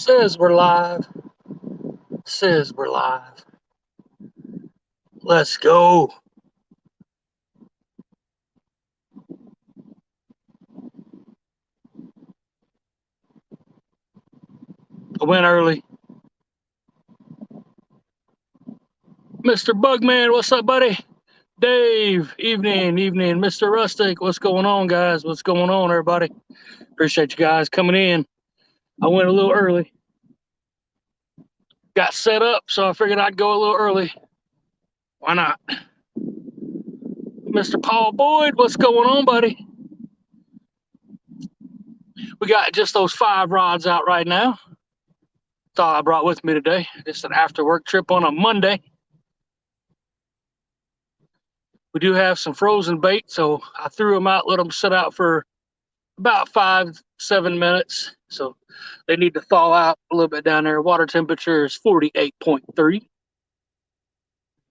Says we're live. Says we're live. Let's go. I went early. Mr. Bugman, what's up, buddy? Dave, evening. Mr. Rustic, what's going on, guys? What's going on, everybody? Appreciate you guys coming in. I went a little early. Got set up, so I figured I'd go a little early. Why not? Mr. Paul Boyd, what's going on, buddy? We got just those 5 rods out right now. That's all I brought with me today. Just an after work trip on a Monday. We do have some frozen bait, so I threw them out, let them sit out for about 5-7 minutes. So they need to thaw out a little bit down there. Water temperature is 48.3.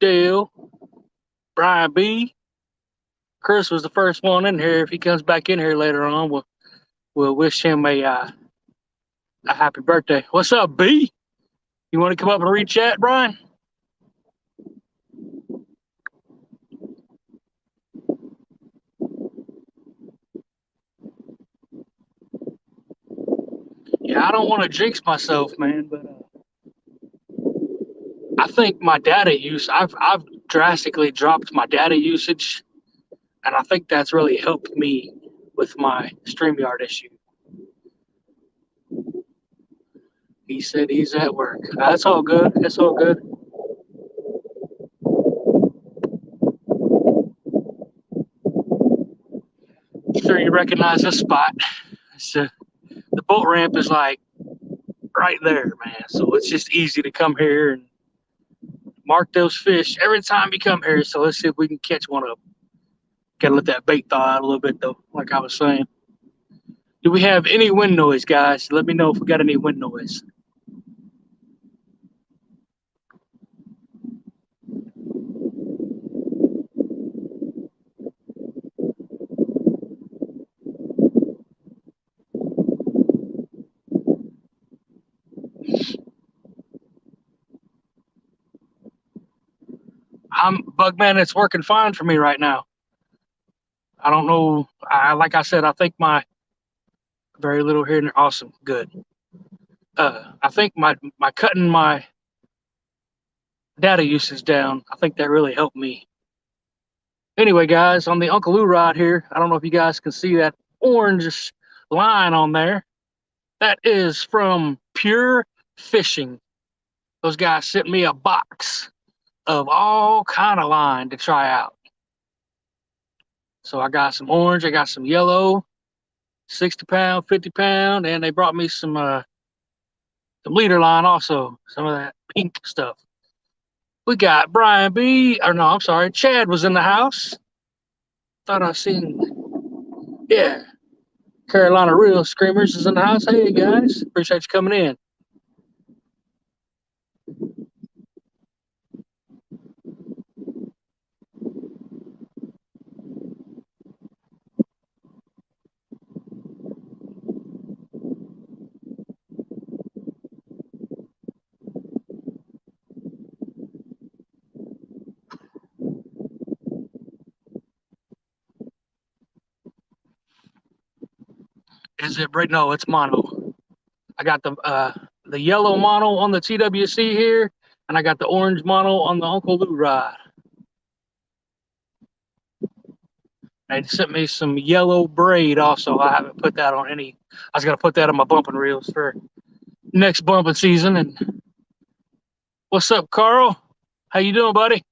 Dale, Brian B. Chris was the first one in here. If he comes back in here later on, we'll wish him a happy birthday. What's up, B? You want to come up and read chat, Brian? Yeah, I don't want to jinx myself, man, but I think my data use, I've drastically dropped my data usage, and I think that's really helped me with my StreamYard issue. He said he's at work. That's all good. That's all good. Sure, you recognize this spot. The boat ramp is like right there, man. So it's just easy to come here and mark those fish every time you come here. So let's see if we can catch one of them. Gotta let that bait thaw out a little bit, though, like I was saying. Do we have any wind noise, guys? Let me know if we got any wind noise. Bugman, it's working fine for me right now. I don't know. Like I said, I think my very little here and there. Awesome. Good. I think my cutting my data usage down, I think that really helped me. Anyway, guys, on the Uncle Lou rod here, I don't know if you guys can see that orange line on there. That is from Pure Fishing. Those guys sent me a box of all kind of line to try out. So I got some orange, I got some yellow, 60 pound, 50 pound, and they brought me some leader line also, some of that pink stuff. We got Brian B. Or no, I'm sorry, Chad was in the house. Thought I seen, yeah, Carolina Real Screamers is in the house. Hey guys, appreciate you coming in. Is it right? No, it's mono. I got the yellow mono on the TWC here, and I got the orange mono on the Uncle Lou rod. They sent me some yellow braid also. I haven't put that on any. I was gonna put that on my bumping reels for next bumping season. And what's up, Carl? How you doing, buddy?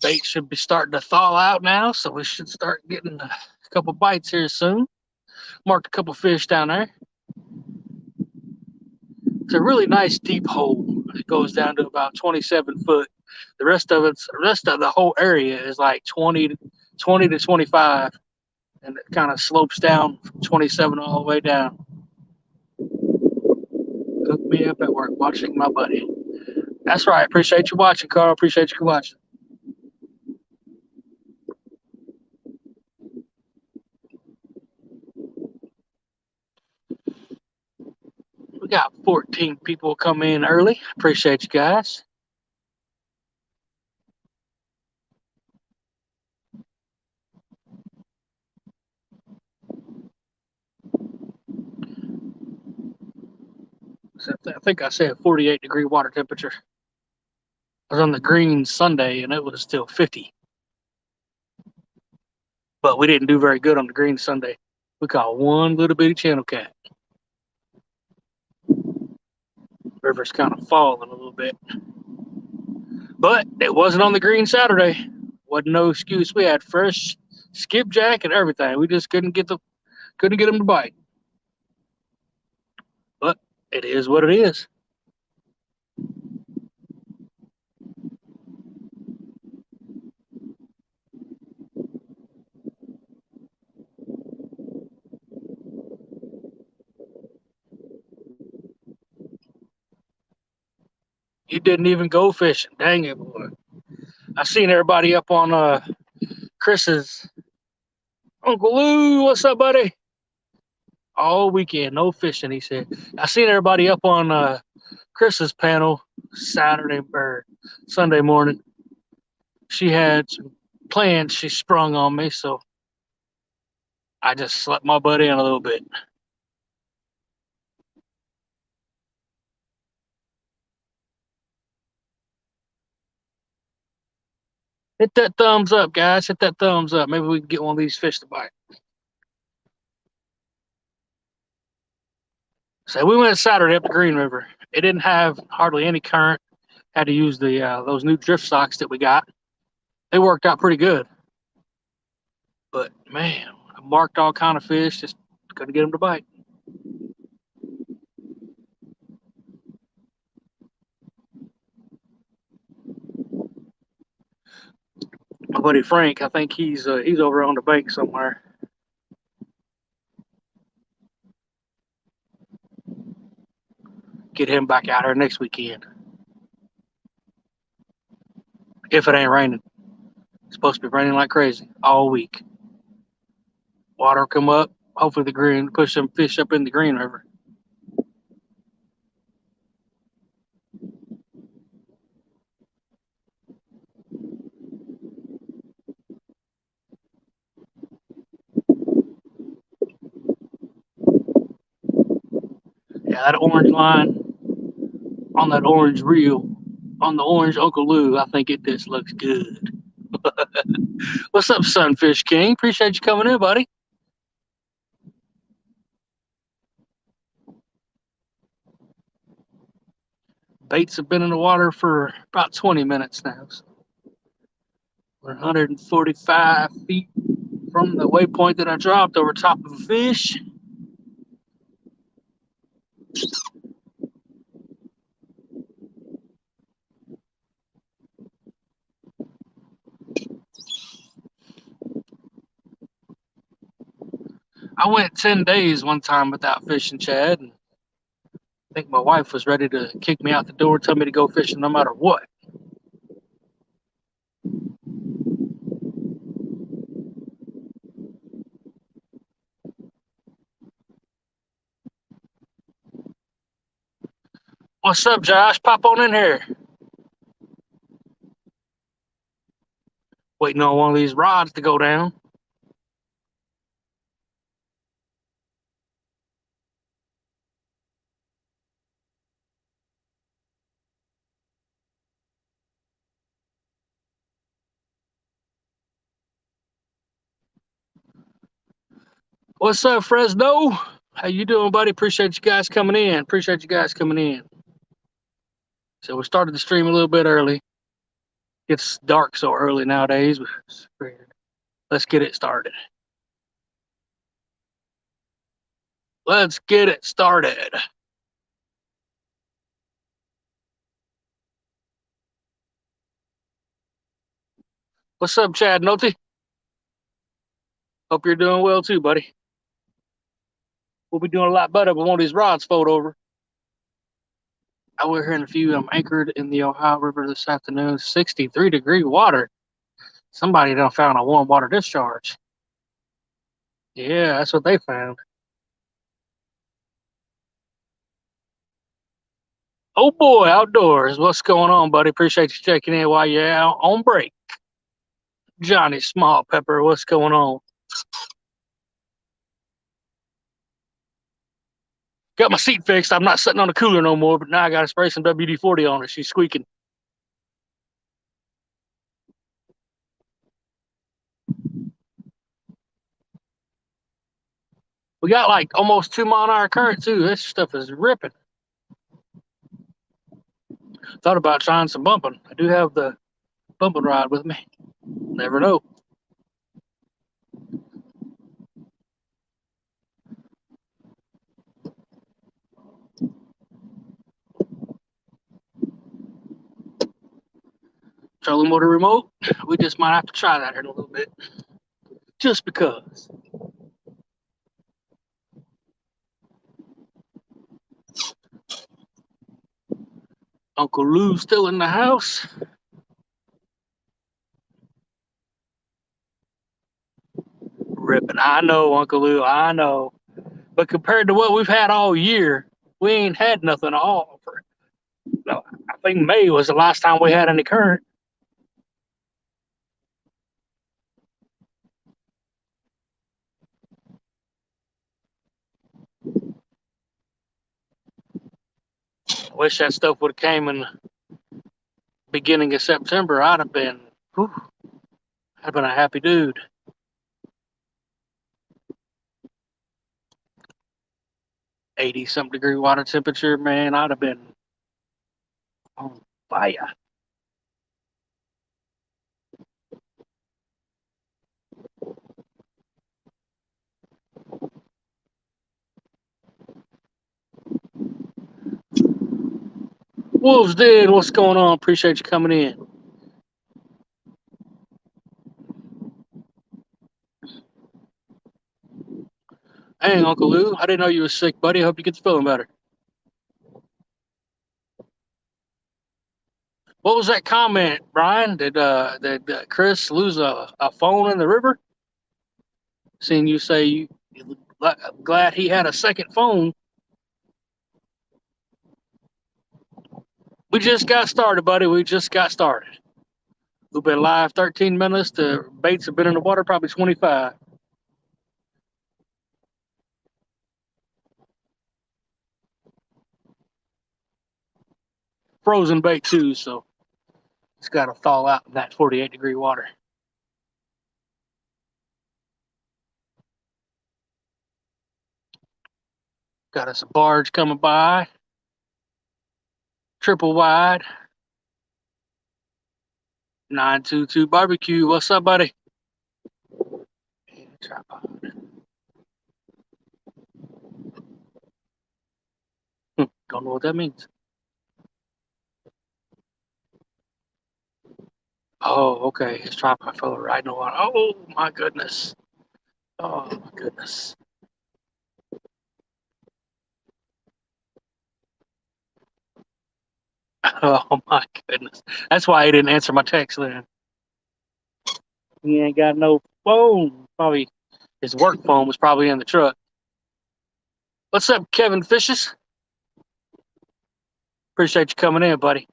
Bait should be starting to thaw out now, so we should start getting a couple bites here soon. Marked a couple fish down there. It's a really nice deep hole. It goes down to about 27 foot. The rest of the whole area is like 20 to 25, and it kind of slopes down from 27 all the way down. Hook me up at work watching my buddy. That's right. Appreciate you watching, Carl. Appreciate you watching. We got 14 people come in early. Appreciate you guys. So I think I said 48-degree water temperature. I was on the green Sunday and it was still 50. But we didn't do very good on the green Sunday. We caught one little bitty channel cat. River's kind of falling a little bit. But it wasn't on the green Saturday. Wasn't no excuse. We had fresh skipjack and everything. We just couldn't get them to bite. But it is what it is. You didn't even go fishing. Dang it, boy. I seen everybody up on Chris's. Uncle Lou, what's up, buddy? All weekend, no fishing, he said. I seen everybody up on Chris's panel Saturday or Sunday morning. She had some plans she sprung on me, so I just slept my butt in a little bit. Hit that thumbs up, guys. Hit that thumbs up. Maybe we can get one of these fish to bite. So we went Saturday up the Green River. It didn't have hardly any current. Had to use the those new drift socks that we got. They worked out pretty good. But man, I marked all kind of fish. Just couldn't get them to bite. My buddy Frank, I think he's over on the bank somewhere. Get him back out here next weekend if it ain't raining. It's supposed to be raining like crazy all week. Water come up. Hopefully the green push some fish up in the Green River. Yeah, that orange line on that orange reel on the orange Uncle Lou, I think it just looks good. What's up, Sunfish King? Appreciate you coming in, buddy. Baits have been in the water for about 20 minutes now. So we're 145 feet from the waypoint that I dropped over top of a fish. I went 10 days one time without fishing, Chad. And I think my wife was ready to kick me out the door, tell me to go fishing no matter what. What's up, Josh? Pop on in here. Waiting on one of these rods to go down. What's up, Fresno? How you doing, buddy? Appreciate you guys coming in. Appreciate you guys coming in. So we started the stream a little bit early. It's dark so early nowadays. Let's get it started. Let's get it started. What's up, Chad Noty? Hope you're doing well too, buddy. We'll be doing a lot better with one of these rods fold over. I will hear in a few. I'm anchored in the Ohio River this afternoon. 63-degree water. Somebody done found a warm water discharge. Yeah, that's what they found. Oh boy, outdoors. What's going on, buddy? Appreciate you checking in while you're out on break. Johnny Small Pepper, what's going on? Got my seat fixed. I'm not sitting on the cooler no more, but now I got to spray some WD-40 on it. She's squeaking. We got like almost 2 mile an hour current too. This stuff is ripping. Thought about trying some bumping. I do have the bumping rod with me. Never know. Trolling motor remote. We just might have to try that in a little bit. Just because. Uncle Lou's still in the house. Ripping. I know, Uncle Lou. I know. But compared to what we've had all year, we ain't had nothing at all. No, I think May was the last time we had any current. I wish that stuff would have came in the beginning of September. I'd have been a happy dude. 80-something degree water temperature, man. I'd have been on fire. Wolves Den, what's going on? Appreciate you coming in. Hey, Uncle Lou, I didn't know you was sick, buddy. Hope you get feeling better. What was that comment, Brian? Did Chris lose a phone in the river? Seeing you say you glad he had a second phone. We just got started, buddy. We just got started. We've been live 13 minutes. The baits have been in the water probably 25. Frozen bait too, so it's got to thaw out in that 48-degree water. Got us a barge coming by. Triple wide. 922 barbecue. What's up, buddy? Tripod. Don't know what that means. Oh, okay. His tripod fell right in the water. Oh my goodness. Oh my goodness. Oh my goodness. That's why he didn't answer my text then. He ain't got no phone. Probably his work phone was probably in the truck. What's up, Kevin Fishes? Appreciate you coming in, buddy.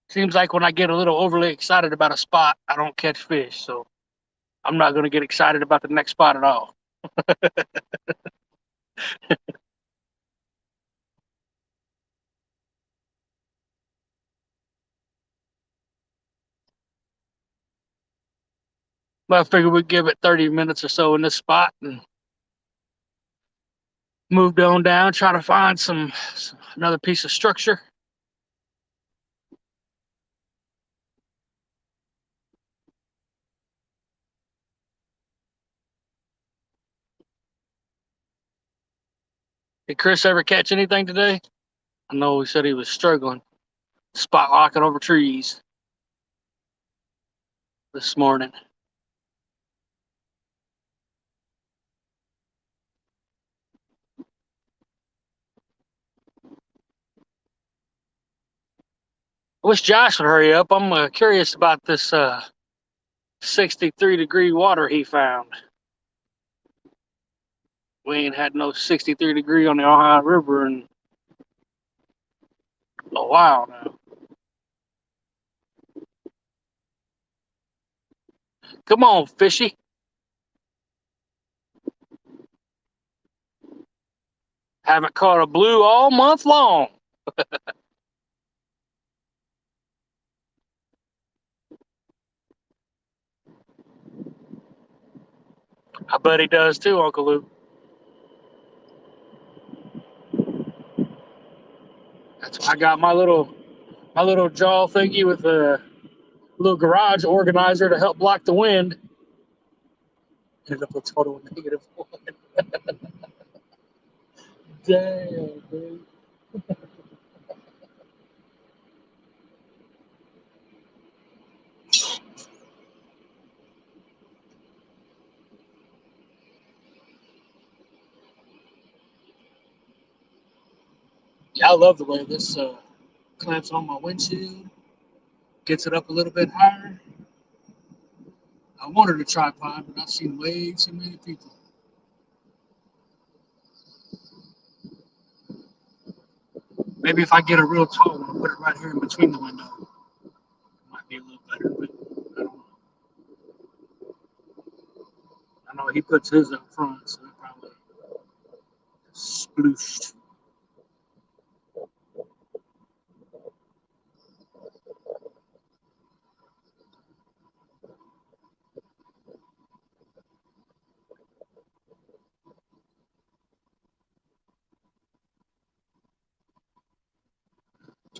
Seems like when I get a little overly excited about a spot, I don't catch fish. So I'm not going to get excited about the next spot at all. But I figured we'd give it 30 minutes or so in this spot and moved on down, try to find some another piece of structure. Did Chris ever catch anything today? I know he said he was struggling, spot locking over trees this morning. I wish Josh would hurry up. I'm curious about this 63-degree water he found. We ain't had no 63-degree on the Ohio River in a while now. Come on, fishy. Haven't caught a blue all month long. I bet he does too, Uncle Luke. That's why I got my little jaw thingy with a little garage organizer to help block the wind. Ended up a total -1. Damn, dude. Yeah, I love the way this clamps on my windshield, gets it up a little bit higher. I wanted a tripod, but I've seen way too many people. Maybe if I get a real tall one, put it right here in between the window. It might be a little better, but I don't know. I know he puts his up front, so it probably splooshed.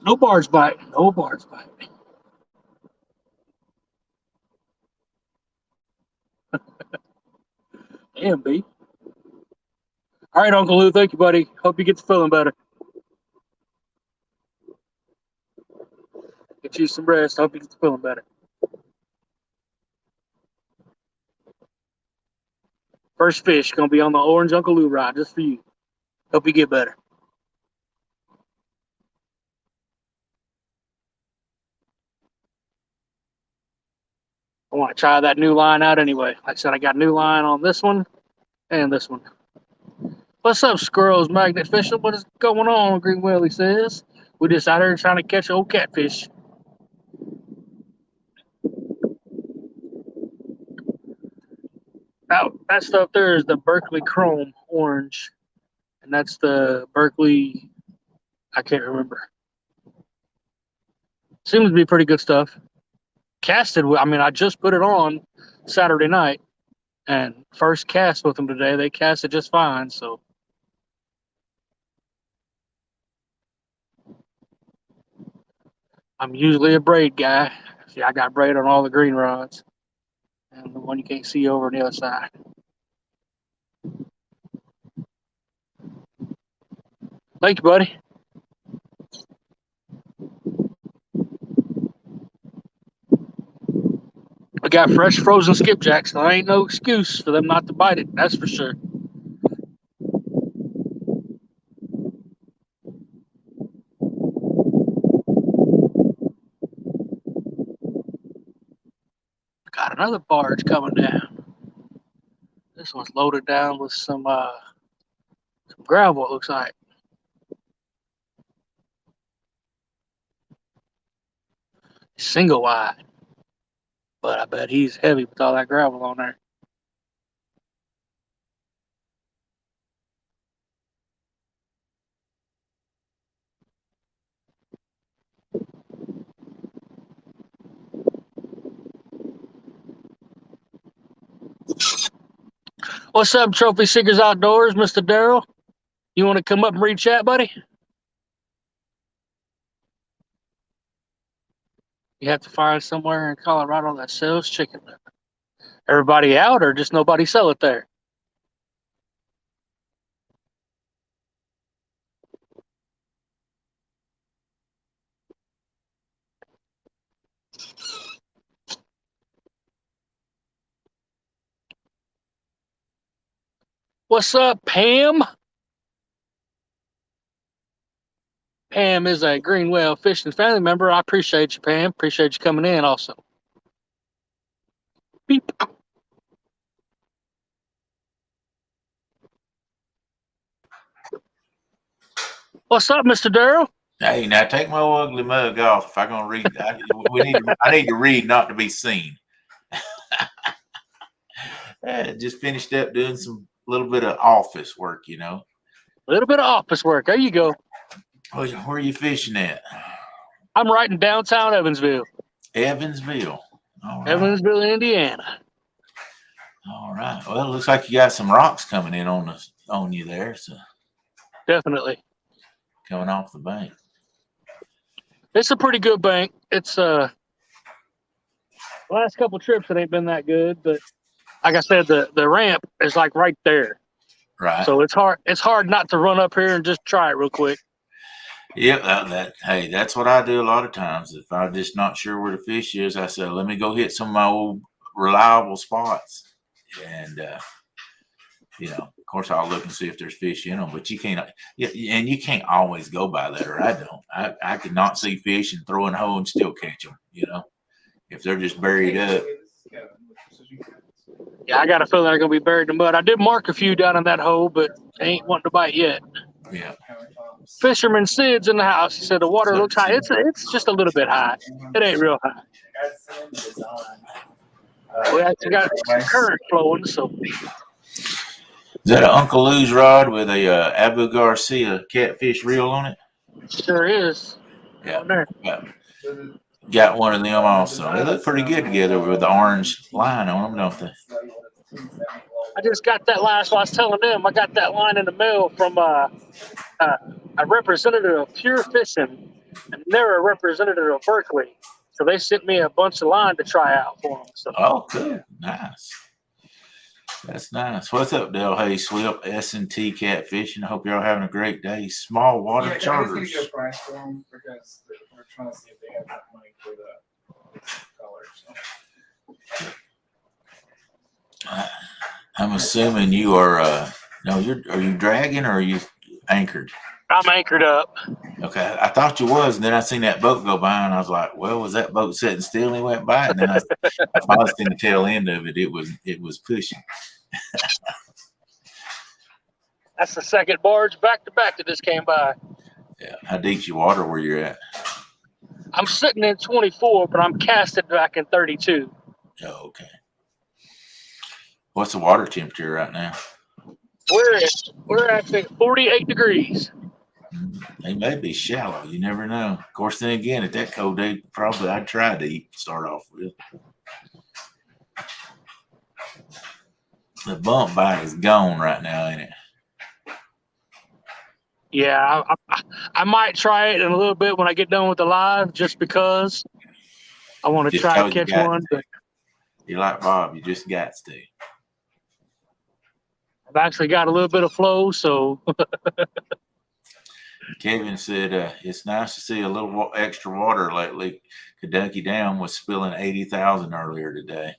No bars biting. No bars biting. Damn, B. All right, Uncle Lou. Thank you, buddy. Hope you get to feeling better. Get you some rest. Hope you get to feeling better. First fish gonna be on the orange Uncle Lou ride just for you. Hope you get better. I want to try that new line out anyway. Like I said, I got a new line on this one and this one. What's up, squirrels, magnet fishing? What is going on? Green Willie says. We just out here trying to catch old catfish. That stuff there is the Berkeley Chrome Orange, and that's the Berkeley. I can't remember. Seems to be pretty good stuff. Casted. I mean, I just put it on Saturday night, and first cast with them today. They casted just fine. So I'm usually a braid guy. See, I got braid on all the green rods, and the one you can't see over on the other side. Thank you, buddy. I got fresh frozen skipjacks, so there ain't no excuse for them not to bite it. That's for sure. Got another barge coming down. This one's loaded down with some gravel. It looks like single wide, but I bet he's heavy with all that gravel on there. What's up, Trophy Seekers Outdoors, Mr. Darrell? You want to come up and read chat, buddy? You have to find somewhere in Colorado that sells chicken liver. Everybody out, or just nobody sell it there? What's up, Pam? Pam is a Greenwell Fishing family member. I appreciate you, Pam. Appreciate you coming in also. Beep. What's up, Mr. Darrell? Hey, now take my ugly mug off. If I'm gonna read, I need to read, not to be seen. Just finished up doing some little bit of office work, you know. A little bit of office work. There you go. Where are you fishing at? I'm right in downtown Evansville. Evansville. All right. Evansville, Indiana. All right. Well, it looks like you got some rocks coming in on you there. So definitely coming off the bank. It's a pretty good bank. It's the last couple trips it ain't been that good, but like I said, the ramp is like right there. Right. So it's hard not to run up here and just try it real quick. Yep, hey, that's what I do a lot of times. If I'm just not sure where the fish is, I say, let me go hit some of my old reliable spots. And of course I'll look and see if there's fish in them, but you can't, and you can't always go by that, or I don't. I could not see fish and throw in a hole and still catch them, if they're just buried up. Yeah, I got a feeling they're going to be buried in the mud. I did mark a few down in that hole, but they ain't wanting to bite yet. Yeah. Fisherman Sid's in the house. He said the water looks high. It's just a little bit high. It ain't real high. We actually got some current flowing, so. Is that an Uncle Lou's rod with a Abu Garcia catfish reel on it? Sure is. Yeah. Got one of them also. They look pretty good together with the orange line on them, don't they? I just got that line. So I was telling them I got that line in the mail from a representative of Pure Fishing, and they're a representative of Berkeley. So they sent me a bunch of line to try out for them. So. Oh, cool. Nice. That's nice. What's up, Del? Hey, Swip, S&T Catfishing. I hope you're all having a great day. Small water charters. Get a price for them because we're trying to see if they have that money for the color. So. I'm assuming you are. Are you dragging or are you anchored? I'm anchored up. Okay, I thought you was, and then I seen that boat go by, and I was like, "Well, was that boat sitting still?" And he went by, and then I finally seen the tail end of it. It was pushing. That's the second barge back to back that just came by. Yeah, how deep's your water where you're at? I'm sitting in 24, but I'm casted back in 32. Oh, okay. What's the water temperature right now? We're actually 48 degrees. They may be shallow. You never know. Of course, then again, at that cold day, probably I'd try to start off with. The bump bite is gone right now, ain't it? Yeah, I might try it in a little bit when I get done with the live, just because I want to try to catch one. But you're like Bob. You just got to. I've actually got a little bit of flow, so. Kevin said it's nice to see a little extra water lately. Kentucky Dam was spilling 80,000 earlier today.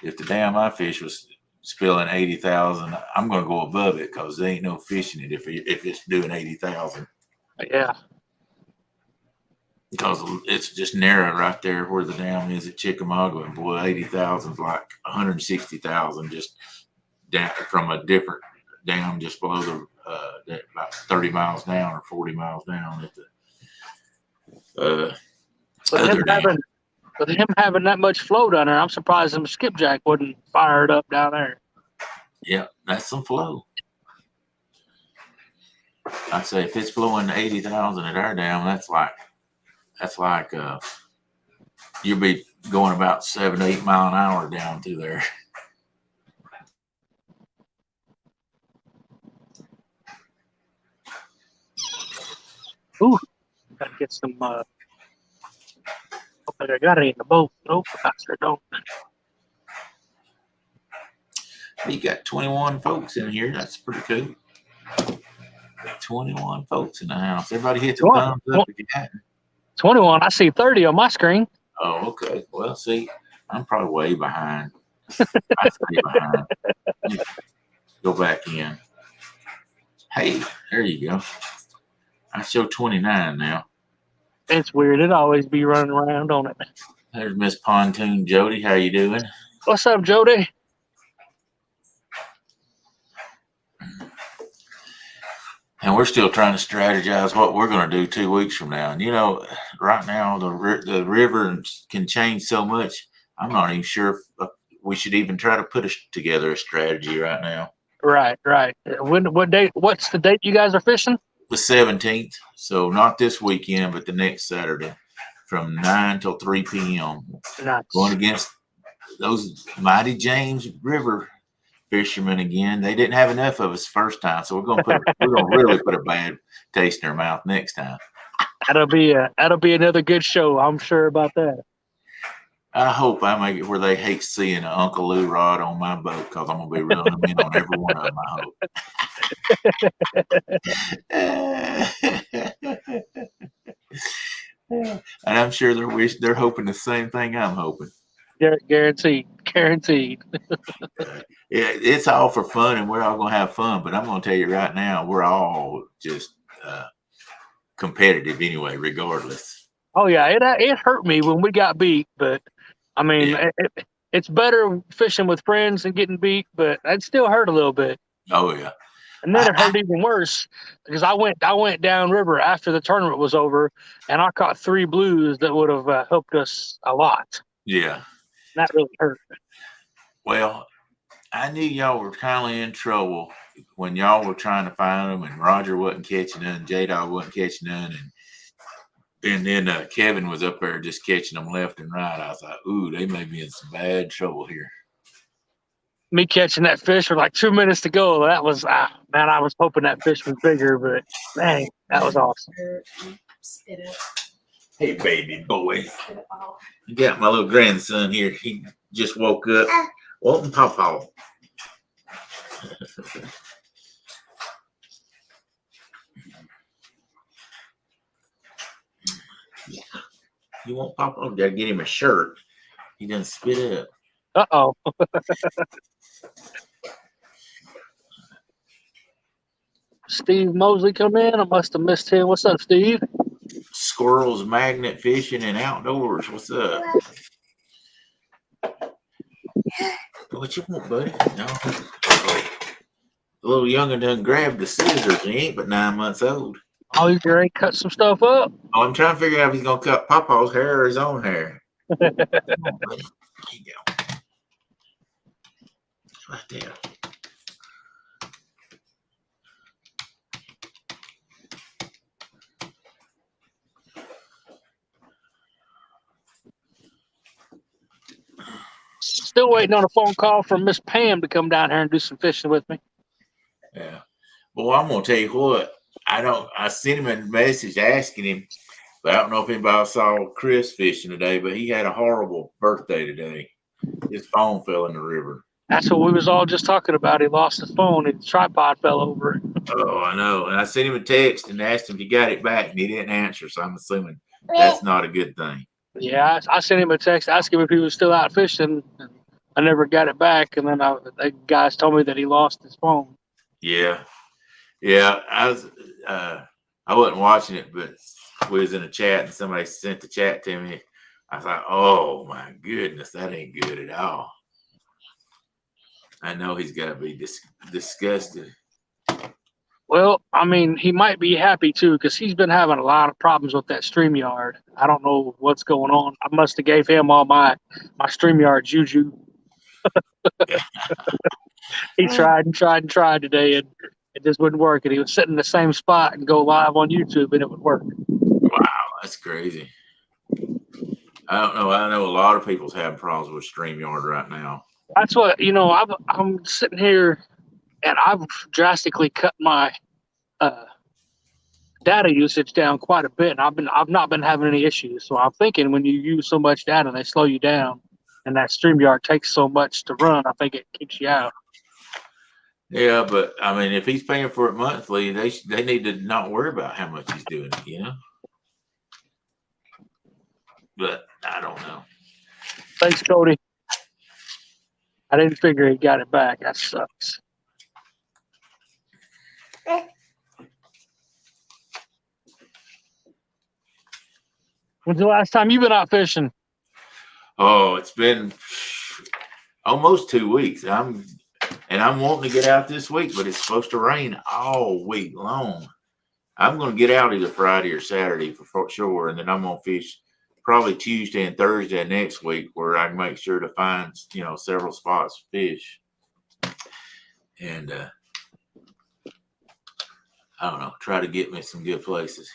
If the dam I fish was spilling 80,000, I'm going to go above it because there ain't no fish in it if it's doing 80,000. Yeah. Because it's just narrow right there where the dam is at Chickamauga, and boy, 80,000 is like 160,000 just down from a different dam just below the about 30 miles down or 40 miles down at the other dam. With him having that much flow down there, I'm surprised him skipjack wasn't fired up down there. Yeah, that's some flow. I'd say if it's flowing 80,000 at our dam, that's like you'll be going about 7 to 8 mile an hour down through there. Ooh, gotta get some. I got it in the boat. Nope, I sure don't. You got 21 folks in here. That's pretty cool. 21 folks in the house. Everybody hit the thumbs up if you hadn't. 21. I see 30 on my screen. Oh, okay. Well, see, I'm probably way behind. I stay behind. Go back in. Hey, there you go. I show 29 now. It's weird. It always be running around on it. There's Miss Pontoon Jody. How you doing? What's up, Jody? And we're still trying to strategize what we're going to do 2 weeks from now. And right now the river can change so much. I'm not even sure if we should even try to put together a strategy right now. Right. What date? What's the date you guys are fishing? The 17th. So not this weekend, but the next Saturday from 9 till 3 p.m. Nice. Going against those mighty James River fishermen again. They didn't have enough of us first time, so we're gonna really put a bad taste in their mouth next time. That'll be another good show. I'm sure about that. I hope I make it where they hate seeing an Uncle Lou rod on my boat because I'm gonna be reeling them in on every one of them. I hope. And I'm sure they're hoping the same thing I'm hoping. Guaranteed. Yeah, it's all for fun, and we're all gonna have fun. But I'm gonna tell you right now, we're all just competitive anyway, regardless. Oh yeah, it hurt me when we got beat, but I mean, it's better fishing with friends and getting beat, but it still hurt a little bit. Oh yeah. And then it hurt even worse because I went downriver after the tournament was over, and I caught 3 blues that would have helped us a lot. Yeah. That really hurt. Well, I knew y'all were kind of in trouble when y'all were trying to find them, and Roger wasn't catching none, J-Dog wasn't catching none, and then Kevin was up there just catching them left and right. I thought, ooh, they may be in some bad trouble here. Me catching that fish for like 2 minutes to go. That was man. I was hoping that fish was bigger, but man, that was awesome. Hey, baby boy. I got my little grandson here. He just woke up. Welcome, Pawpaw. Yeah. You want Pawpaw? You gotta get him a shirt. He doesn't spit up. Uh-oh. Steve Mosley come in. I must have missed him. What's up, Steve? Squirrels, magnet fishing, and outdoors. What's up? What you want, buddy? No. The little young'un done grabbed the scissors. He ain't but 9 months old. Oh, he's ready to cut some stuff up. Oh, I'm trying to figure out if he's gonna cut Pawpaw's hair or his own hair. Come on, buddy. There you go. Right there. Still waiting on a phone call from Miss Pam to come down here and do some fishing with me. Yeah. Boy, I'm gonna tell you what. I sent him a message asking him, but I don't know if anybody saw Chris fishing today, but he had a horrible birthday today. His phone fell in the river. That's what we was all just talking about. He lost his phone and the tripod fell over. Oh, I know. And I sent him a text and asked him if he got it back, and he didn't answer. So I'm assuming that's not a good thing. Yeah, I sent him a text asking him if he was still out fishing. I never got it back, and then the guys told me that he lost his phone. Yeah. I wasn't watching it, but we was in a chat, and somebody sent the chat to me. I thought, oh my goodness, that ain't good at all. I know he's got to be disgusted. Well, I mean, he might be happy too because he's been having a lot of problems with that StreamYard. I don't know what's going on. I must have gave him all my StreamYard juju. He tried today, and it just wouldn't work. And he was sitting in the same spot and go live on YouTube, and it would work. Wow, that's crazy. I don't know. I know a lot of people's having problems with StreamYard right now. That's what I'm sitting here, and I've drastically cut my data usage down quite a bit, and I've not been having any issues. So I'm thinking when you use so much data, they slow you down, and that StreamYard takes so much to run. I think it kicks you out. Yeah, but I mean, if he's paying for it monthly, they need to not worry about how much he's doing it, But I don't know. Thanks, Cody. I didn't figure he got it back. That sucks. When's the last time you've been out fishing? Oh, it's been almost 2 weeks. I'm wanting to get out this week, but it's supposed to rain all week long. I'm going to get out either Friday or Saturday for sure, and then I'm going to fish probably Tuesday and Thursday next week, where I can make sure to find several spots to fish. And I don't know, try to get me some good places.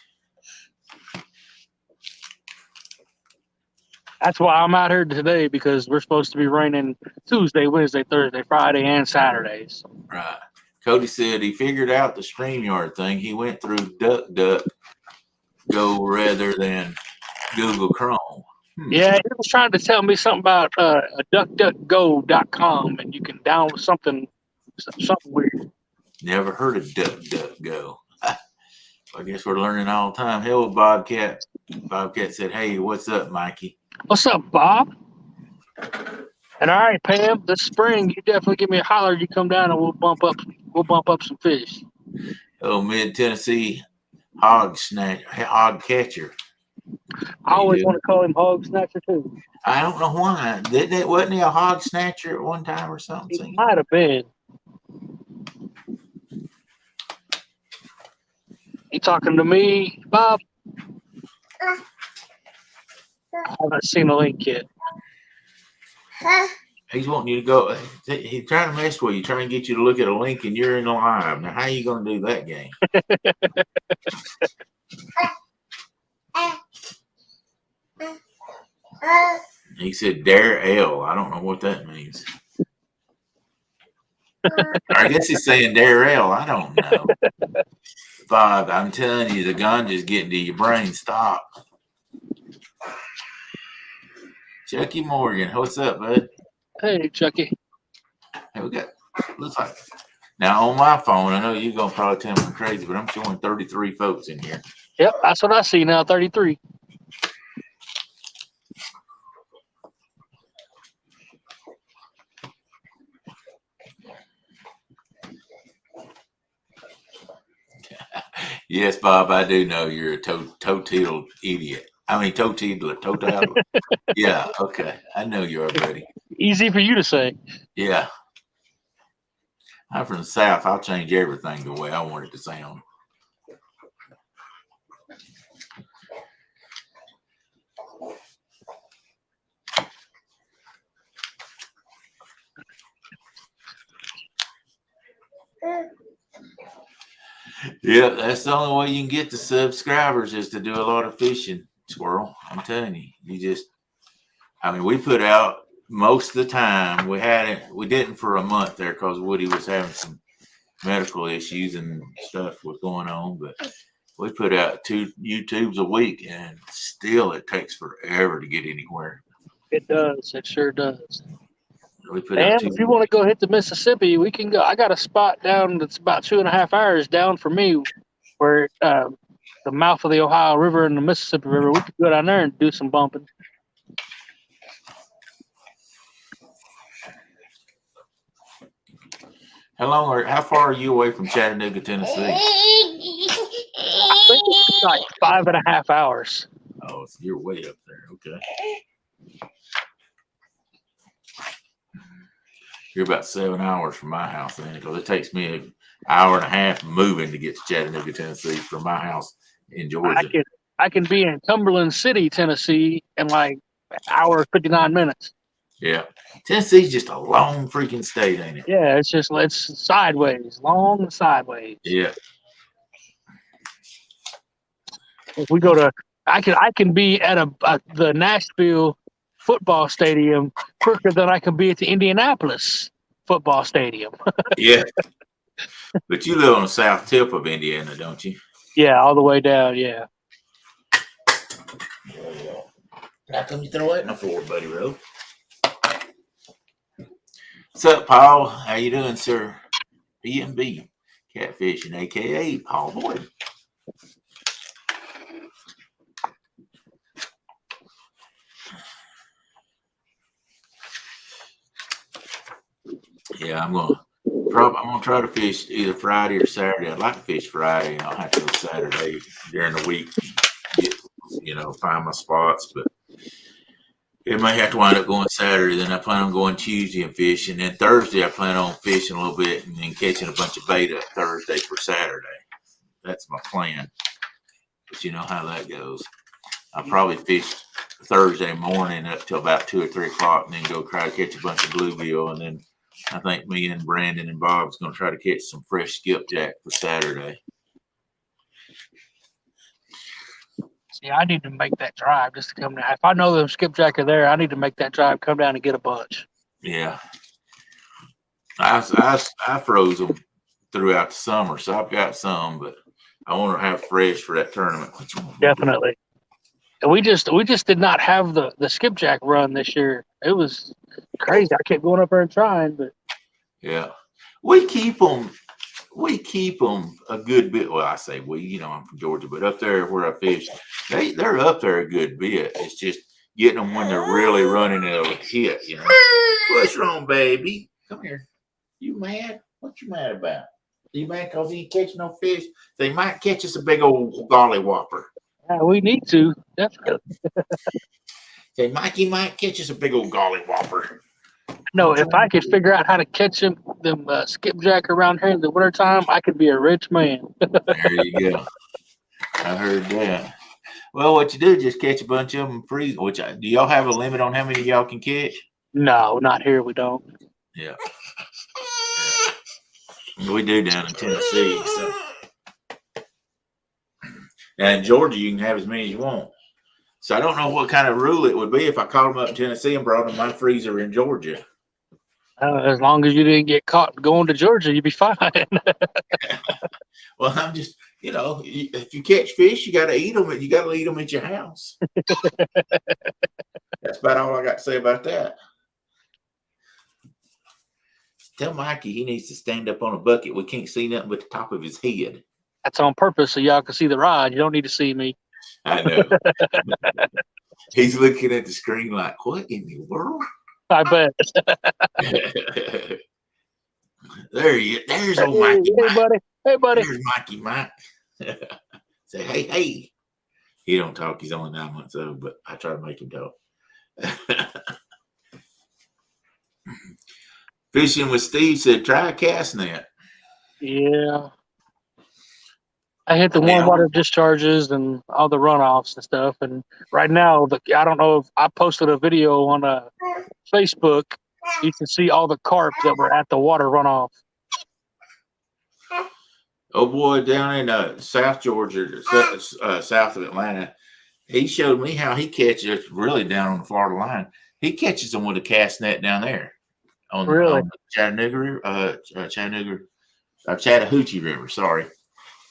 That's why I'm out here today, because we're supposed to be raining Tuesday, Wednesday, Thursday, Friday, and Saturdays. Right. Cody said he figured out the StreamYard thing. He went through DuckDuckGo rather than Google Chrome. Yeah, he was trying to tell me something about duckduckgo.com, and you can download something weird. Never heard of DuckDuckGo. I guess we're learning all the time. Hell, Bobcat. Bobcat said, "Hey, what's up, Mikey?" What's up, Bob? And all right, Pam, this spring you definitely give me a holler. You come down and we'll bump up some fish. Oh, Mid Tennessee hog catcher. I always want to call him Hog Snatcher too. I don't know why. Wasn't he a hog snatcher at one time or something? He might have been. You talking to me, Bob? I haven't seen the link yet. He's wanting you to go. He's trying to mess with you, trying to get you to look at a link, and you're in the live. Now, how are you going to do that game? He said Dare L. I don't know what that means. I guess he's saying Dare L. I don't know. Bob, I'm telling you, the ganja's getting to your brain. Stop. Chucky Morgan, what's up, bud? Hey, Chucky. Hey, we got, looks like, now on my phone, I know you're going to probably tell me I'm crazy, but I'm showing 33 folks in here. Yep, that's what I see now, 33. Yes, Bob, I do know you're a total idiot. I mean, total. Yeah, okay. I know you are, buddy. Easy for you to say. Yeah. I'm from the South. I'll change everything the way I want it to sound. Yeah, that's the only way you can get the subscribers, is to do a lot of fishing, Squirrel. I'm telling you, we put out most of the time. We didn't for a month there because Woody was having some medical issues and stuff was going on, but we put out 2 YouTubes a week, and still it takes forever to get anywhere. It does. It sure does. We put And out 2 if you want to go hit the Mississippi, we can go. I got a spot down that's about 2.5 hours down from me, where the mouth of the Ohio River and the Mississippi River. We could go down there and do some bumping. How far are you away from Chattanooga, Tennessee? I think it's like 5.5 hours. Oh, so you're way up there. Okay. You're about 7 hours from my house then, because it takes me an hour and a half moving to get to Chattanooga, Tennessee from my house in Georgia. I can be in Cumberland City, Tennessee, in like an hour and 59 minutes. Yeah. Tennessee's just a long freaking state, ain't it? Yeah, it's sideways, long and sideways. Yeah. If we go to, I can be at the Nashville football stadium quicker than I can be at the Indianapolis football stadium. Yeah. But you live on the south tip of Indiana, don't you? Yeah, all the way down. Yeah. How come you throw that in the floor, buddy, Rowe? What's up, Paul? How you doing, sir? B&B Catfishing, a.k.a. Paul Boyd. Yeah, I'm gonna try to fish either Friday or Saturday. I'd like to fish Friday, and I'll have to go Saturday during the week. Get find my spots, but it may have to wind up going Saturday. Then I plan on going Tuesday and fishing. Then Thursday I plan on fishing a little bit and then catching a bunch of bait up Thursday for Saturday. That's my plan. But you know how that goes. I'll probably fish Thursday morning up till about 2 or 3 o'clock, and then go try to catch a bunch of bluegill. And then I think me and Brandon and Bob's going to try to catch some fresh skipjack for Saturday. See, I need to make that drive just to come down. If I know them skipjack are there, I need to make that drive, come down and get a bunch. Yeah. I froze them throughout the summer, so I've got some, but I want to have fresh for that tournament. Definitely. And we just did not have the skipjack run this year. It was crazy. I kept going up there and trying, but yeah, we keep them a good bit. Well, I say we, I'm from Georgia, but up there where I fish, they're up there a good bit. It's just getting them when they're really running a hit. What's wrong, baby? Come here. You mad? What you mad about? You mad because he ain't catching no fish? They might catch us a big old golly whopper. yeah, we need to. Definitely. Say, Mikey might catch us a big old golly whopper. No, if I could figure out how to catch them skipjack around here in the wintertime, I could be a rich man. There you go. I heard that. Well, what you do, just catch a bunch of them and freeze. Do y'all have a limit on how many y'all can catch? No, not here. We don't. Yeah. We do down in Tennessee. So. Now in Georgia, you can have as many as you want. So I don't know what kind of rule it would be if I caught them up in Tennessee and brought them in my freezer in Georgia. As long as you didn't get caught going to Georgia, you'd be fine. Well, I'm just, if you catch fish, you got to eat them. You got to eat them at your house. That's about all I got to say about that. Tell Mikey he needs to stand up on a bucket. We can't see nothing but the top of his head. That's on purpose so y'all can see the ride. You don't need to see me. I know. He's looking at the screen like, what in the world? I bet. There's old Mikey. Hey, buddy. Hey, buddy. There's Mikey Mike. Say, hey. He don't talk. He's only 9 months old, but I try to make him talk. Fishing with Steve said, try a cast net. Yeah. I hit the warm water discharges and all the runoffs and stuff. And right now, I don't know if I posted a video on Facebook. You can see all the carp that were at the water runoff. Oh boy, down in South Georgia, south of Atlanta, he showed me how he catches really down on the Florida line. He catches them with a cast net down there on the Chattahoochee River. Sorry.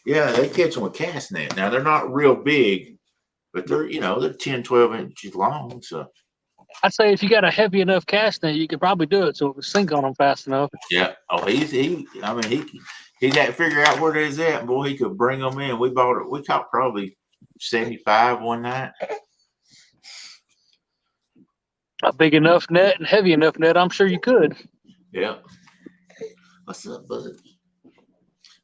Yeah, they catch them with cast net. Now, they're not real big, but they're 10, 12 inches long. So I'd say if you got a heavy enough cast net, you could probably do it so it would sink on them fast enough. Yeah. Oh, he got to figure out where it is at. Boy, he could bring them in. We caught probably 75 one night. A big enough net and heavy enough net, I'm sure you could. Yeah. What's up, bud?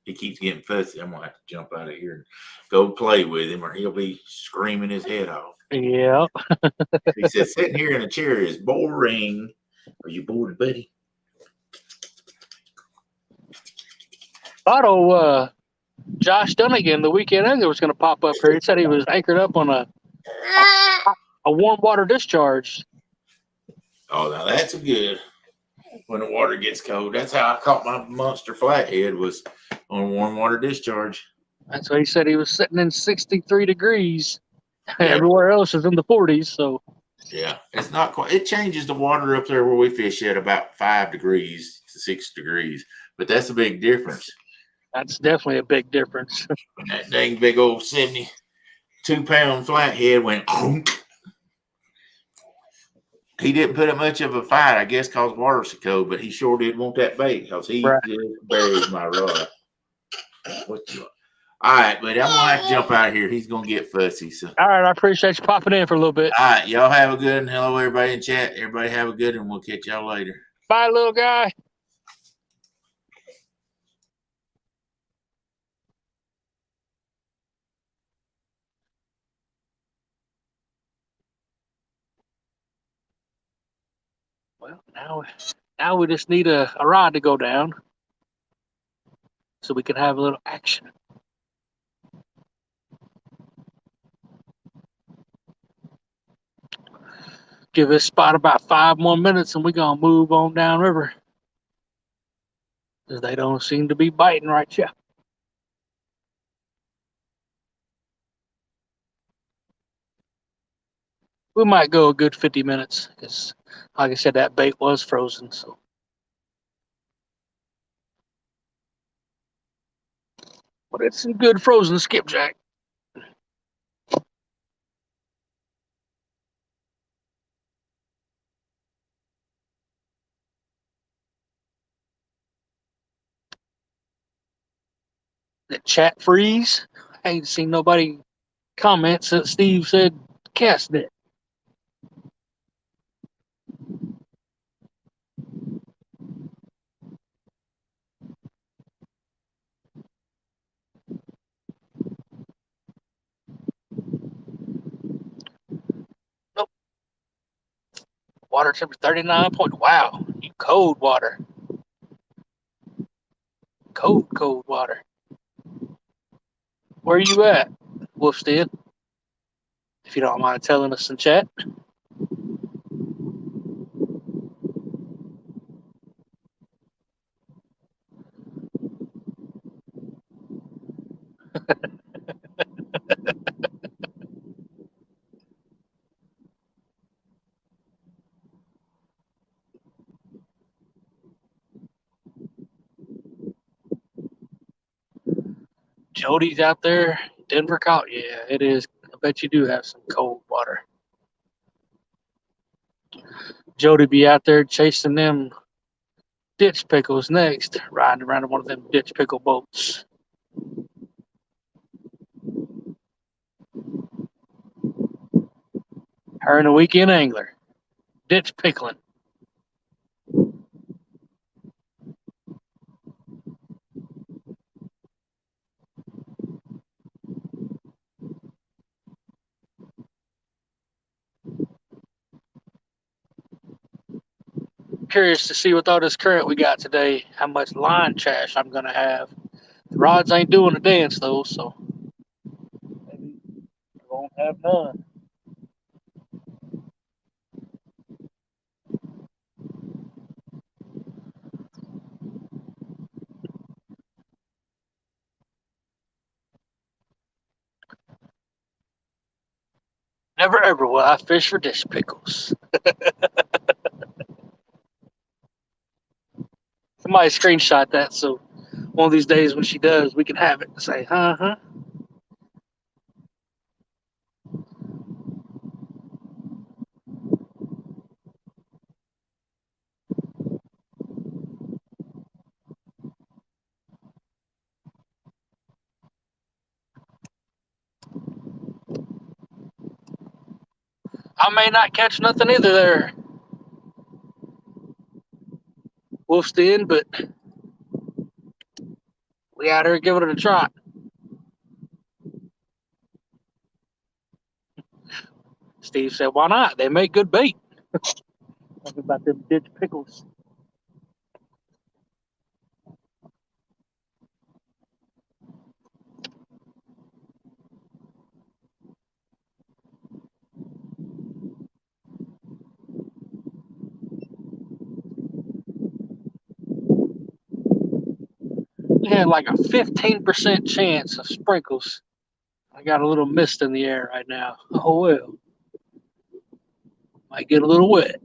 He keeps getting fussy. I'm going to have to jump out of here and go play with him or he'll be screaming his head off. Yeah. He said, sitting here in a chair is boring. Are you bored, buddy? Thought Josh Dunnigan the weekend earlier was going to pop up here. He said he was anchored up on a warm water discharge. Oh, now that's good. When the water gets cold. That's how I caught my monster flathead, was on a warm water discharge. That's why he said he was sitting in 63 degrees. Yeah. Everywhere else is in the 40s. So yeah, it's not quite. It changes the water up there where we fish at about 5 degrees to 6 degrees, but that's a big difference. That's definitely a big difference. That dang big old 72-pound flathead went. He didn't put up much of a fight, I guess, because water's so cold, but he sure did want that bait because he just buried my rod. All right, but I'm going to have to jump out of here. He's going to get fussy. So. All right, I appreciate you popping in for a little bit. All right, y'all have a good one. Hello, everybody in chat. Everybody have a good one. We'll catch y'all later. Bye, little guy. Well, now we just need a rod to go down so we can have a little action. Give this spot about 5 more minutes and we're going to move on downriver. Because they don't seem to be biting right yet. We might go a good 50 minutes because, like I said, that bait was frozen. So, but it's some good frozen skipjack. The chat freeze. I ain't seen nobody comment since Steve said cast it. Nope. Water temperature 39 point. Wow, you cold water. Cold water. Where are you at, Wolfstead? If you don't mind telling us in chat. Jody's out there. Denver caught. Yeah, it is. I bet you do have some cold water. Jody be out there chasing them ditch pickles next, riding around in one of them ditch pickle boats. Her and a weekend angler, ditch pickling. Curious to see with all this current we got today, how much line trash I'm gonna have. The rods ain't doing the dance though, so maybe I won't have none. Never ever will I fish for ditch pickles. Somebody screenshot that so one of these days when she does, we can have it. Say, huh. I may not catch nothing either there, Wolf's Den, but we out here giving it a try. Steve said, why not? They make good bait. Talking about them ditch pickles. We had like a 15% chance of sprinkles. I got a little mist in the air right now. Oh well. Might get a little wet.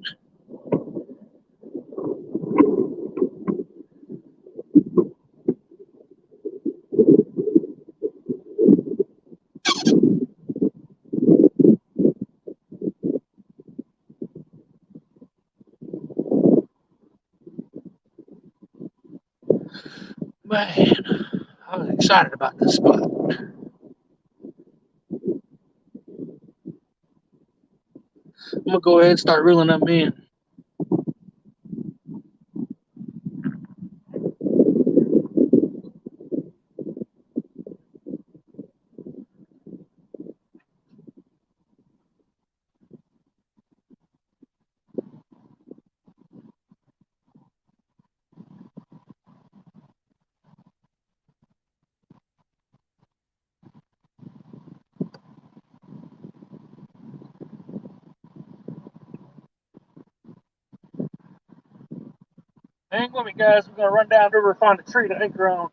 Man, I was excited about this spot. I'm gonna go ahead and start reeling them in. Hang with me, guys. We're gonna run down the river and find a tree to anchor on.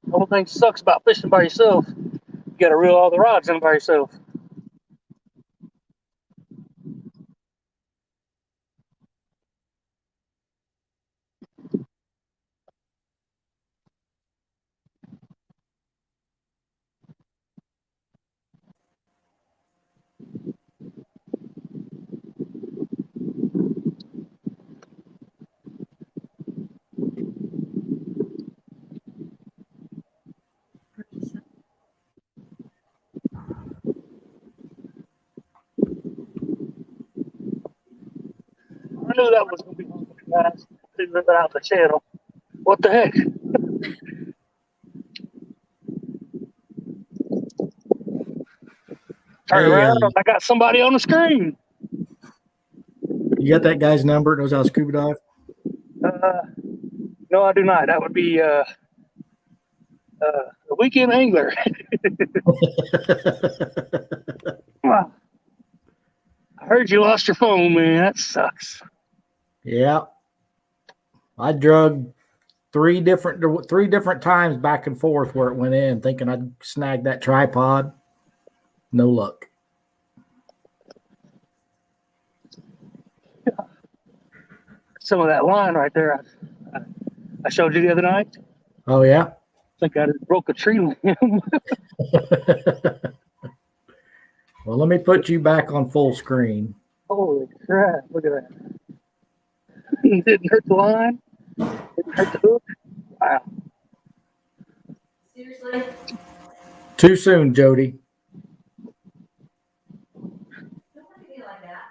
The whole thing sucks about fishing by yourself. You gotta reel all the rods in by yourself. I knew that was gonna be hard, guys. Figuring it out the channel. What the heck? Turn Hey, around. I got somebody on the screen. you got that guy's number? Knows how to scuba dive? No, I do not. That would be a weekend angler. Wow. I heard you lost your phone, man. That sucks. Yeah. I drug three different times back and forth where it went in, thinking I'd snag that tripod. No luck. Some of that line right there I showed you the other night. Oh, yeah? I think I just broke a tree limb. Well, let me put you back on full screen. Holy crap. Look at that. Didn't hurt the line. Didn't hurt the hook. Wow. Seriously? Too soon, Jody. Don't look at me like that.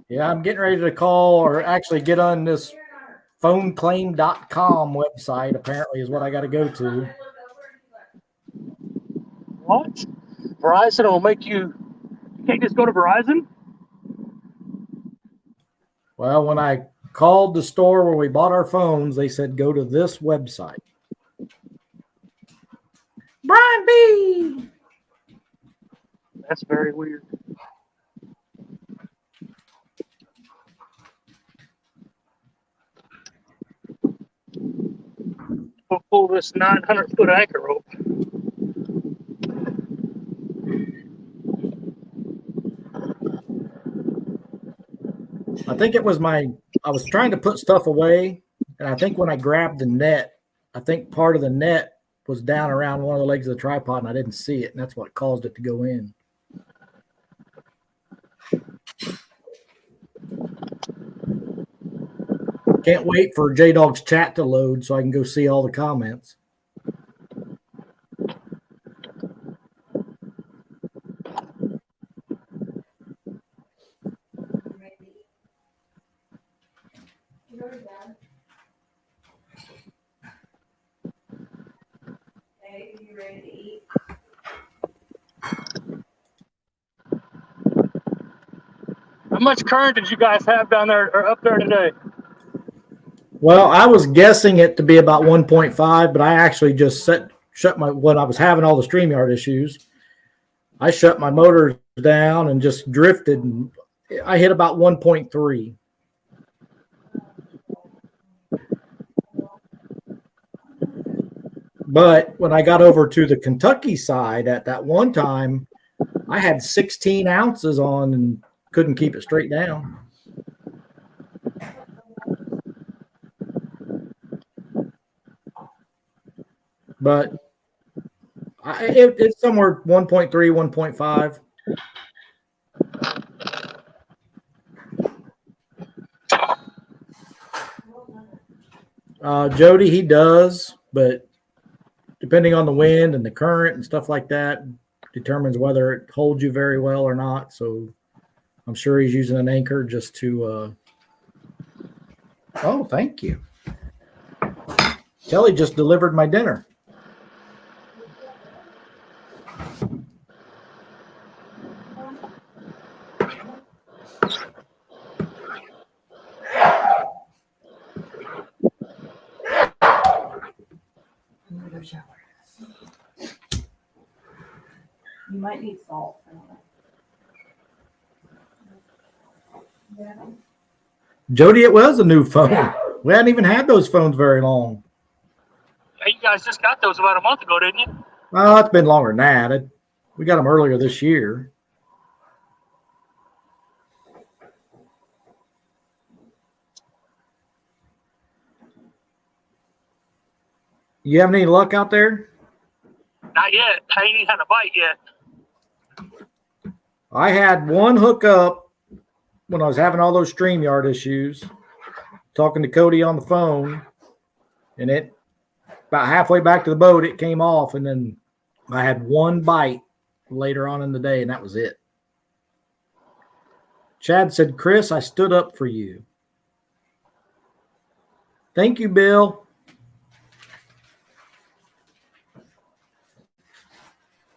Yeah, I'm getting ready to call or actually get on this phoneclaim.com website, apparently, is what I got to go to. What? Verizon will make you can't just go to Verizon? Well, when I called the store where we bought our phones, they said go to this website. Brian B. That's very weird. We'll pull this 900-foot anchor rope. I think it was I was trying to put stuff away, and I think when I grabbed the net, I think part of the net was down around one of the legs of the tripod, and I didn't see it, and that's what caused it to go in. Can't wait for J-Dog's chat to load so I can go see all the comments. Hey, you ready to eat? How much current did you guys have down there or up there today? Well, I was guessing it to be about 1.5, but I actually just shut my when I was having all the StreamYard issues. I shut my motors down and just drifted. And I hit about 1.3. But when I got over to the Kentucky side at that one time, I had 16 ounces on and couldn't keep it straight down. But it's somewhere 1.3, 1.5. Jody, he does, but depending on the wind and the current and stuff like that, determines whether it holds you very well or not. So I'm sure he's using an anchor just to. Oh, thank you. Kelly just delivered my dinner. You might need salt. Yeah. Jody, it was a new phone. We hadn't even had those phones very long. Hey, you guys just got those about a month ago, didn't you? Well, it's been longer than that. We got them earlier this year. You have any luck out there? Not yet. I ain't even had a bite yet. I had one hookup when I was having all those StreamYard issues, talking to Cody on the phone, and it about halfway back to the boat, it came off, and then I had one bite later on in the day, and that was it. Chad said, Chris, I stood up for you. Thank you, Bill.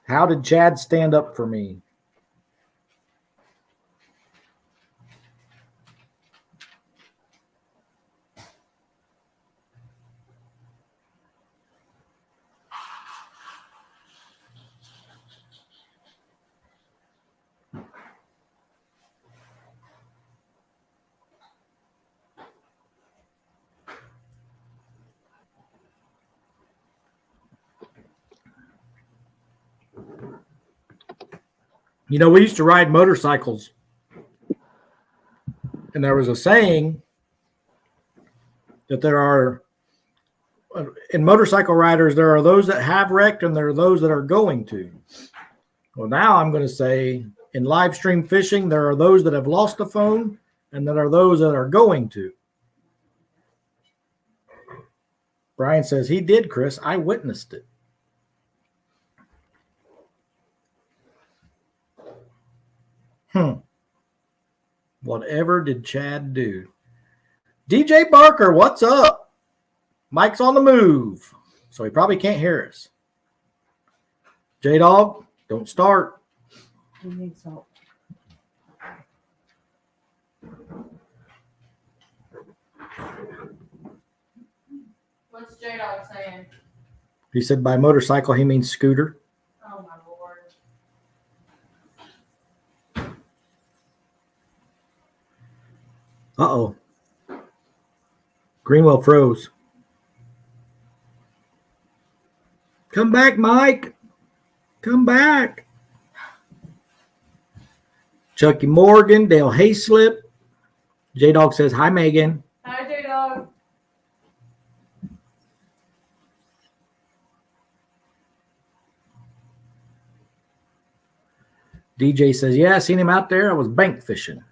How did Chad stand up for me? You know, we used to ride motorcycles, and there was a saying that there are, in motorcycle riders, there are those that have wrecked and there are those that are going to. Well, now I'm going to say in live stream fishing, there are those that have lost a phone and there are those that are going to. Brian says, he did, Chris. I witnessed it. Whatever did Chad do? DJ Barker, what's up? Mike's on the move, so he probably can't hear us. J-Dog, don't start. You need salt. What's J-Dog saying? He said by motorcycle, he means scooter. Oh, my Lord. Uh-oh. Greenwell froze. Come back, Mike. Come back. Chucky Morgan, Dale Hayslip. J-Dog says, hi, Megan. Hi, J-Dog. DJ says, yeah, I seen him out there. I was bank fishing.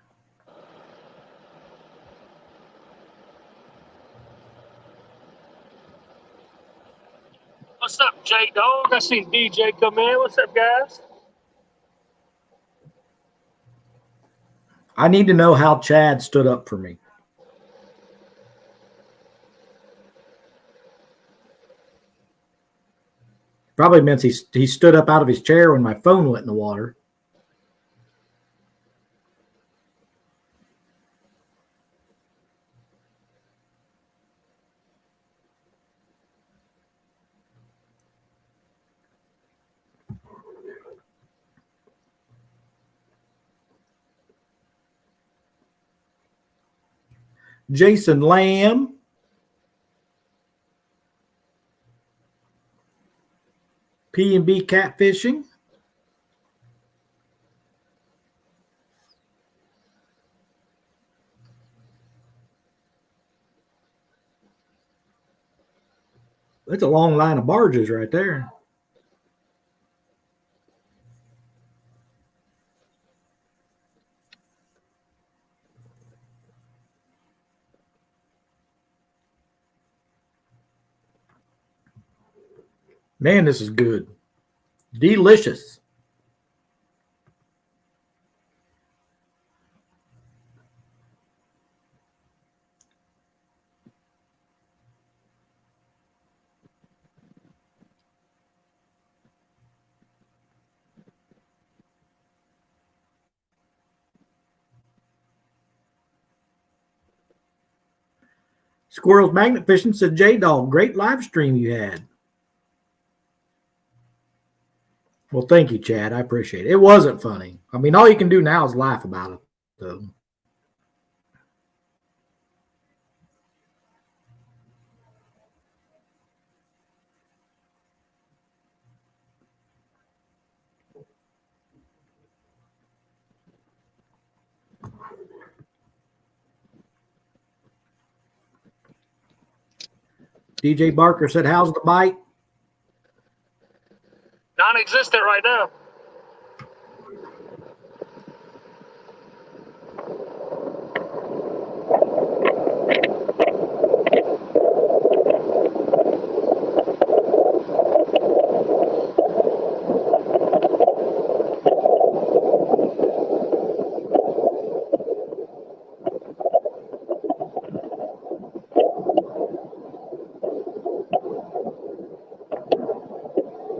What's up, J-Dog? I seen DJ come in. What's up, guys? I need to know how Chad stood up for me. Probably means he stood up out of his chair when my phone went in the water. Jason Lamb. P&B Catfishing. That's a long line of barges right there. Man, this is good. Delicious. Squirrels Magnet Fishing said, J-Dog, great live stream you had. Well, thank you, Chad. I appreciate it. It wasn't funny. I mean, all you can do now is laugh about it. So. DJ Barker said, how's the bite? Non-existent right now.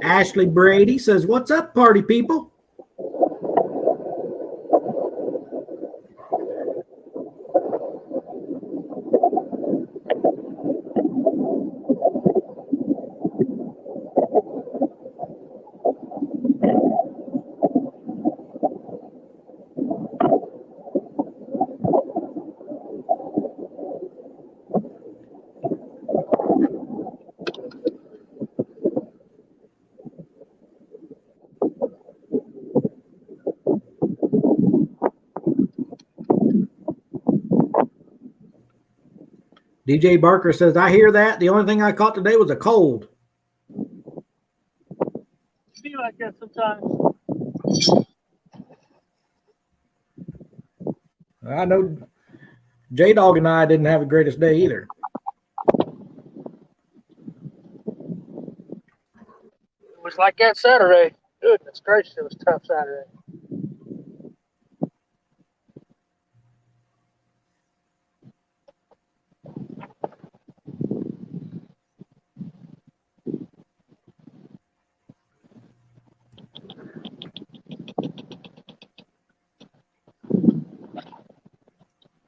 Ashley Brady says, what's up, party people? DJ Barker says, I hear that. The only thing I caught today was a cold. Feel like that sometimes. I know J-Dog and I didn't have the greatest day either. It was like that Saturday. Goodness gracious, it was a tough Saturday.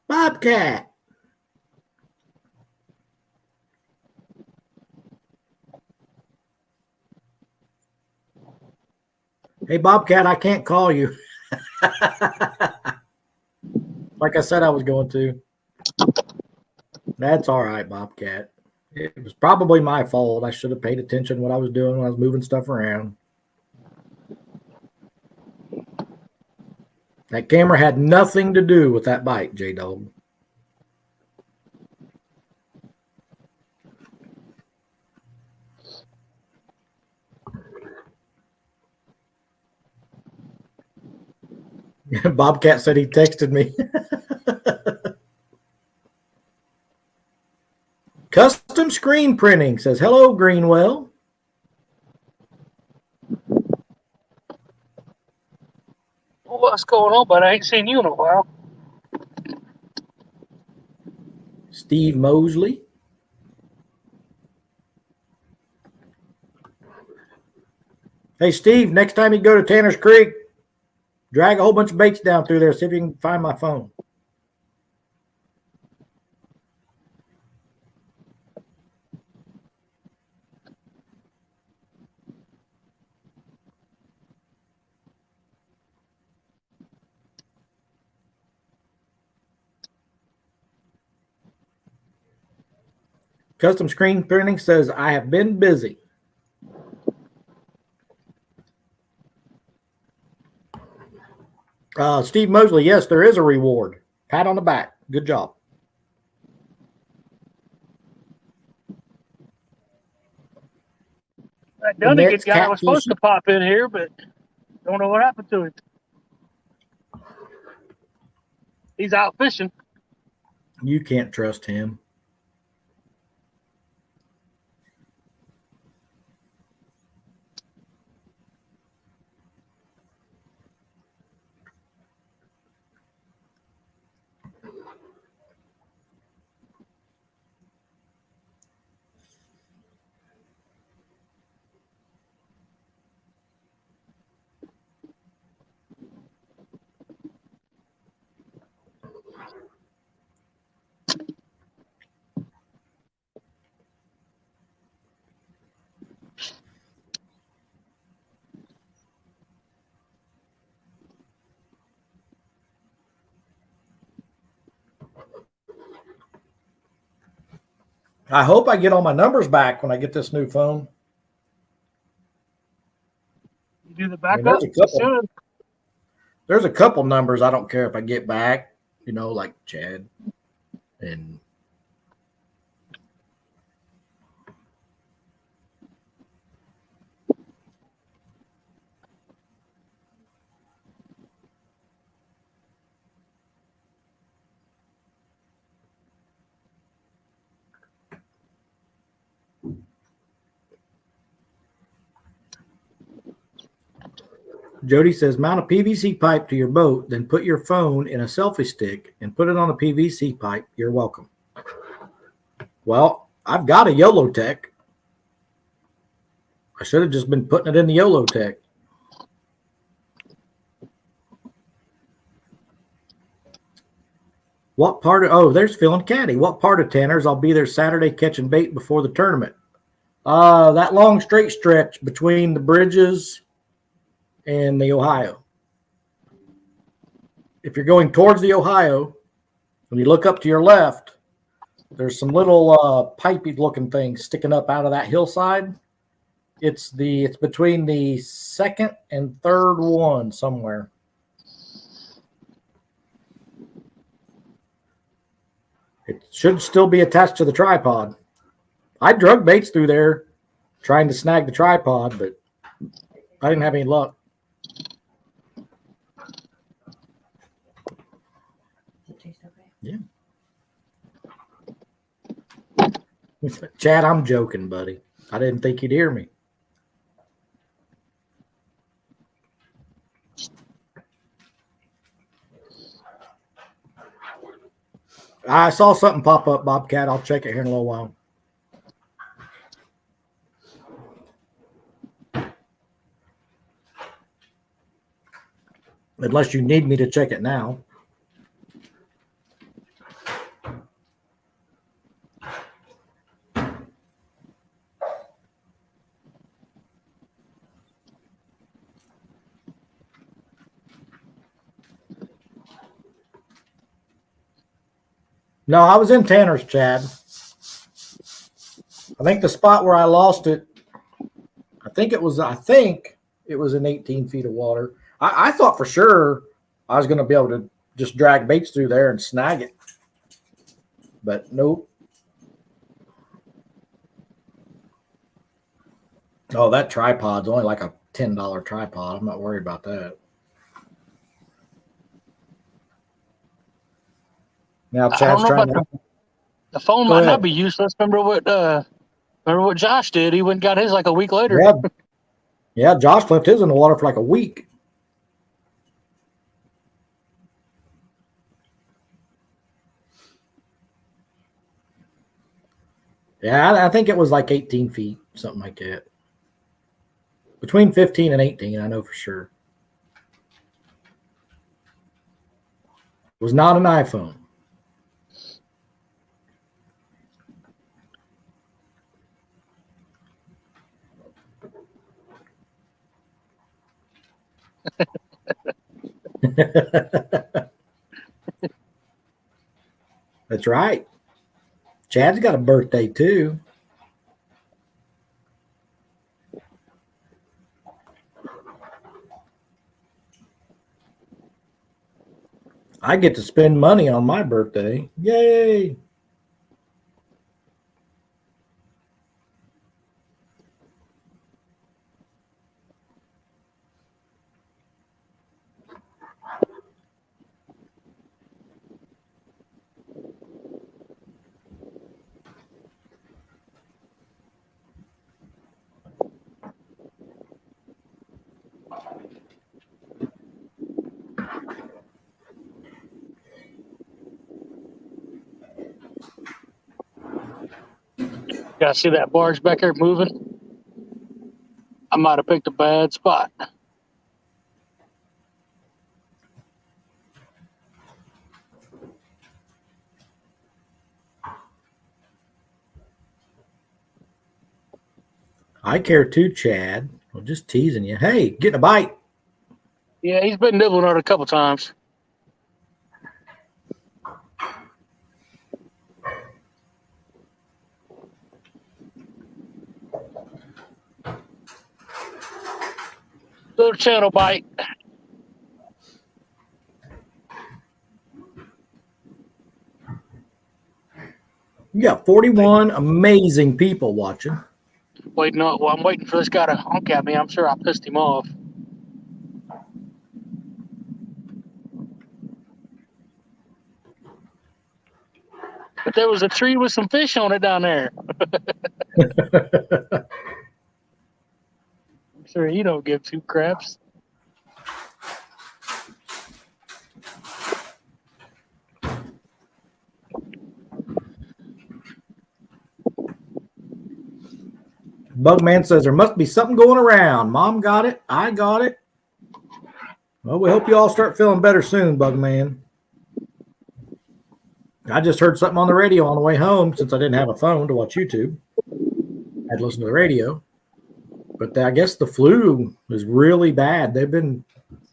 Bobcat. Hey, Bobcat, I can't call you. Like I said I was going to. That's all right, Bobcat. It was probably my fault. I should have paid attention to what I was doing when I was moving stuff around. That camera had nothing to do with that bite, J-Dog. Bobcat said he texted me. Custom screen printing says, hello, Greenwell. Well, what's going on, but I ain't seen you in a while. Steve Mosley. Hey, Steve, next time you go to Tanner's Creek, drag a whole bunch of baits down through there. See if you can find my phone. Custom screen printing says, I have been busy. Steve Mosley, yes, there is a reward. Pat on the back. Good job. That Dunnigan guy was supposed to pop in here, but don't know what happened to him. He's out fishing. You can't trust him. I hope I get all my numbers back when I get this new phone. You do the I mean, backup? Should. there's a couple numbers I don't care if I get back, like Chad and Jody says, mount a PVC pipe to your boat, then put your phone in a selfie stick and put it on a PVC pipe. You're welcome. Well, I've got a YOLO Tech. I should have just been putting it in the YOLO Tech. What part of, oh, there's Phil and Caddy. What part of Tanner's? I'll be there Saturday catching bait before the tournament. That long straight stretch between the bridges and the Ohio. If you're going towards the Ohio, when you look up to your left, there's some little pipey looking things sticking up out of that hillside. It's between the second and third one somewhere. It should still be attached to the tripod. I drug baits through there trying to snag the tripod, but I didn't have any luck. Yeah. Chad, I'm joking, buddy. I didn't think you'd hear me. I saw something pop up, Bobcat. I'll check it here in a little while. Unless you need me to check it now. No, I was in Tanner's, Chad. I think the spot where I lost it, I think it was in 18 feet of water. I thought for sure I was going to be able to just drag baits through there and snag it. But nope. Oh, that tripod's only like a $10 tripod. I'm not worried about that. Now Chad's trying to. The phone might not be useless. Remember what Josh did? He went and got his like a week later. Yeah, Josh left his in the water for like a week. Yeah, I think it was like 18 feet, something like that. Between 15 and 18, I know for sure. It was not an iPhone. That's right. Chad's got a birthday too. I get to spend money on my birthday. Yay. Guys, see that barge back there moving? I might have picked a bad spot. I care too, Chad. I'm just teasing you. Hey, getting a bite. Yeah, he's been nibbling on it a couple times. Little channel bite. You got 41 amazing people watching. Waiting on. Well, I'm waiting for this guy to honk at me. I'm sure I pissed him off. But there was a tree with some fish on it down there. I'm sure he don't give two craps. Bugman says there must be something going around. Mom got it. I got it. Well, we hope you all start feeling better soon, Bugman. I just heard something on the radio on the way home since I didn't have a phone to watch YouTube. I had to listen to the radio. But I guess the flu is really bad. They've been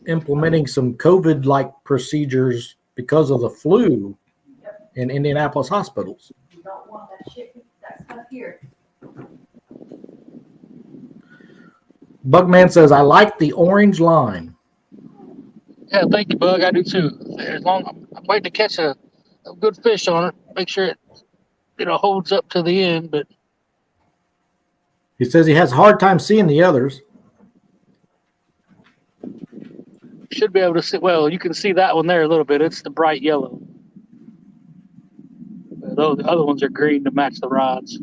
implementing some COVID-like procedures because of the flu in Indianapolis hospitals. You don't want that shit, that stuff here. Bugman says, I like the orange line. Yeah, thank you, Bug. I do too. As long I'm waiting to catch a good fish on it. Make sure it holds up to the end. But He says he has a hard time seeing the others. should be able to see. Well, you can see that one there a little bit. It's the bright yellow. Though the other ones are green to match the rods.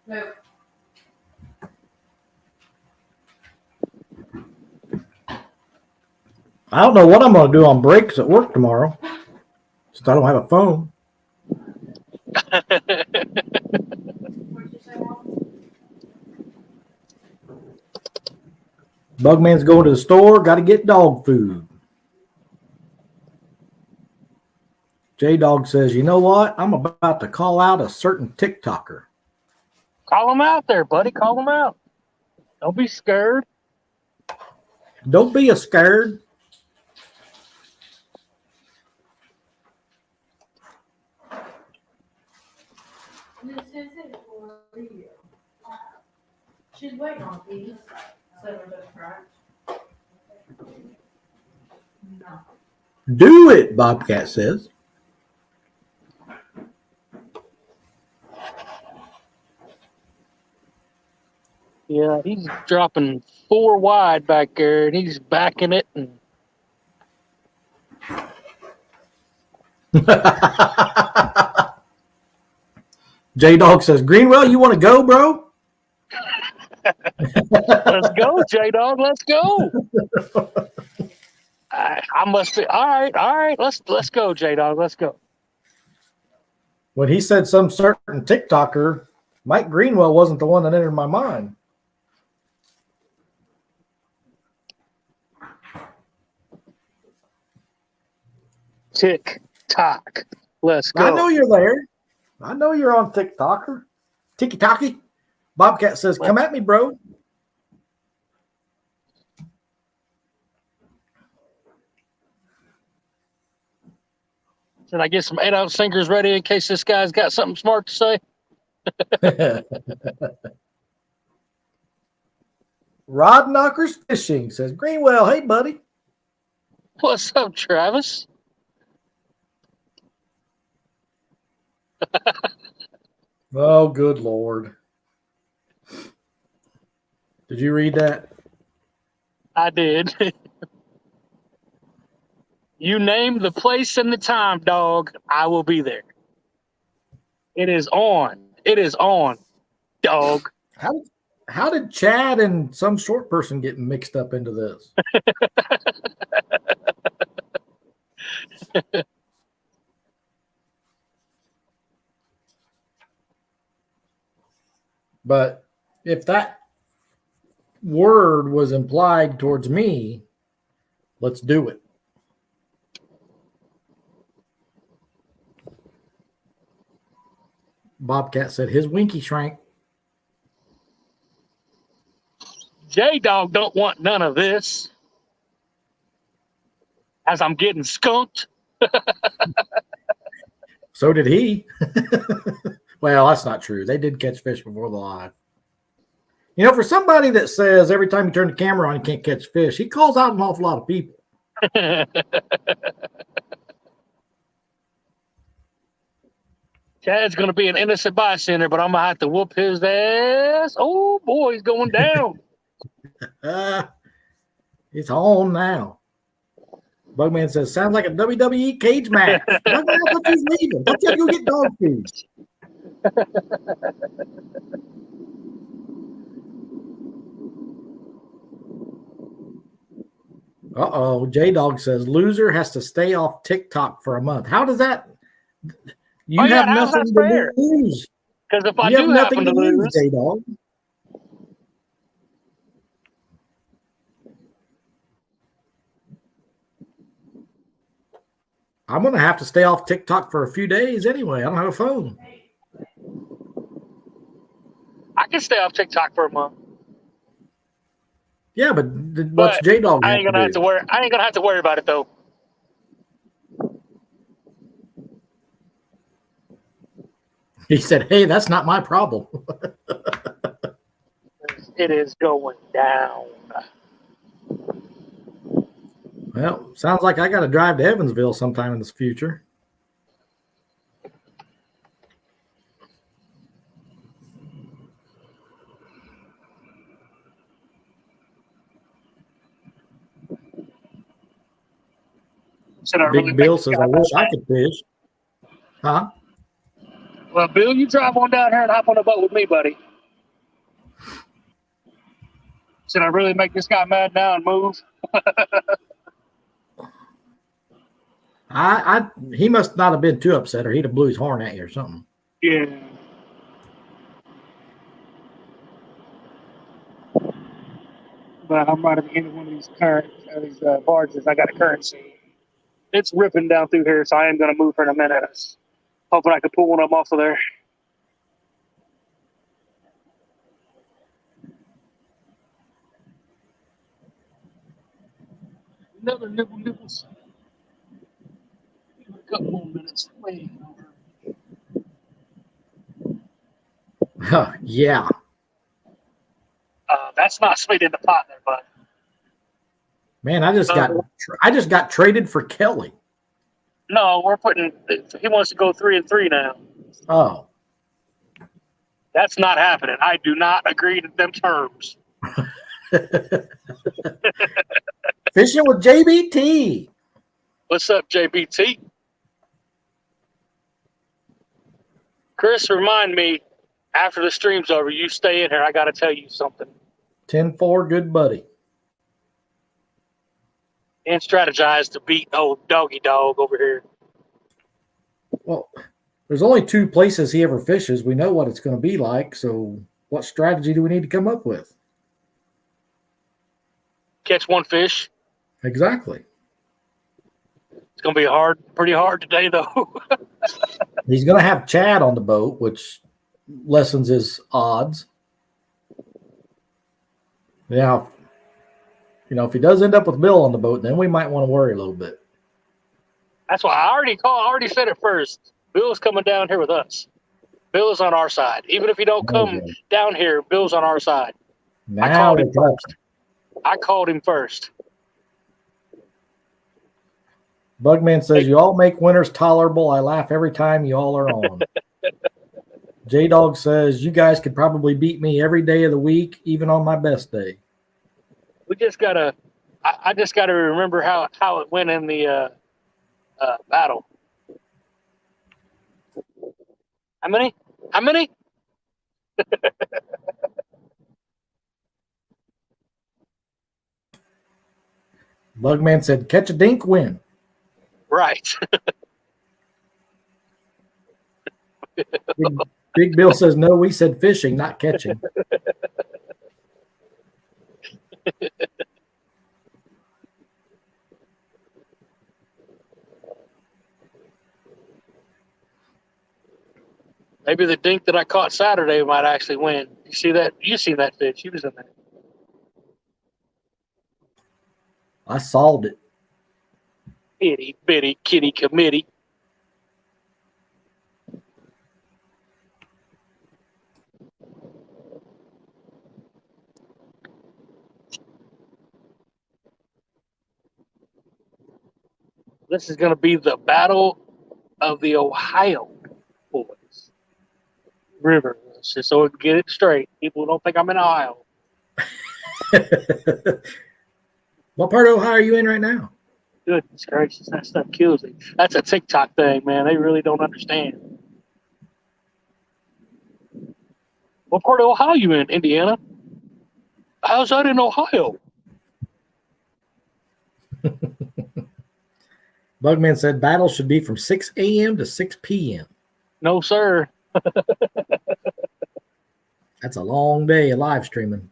No. I don't know what I'm going to do on breaks at work tomorrow since I don't have a phone. What'd you say, Mom? Bugman's going to the store, got to get dog food. J-Dog says, you know what? I'm about to call out a certain TikToker. Call them out there, buddy. Call them out. Don't be scared. Don't be a scared. This is it for you. She's waiting on these. So we're just right. No. Do it, Bobcat says. Yeah, he's dropping 4 wide back there, and he's backing it. And J-Dog says, Greenwell, you want to go, bro? let's go, J-Dog. Let's go. I must be all right. Let's go, J-Dog. Let's go. When he said some certain TikToker, Mike Greenwell wasn't the one that entered my mind. Tick tock. Let's go. I know you're there. I know you're on TikToker. Tiki-taki. Bobcat says, come at me, bro. Should I get some 8-ounce sinkers ready in case this guy's got something smart to say? Rod Knockers Fishing says, Greenwell, hey, buddy. What's up, Travis? Oh, good Lord. Did you read that? I did. You name the place and the time, dog. I will be there. It is on. It is on, dog. How did Chad and some short person get mixed up into this? But if that word was implied towards me, let's do it. Bobcat said his winky shrank. J-Dog don't want none of this. As I'm getting skunked. So did he. Well, that's not true. They did catch fish before the live. You know, for somebody that says every time you turn the camera on, you can't catch fish, he calls out an awful lot of people. Chad's going to be an innocent bystander, but I'm going to have to whoop his ass. Oh, boy, he's going down. It's on now. Bugman says, sounds like a WWE cage match. Bugman, I thought you was leaving. Don't you have to go get dog food? Uh-oh. J-Dog says, loser has to stay off TikTok for a month. How does that? You have how's nothing that to fair? lose. Because if I You have do nothing happen to to lose, lose, J-Dog. I'm going to have to stay off TikTok for a few days anyway. I don't have a phone. I can stay off TikTok for a month. Yeah, but what's But J-Dog I ain't gonna have to worry. I ain't gonna have to worry about it though. He said, hey, that's not my problem. It is going down. Well, sounds like I got to drive to Evansville sometime in the future. Should I Big really Bill make this says, guy I wish mad? I could fish. Huh? Well, Bill, you drive on down here and hop on a boat with me, buddy. Should I really make this guy mad now and move? He must not have been too upset, or he'd have blew his horn at you or something. Yeah. But I'm right at the end of one of these barges. I got a currency. It's ripping down through here, so I am going to move for in a minute. Hoping I can pull one of them off of there. Another nibbles. Give it a couple more minutes. Wait over. Yeah. That's not sweet in the pot there, bud. Man, I just got traded for Kelly. No, we're putting. He wants to go 3-3 now. Oh. That's not happening. I do not agree to them terms. Fishing with JBT. What's up, JBT? Chris, remind me after the stream's over. You stay in here. I got to tell you something. 10-4, good buddy. And strategize to beat old doggy dog over here. Well, there's only 2 places he ever fishes. We know what it's going to be like. So what strategy do we need to come up with? Catch one fish. Exactly. It's going to be pretty hard today, though. He's going to have Chad on the boat, which lessens his odds. Now, if he does end up with Bill on the boat, then we might want to worry a little bit. That's why I already said it first. Bill's coming down here with us. Bill's on our side. Even if he don't come down here, Bill's on our side. Now we're talking. I called him first. Bugman says, you all make winters tolerable. I laugh every time you all are on. J-Dog says, you guys could probably beat me every day of the week, even on my best day. We just got to – I just got to remember how it went in the battle. How many? Bugman said, catch a dink, win. Right. Big Bill says, no, we said fishing, not catching. Maybe the dink that I caught Saturday might actually win. You see that? You seen that fish? He was in there. I solved it. Itty bitty kitty committee. This is going to be the battle of the Ohio boys. River. Just so we can get it straight. People don't think I'm in Ohio. What part of Ohio are you in right now? Goodness gracious, that stuff kills me. That's a TikTok thing, man. They really don't understand. What part of Ohio you in? Indiana? How's that in Ohio? Bugman said battle should be from 6 a.m. to 6 p.m. No, sir. That's a long day of live streaming.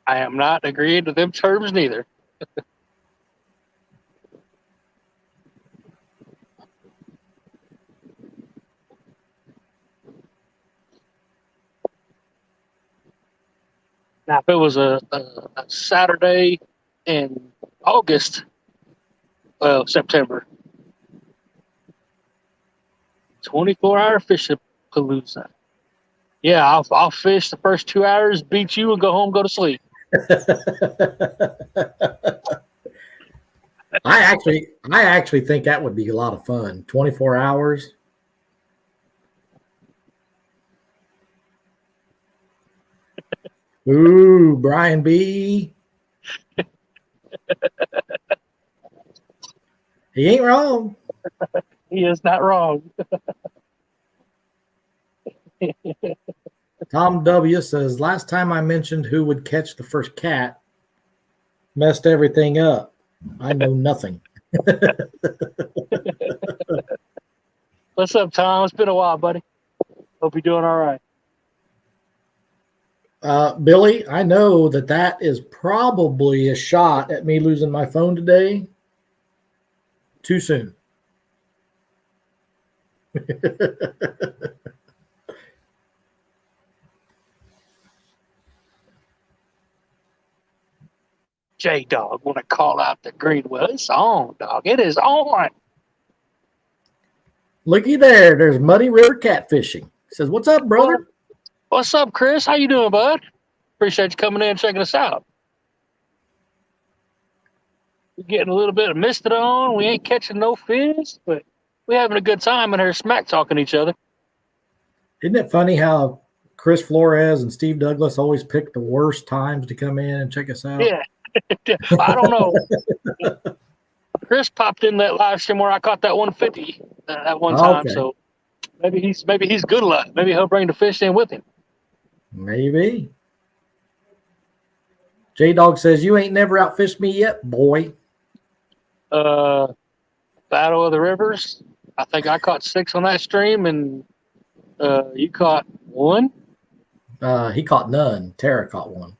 I am not agreeing to them terms neither. Now, if it was a Saturday in August, well, September, 24-hour fishing palooza. Yeah, I'll fish the first 2 hours, beat you, and go home, go to sleep. I actually think that would be a lot of fun. 24 hours. Ooh, Brian B. He ain't wrong. He is not wrong. Tom W says, last time I mentioned who would catch the first cat, messed everything up. I know nothing. What's up, Tom? It's been a while, buddy. Hope you're doing all right. Billy, I know that is probably a shot at me losing my phone today. Too soon. J-Dog want to call out the green. Well, it's on, dog. It is on. Looky there. There's Muddy River Catfishing. Says, what's up, brother? What's up, Chris? How you doing, bud? Appreciate you coming in and checking us out. We're getting a little bit of misted on. We ain't catching no fish, but we're having a good time in here smack talking each other. Isn't it funny how Chris Flores and Steve Douglas always pick the worst times to come in and check us out? Yeah. I don't know. Chris popped in that live stream where I caught that 150 at one time. Okay. So maybe he's good luck. Maybe he'll bring the fish in with him. Maybe. J-Dog says, you ain't never outfished me yet, boy. Battle of the Rivers. I think I caught 6 on that stream, and you caught 1. He caught none. Tara caught 1.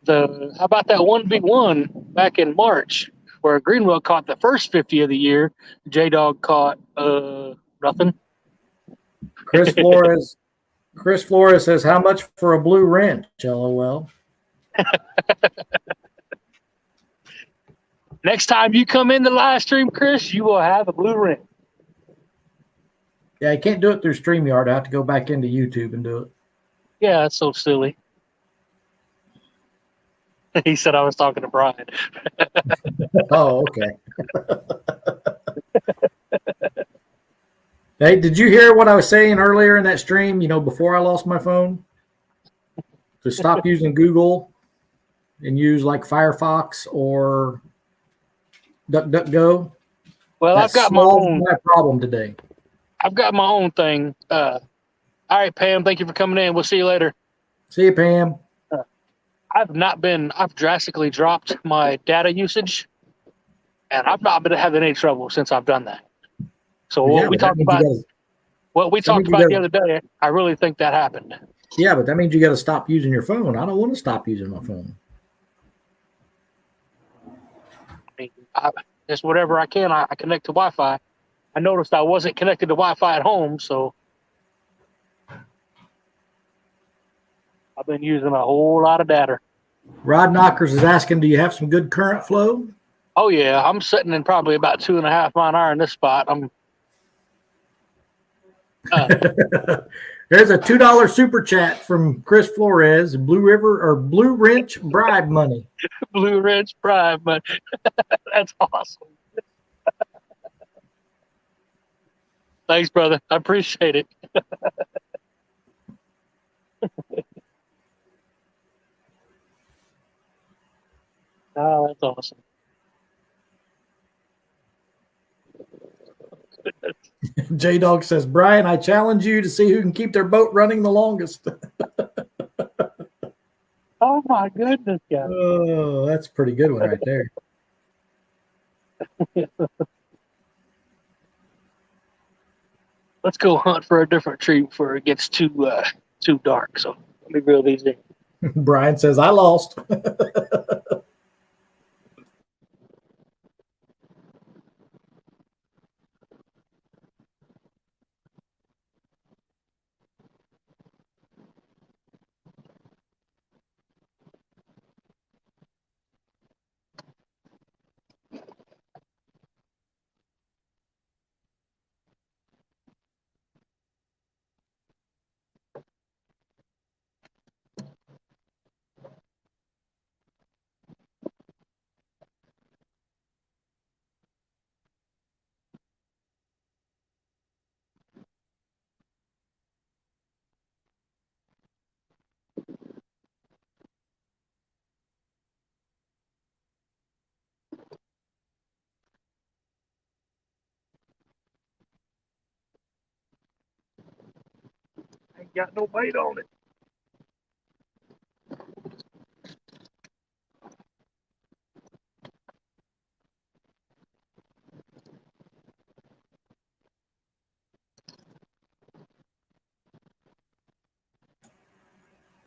How about that 1v1 back in March, where Greenwell caught the first 50 of the year? J-Dog caught nothing. Chris Flores says, how much for a blue wrench? LOL. Next time you come in the live stream, Chris, you will have a blue ring. Yeah, I can't do it through StreamYard. I have to go back into YouTube and do it. Yeah, that's so silly. He said I was talking to Brian. Oh, okay. Hey, did you hear what I was saying earlier in that stream, before I lost my phone? To stop using Google and use like Firefox or DuckDuckGo? Well, I've got my own problem today. I've got my own thing. All right, Pam, thank you for coming in. We'll see you later. See you, Pam. I've drastically dropped my data usage, and I've not been having any trouble since I've done that. So what we talked about the other day, I really think that happened. Yeah, but that means you got to stop using your phone. I don't want to stop using my phone. Just whatever I can, I connect to Wi-Fi. I noticed I wasn't connected to Wi-Fi at home, so I've been using a whole lot of data. Rod Knockers is asking, do you have some good current flow? Oh yeah, I'm sitting in probably about 2.5 mile an hour in this spot. I'm There's a $2 super chat from Chris Flores, Blue River or Blue Wrench bribe money. Blue Ridge Prime, but that's awesome. Thanks, brother. I appreciate it. Oh, that's awesome. J Dog says, Brian, I challenge you to see who can keep their boat running the longest. Oh my goodness, guys. Oh, that's a pretty good one right there. Let's go hunt for a different tree before it gets too dark. So let me reel these in. Brian says, I lost. Ain't got no bait on it.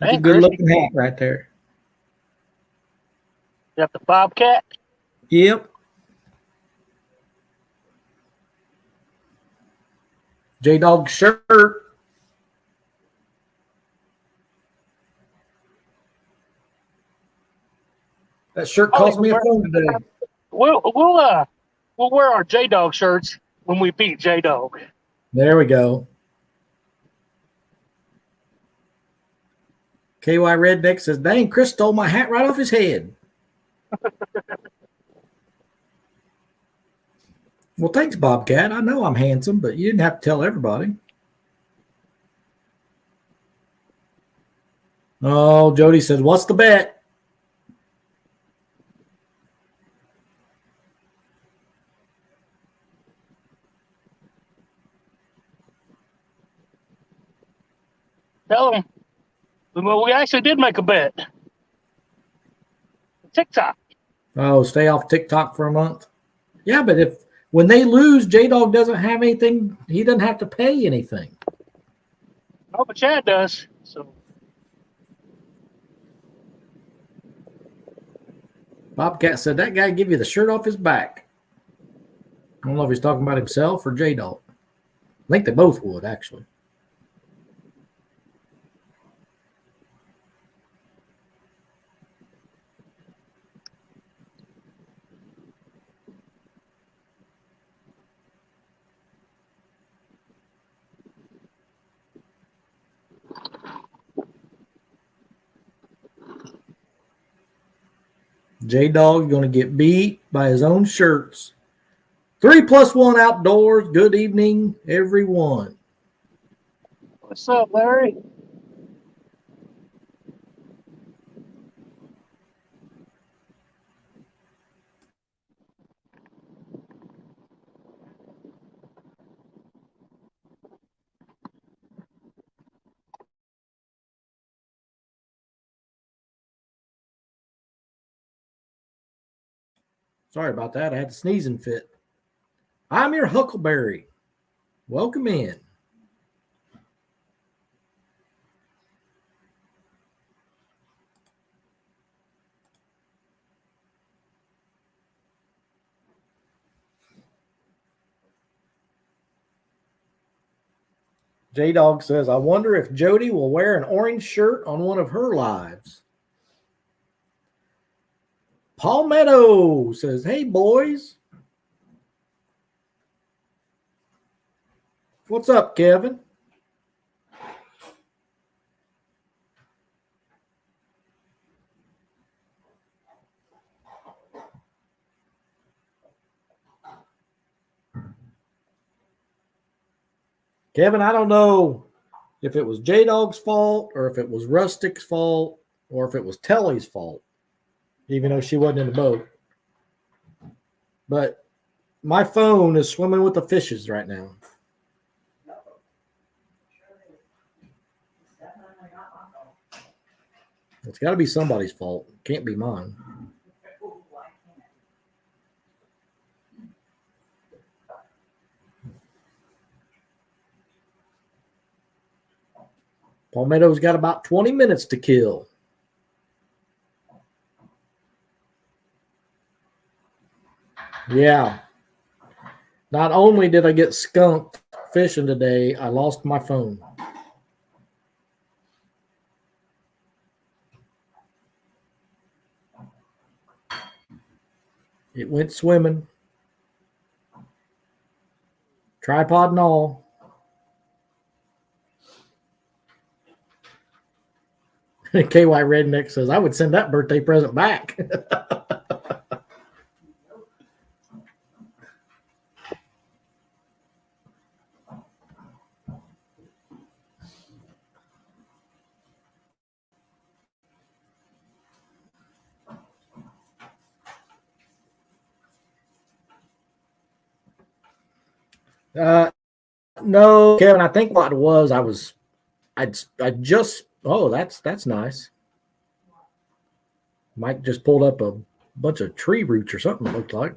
That's a Hey, good Chris, looking hat right there. you got the bobcat? Yep. J Dog shirt. That shirt cost me a phone today. We'll wear our J Dog shirts when we beat J Dog. There we go. KY Redneck says, dang, Chris stole my hat right off his head. Well, thanks, Bobcat. I know I'm handsome, but you didn't have to tell everybody. Oh, Jody says, what's the bet? Tell him. Well, we actually did make a bet. TikTok. Oh, stay off TikTok for a month. Yeah, but when they lose, J Dog doesn't have anything. He doesn't have to pay anything. Oh, but Chad does. So Bobcat said that guy give you the shirt off his back. I don't know if he's talking about himself or J Dog. I think they both would, actually. J Dog going to get beat by his own shirts. 3+1 outdoors. Good evening, everyone. what's up, Larry? Sorry about that. I had a sneezing fit. I'm your Huckleberry. Welcome in. J-Dog says, I wonder if Jody will wear an orange shirt on one of her lives. Palmetto says, hey, boys. What's up, Kevin? Kevin, I don't know if it was J-Dog's fault or if it was Rustic's fault or if it was Telly's fault, even though she wasn't in the boat. But my phone is swimming with the fishes right now. It's got to be somebody's fault. It can't be mine. Palmetto's got about 20 minutes to kill. Yeah. Not only did I get skunked fishing today, I lost my phone. It went swimming. Tripod and all. KY Redneck says, I would send that birthday present back. No, Kevin, I think what it was, I just, oh, that's nice. Mike just pulled up a bunch of tree roots or something, it looked like.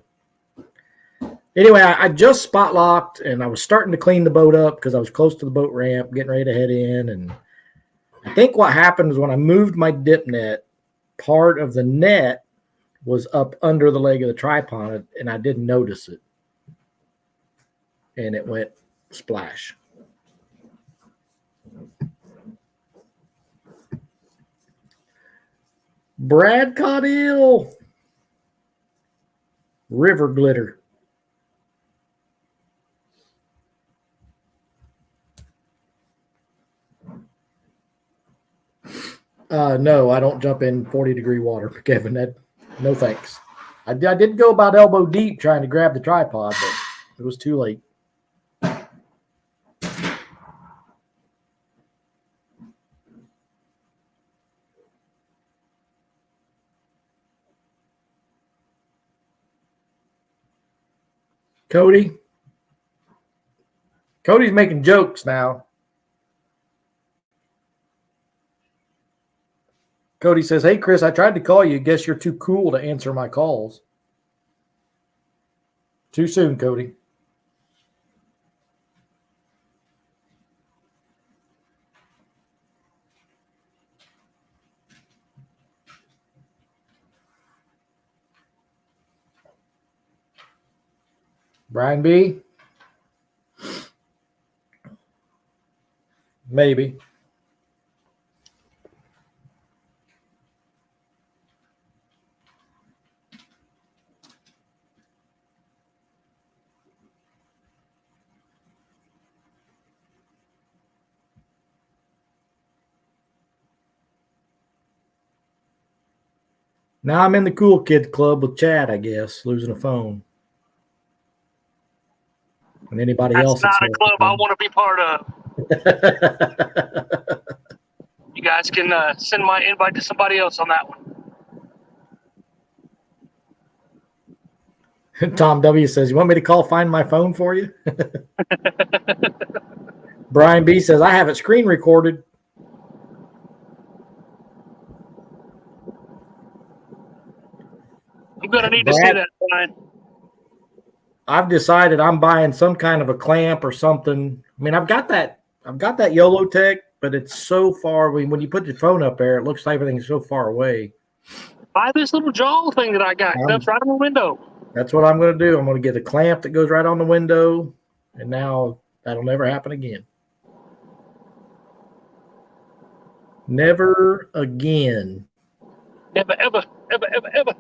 Anyway, I just spot locked and I was starting to clean the boat up because I was close to the boat ramp, getting ready to head in. And I think what happened was when I moved my dip net, part of the net was up under the leg of the tripod and I didn't notice it. And it went splash. Brad caught eel. River glitter. No, I don't jump in 40-degree water, Kevin. No thanks. I did go about elbow deep trying to grab the tripod, but it was too late. Cody's making jokes now. Cody says, hey, Chris, I tried to call you. Guess you're too cool to answer my calls. Too soon, Cody. Brian B? Maybe. Now I'm in the cool kids club with Chad, I guess, losing a phone. And anybody else. That's not a club I want to be part of. You guys can send my invite to somebody else on that one. Tom W says, you want me to call Find My Phone for you? Brian B says, I have it screen recorded. I'm going to need to see that, Brian. I've decided I'm buying some kind of a clamp or something. I mean, I've got that YOLO Tech, but it's so far. When you put your phone up there, it looks like everything's so far away. Buy this little jaw thing that I got. That's right on the window. That's what I'm going to do. I'm going to get a clamp that goes right on the window, and now that'll never happen again. Never again. Ever, ever, ever, ever, ever.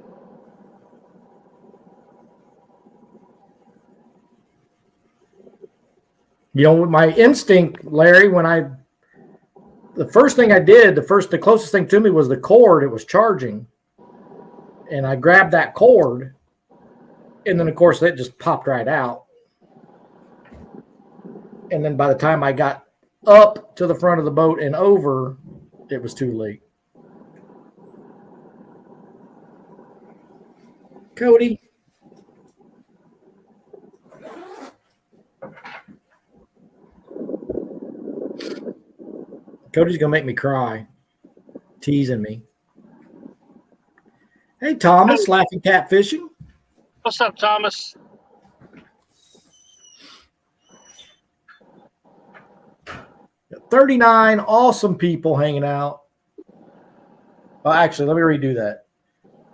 You know, my instinct, Larry, the first thing I did, the closest thing to me was the cord. It was charging. And I grabbed that cord. And then, of course, that just popped right out. And then by the time I got up to the front of the boat and over, it was too late. Cody. Cody's going to make me cry, teasing me. Hey, Thomas, Laughing Catfishing. What's up, Thomas? Got 39 awesome people hanging out. Well, actually, let me redo that.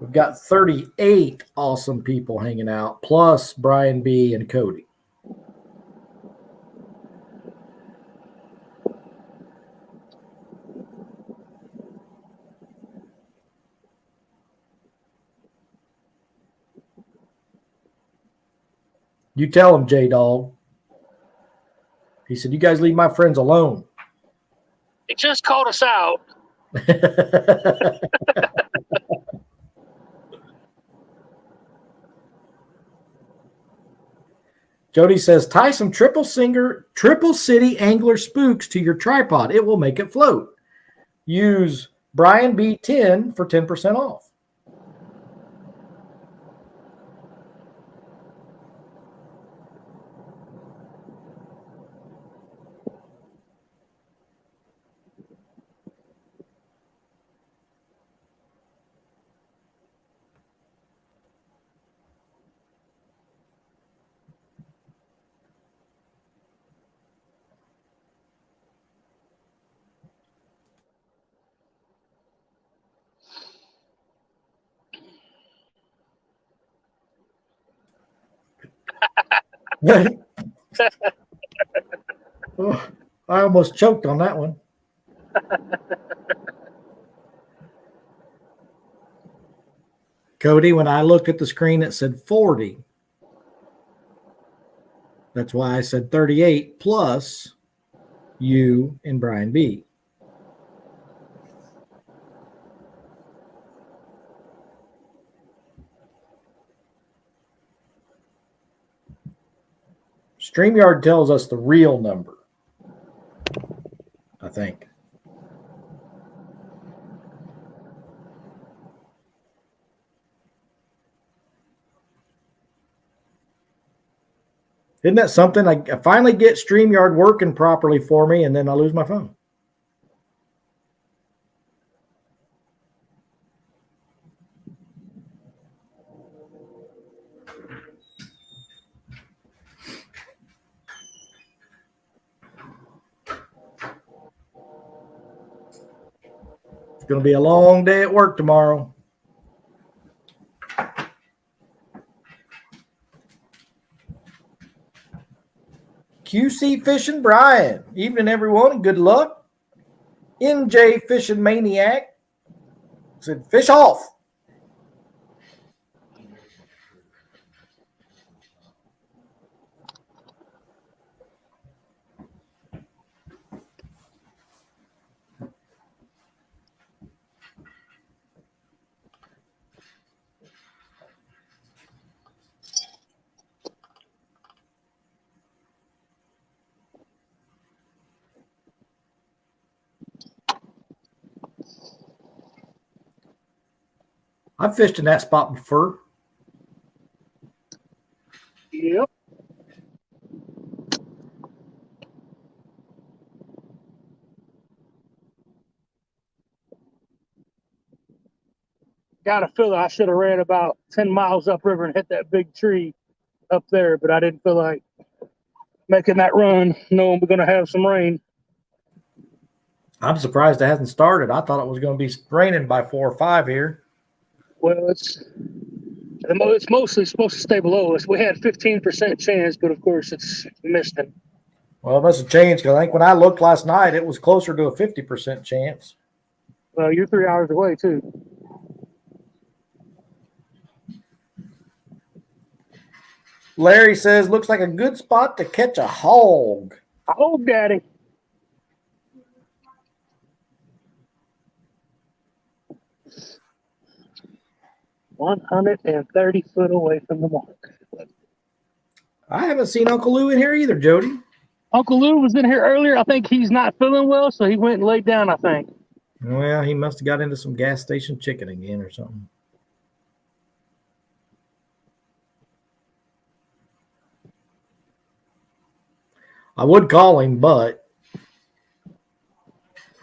We've got 38 awesome people hanging out, plus Brian B. and Cody. You tell him, J-Dog. He said, you guys leave my friends alone. He just called us out. Jody says, tie some triple city angler spooks to your tripod. It will make it float. Use Brian B10 for 10% off. Oh, I almost choked on that one. Cody, when I looked at the screen, it said 40. That's why I said 38 plus you and Brian B. StreamYard tells us the real number, I think. Isn't that something? I finally get StreamYard working properly for me, and then I lose my phone. It's going to be a long day at work tomorrow. QC Fishing Brian. Evening, everyone, and good luck. NJ Fishing Maniac said, fish off. I've fished in that spot before. Yep. Got a feeling I should have ran about 10 miles upriver and hit that big tree up there, but I didn't feel like making that run, knowing we're going to have some rain. I'm surprised it hasn't started. I thought it was going to be raining by 4 or 5 here. Well, it's mostly supposed to stay below us. We had 15% chance, but of course it's misting. Well, it must have changed because I think when I looked last night, it was closer to a 50% chance. Well, you're 3 hours away too. Larry says, looks like a good spot to catch a hog. Oh, daddy. $130 away from the mark. I haven't seen Uncle Lou in here either, Jody. Uncle Lou was in here earlier. I think he's not feeling well, so he went and laid down, I think. Well, he must have got into some gas station chicken again or something. I would call him, but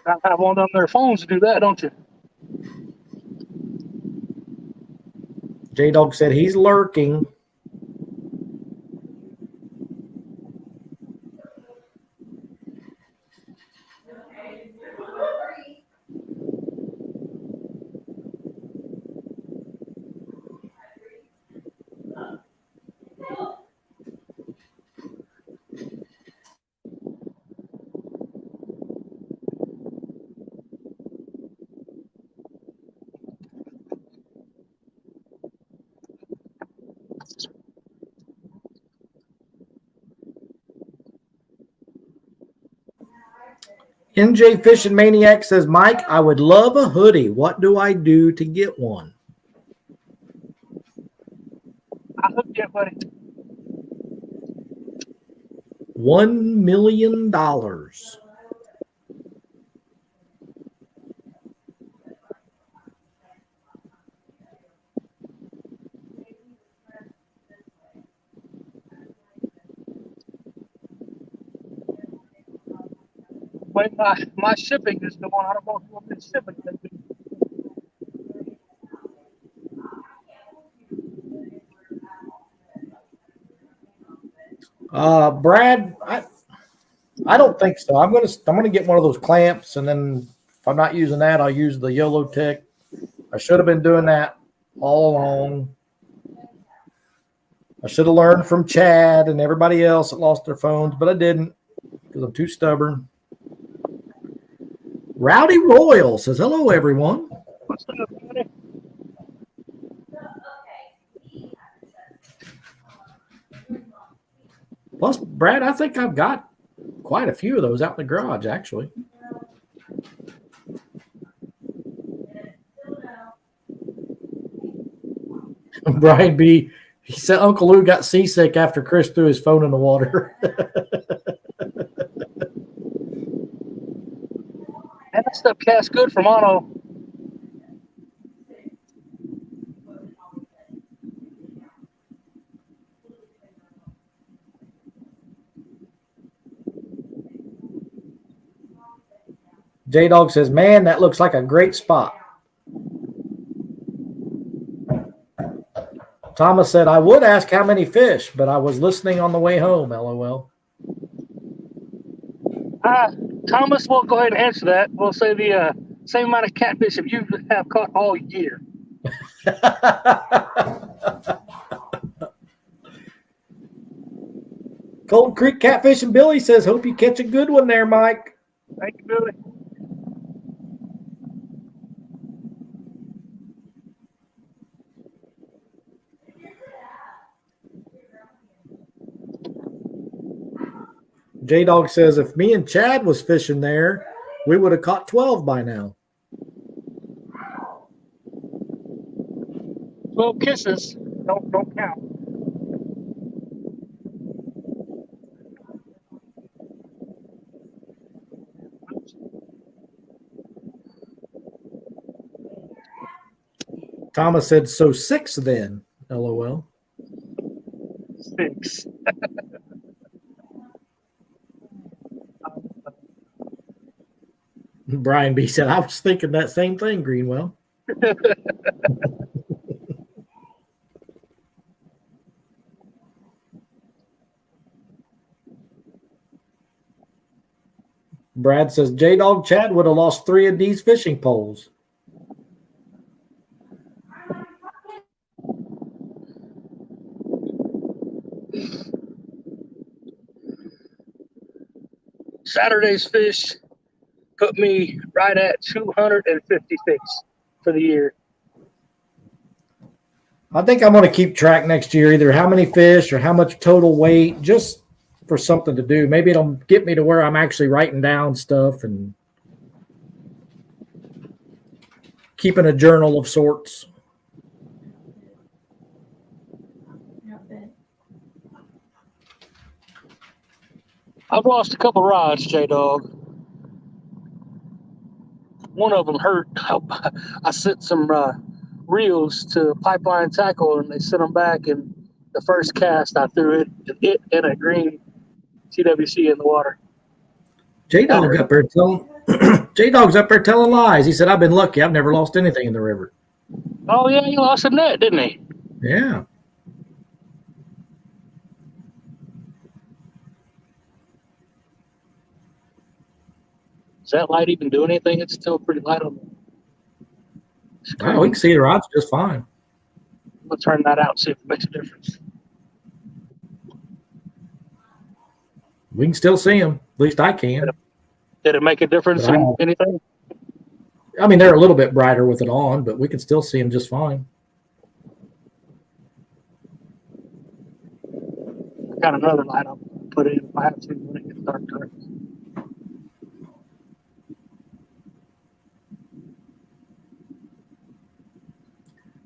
I have one on their phones to do that, don't you? J-Dog said he's lurking. NJ Fishing Maniac says, Mike, I would love a hoodie. What do I do to get one? I hooked you up, buddy. $1 million. When my shipping is the one. I don't know if you want this shipping. Brad, I don't think so. I'm gonna get one of those clamps, and then if I'm not using that, I'll use the YOLO Tech. I should have been doing that all along. I should have learned from Chad and everybody else that lost their phones, but I didn't because I'm too stubborn. Rowdy Royal says, hello, everyone. What's up, buddy? Plus, Brad, I think I've got quite a few of those out in the garage, actually. Brian B., he said Uncle Lou got seasick after Chris threw his phone in the water. And that stuff casts good for mono. J-Dog says, man, that looks like a great spot. Thomas said, I would ask how many fish, but I was listening on the way home, LOL. Thomas, we'll go ahead and answer that. We'll say the same amount of catfish if you have caught all year. Cold Creek Catfish and Billy says, hope you catch a good one there, Mike. Thank you, Billy. J-Dog says, if me and Chad was fishing there, we would have caught 12 by now. 12 kisses. Don't count. Thomas said, so 6 then, LOL. 6. Brian B said, I was thinking that same thing, Greenwell. Brad says, J-Dog Chad would have lost 3 of these fishing poles. Saturday's fish put me right at 256 for the year. I think I'm going to keep track next year, either how many fish or how much total weight, just for something to do. Maybe it'll get me to where I'm actually writing down stuff and keeping a journal of sorts. I've lost a couple rods, J-Dog. One of them hurt. I sent some reels to Pipeline Tackle, and they sent them back. And the first cast, I threw it and a green TWC in the water. J-Dog up there telling J-Dog's up there telling lies. He said, "I've been lucky. I've never lost anything in the river." Oh yeah, he lost a net, didn't he? Yeah. Does that light even do anything? It's still pretty light on the screen. Oh, we can see the rods just fine. I'm gonna turn that out, see if it makes a difference. We can still see them. At least I can. Did it make a difference in anything? I mean, they're a little bit brighter with it on, but we can still see them just fine. I got another light I'll put in if I have to when it gets dark.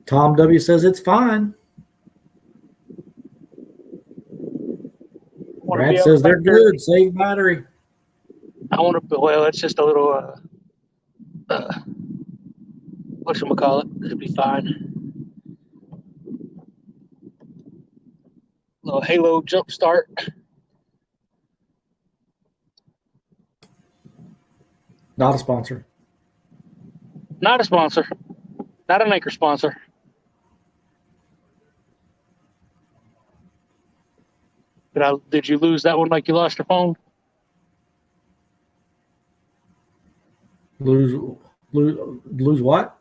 Tom W says it's fine. Brad says they're good. Save battery. I want to. Well, it's just a little. Whatchamacallit? It'll be fine. Little Halo jump start. Not a sponsor. Not a sponsor. Not an anchor sponsor. Did you lose that one like you lost your phone? Lose what?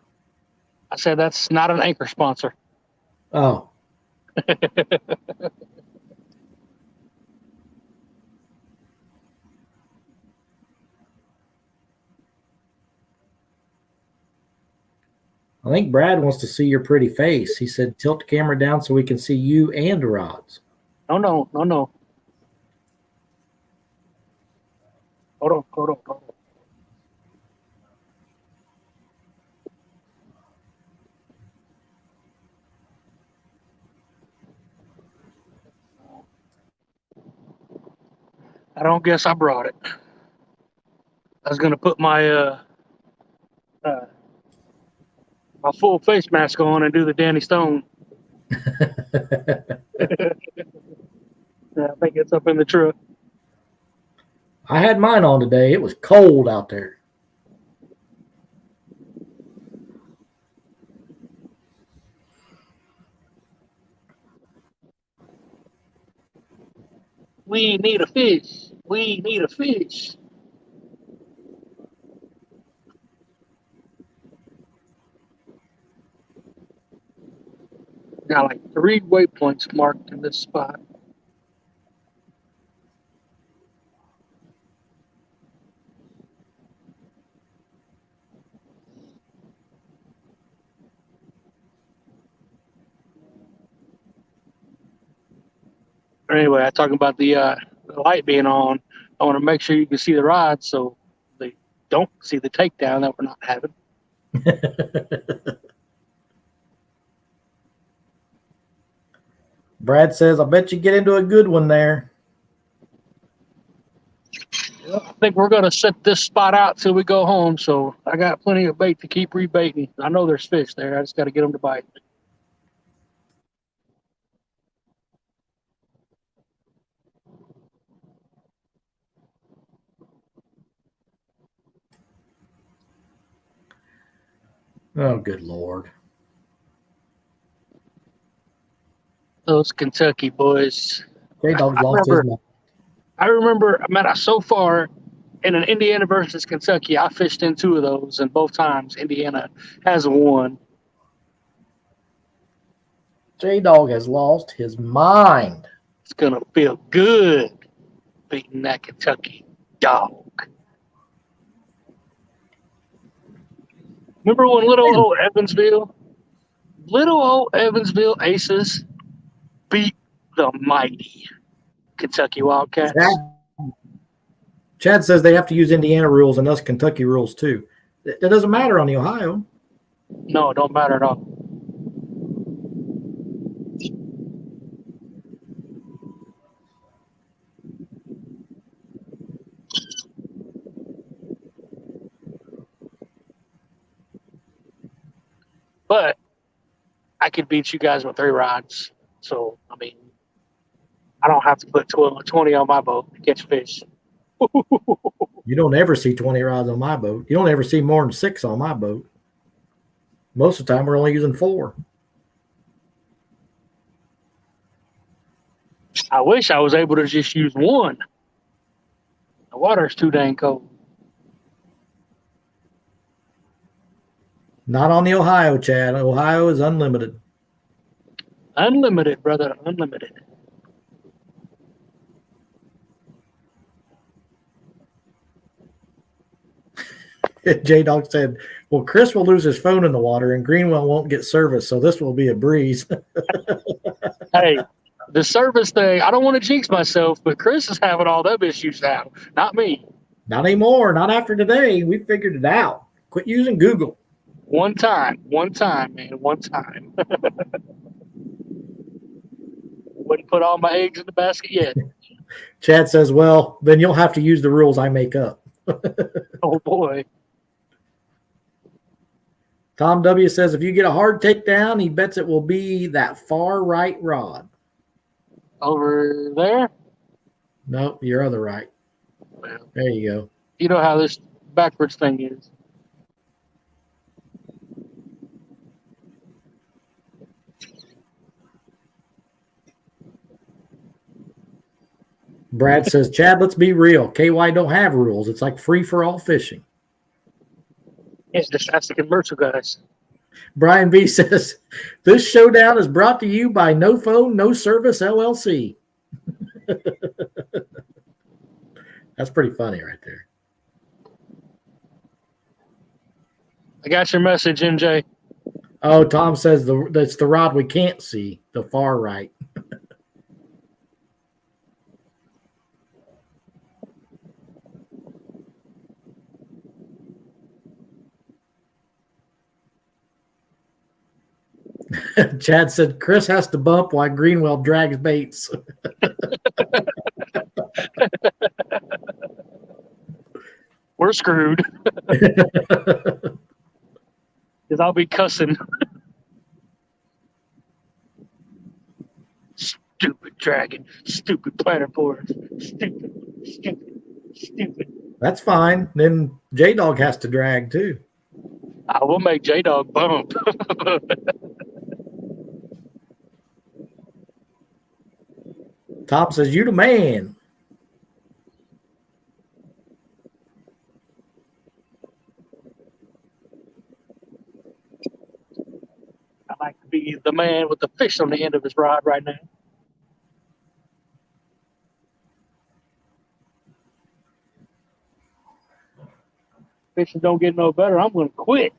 I said that's not an anchor sponsor. Oh. I think Brad wants to see your pretty face. He said, tilt the camera down so we can see you and the rods. No. Hold on. I don't guess I brought it. I was gonna put my my full face mask on and do the Danny Stone. I think it's up in the truck. I had mine on today. It was cold out there. We need a fish. We need a fish. Got like 3 waypoints marked in this spot. Anyway, I talking about the light being on. I want to make sure you can see the rod so they don't see the takedown that we're not having. Brad says, I bet you get into a good one there. I think we're going to set this spot out till we go home. So I got plenty of bait to keep rebaiting. I know there's fish there. I just got to get them to bite. Oh, good Lord. Those Kentucky boys. J-Dog's lost his mind. I remember, so far in an Indiana versus Kentucky, I fished in 2 of those, and both times Indiana has won. J-Dog has lost his mind. It's going to feel good beating that Kentucky dog. Remember when little old Evansville Aces beat the mighty Kentucky Wildcats? Chad says they have to use Indiana rules and us Kentucky rules too. That doesn't matter on the Ohio. No, it don't matter at all. But I could beat you guys with 3 rods. So, I mean, I don't have to put 20 on my boat to catch fish. You don't ever see 20 rods on my boat. You don't ever see more than 6 on my boat. Most of the time, we're only using 4. I wish I was able to just use 1. The water's too dang cold. Not on the Ohio, Chad. Ohio is unlimited. Unlimited, brother, unlimited. J-Dog said, well, Chris will lose his phone in the water and Greenwell won't get service, so this will be a breeze. Hey, the service thing, I don't want to jinx myself, but Chris is having all them issues now, not me. Not anymore. Not after today. We figured it out. Quit using Google. One time, man, one time. Wouldn't put all my eggs in the basket yet. Chad says, well, then you'll have to use the rules I make up. Oh, boy. Tom W. says, if you get a hard takedown, he bets it will be that far right rod. Over there? Nope, your other right. Well, There you go. you know how this backwards thing is. Brad says, Chad, let's be real. KY don't have rules. It's like free for all fishing. It's just that's the commercial, guys. Brian B says, this showdown is brought to you by No Phone, No Service LLC. That's pretty funny right there. I got your message, MJ. Oh, Tom says that's the rod we can't see, the far right. Chad said Chris has to bump while Greenwell drags baits. We're screwed because I'll be cussing. Stupid dragon, stupid platypus, stupid. That's fine. Then J-Dog has to drag too. I will make J-Dog bump. Tom says, you the man. I like to be the man with the fish on the end of his rod right now. Fishing don't get no better. I'm going to quit.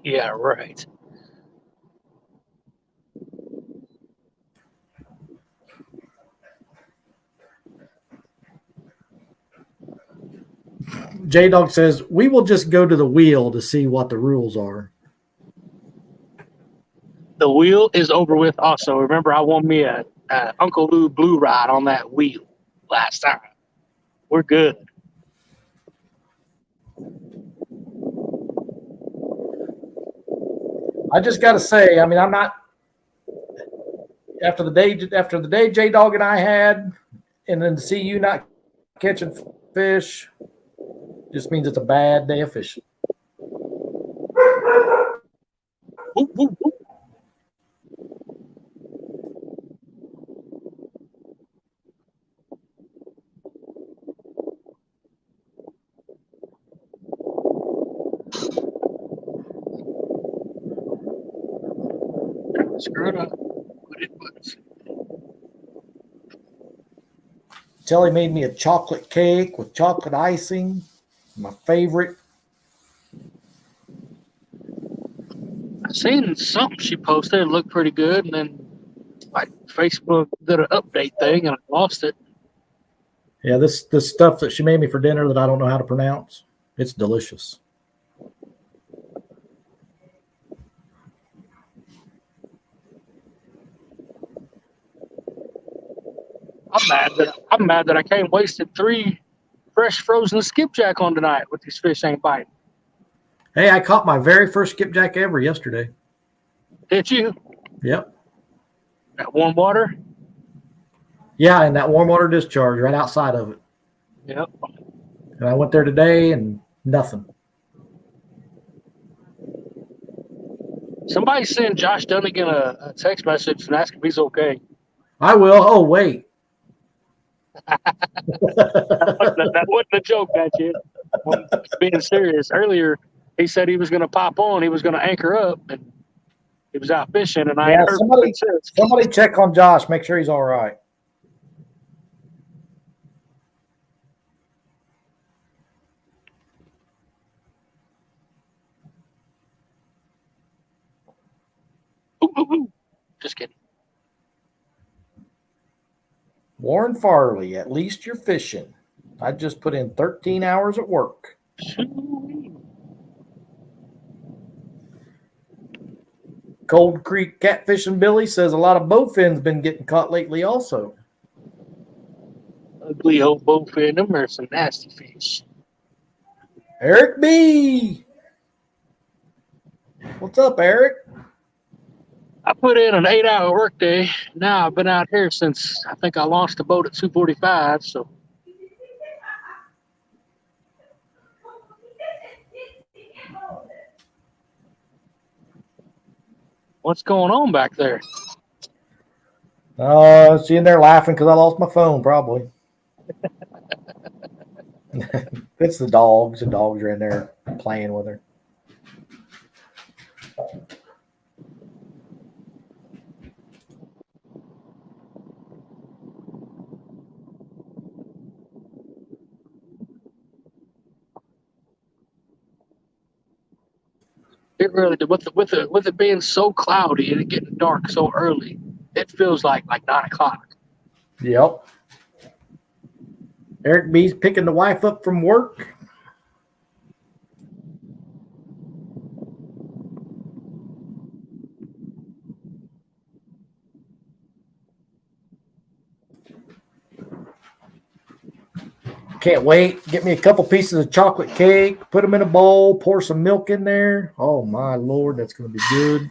Yeah, right. J-Dog says, we will just go to the wheel to see what the rules are. The wheel is over with also. Remember, I won me a Uncle Lou blue ride on that wheel last time. We're good. I just got to say, I mean, I'm not after the day J-Dog and I had, and then to see you not catching fish just means it's a bad day of fishing. Whoop, whoop, whoop. Screw it up. Put it butts. Telly made me a chocolate cake with chocolate icing, my favorite. I seen something she posted. It looked pretty good, and then like Facebook did an update thing, and I lost it. Yeah, this stuff that she made me for dinner that I don't know how to pronounce. It's delicious. I'm mad that I came wasted 3 fresh frozen skipjack on tonight with these fish ain't biting. Hey, I caught my very first skipjack ever yesterday. Did you? Yep. That warm water? Yeah, and that warm water discharge right outside of it. Yep. And I went there today and nothing. Somebody send Josh Dunnigan a text message and ask if he's okay. I will. Oh, wait. That wasn't a joke, that kid. Being serious. Earlier, he said he was going to pop on. He was going to anchor up, and he was out fishing, and I ain't heard from him since. Somebody check on Josh. Make sure he's all right. Ooh, ooh, ooh. Just kidding. Warren Farley, at least you're fishing. I just put in 13 hours at work. Cold Creek Catfishing Billy says a lot of bowfins been getting caught lately also. Ugly old bowfin. Them are some nasty fish. Eric B. What's up, Eric? I put in an 8-hour workday. Now I've been out here since I think I launched the boat at 2:45. So what's going on back there? She in there laughing because I lost my phone, probably. It's the dogs. The dogs are in there playing with her. It really did. With it being so cloudy and it getting dark so early, it feels like 9 o'clock. Yep. Eric B's picking the wife up from work. Can't wait. Get me a couple pieces of chocolate cake, put them in a bowl, pour some milk in there. Oh, my Lord, that's going to be good.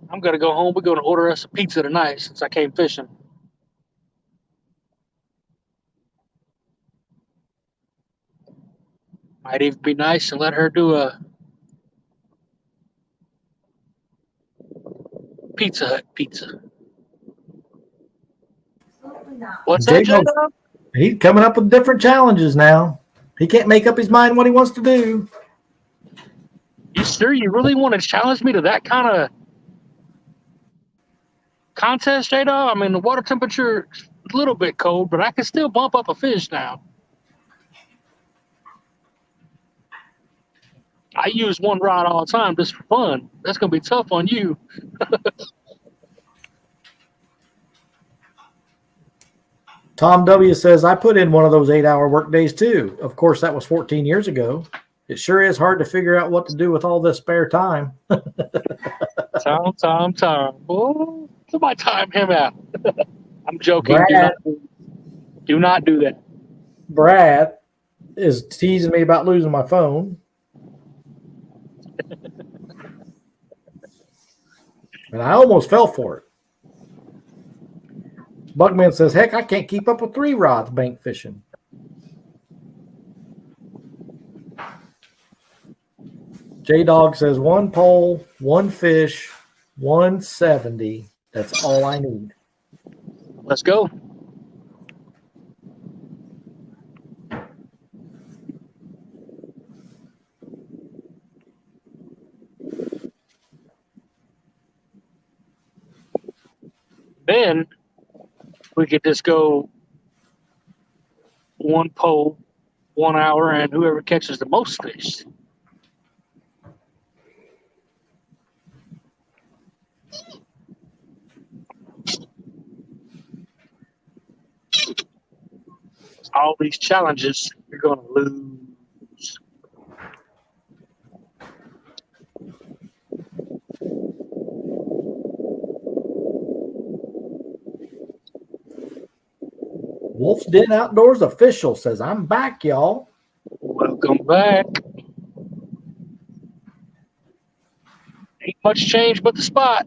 I'm going to go home. We're going to order us a pizza tonight since I came fishing. Might even be nice and let her do a Pizza Hut pizza. What's that, J-Dub? He's coming up with different challenges now. He can't make up his mind what he wants to do. You sure you really want to challenge me to that kind of contest, J-Dub? I mean, the water temperature is a little bit cold, but I can still bump up a fish now. I use one rod all the time just for fun. That's going to be tough on you. Tom W. says, I put in one of those 8-hour work days too. Of course, that was 14 years ago. It sure is hard to figure out what to do with all this spare time. Tom. Oh, somebody time him out. I'm joking. Do not do that. Brad is teasing me about losing my phone. And I almost fell for it. Bugman says, heck, I can't keep up with 3 rods bank fishing. J-Dog says 1 pole, 1 fish, 170. That's all I need. Let's go. Then we could just go 1 pole, 1 hour, and whoever catches the most fish. All these challenges, you're going to lose. Wolf's Den Outdoors official says, I'm back, y'all. Welcome back. Ain't much change but the spot.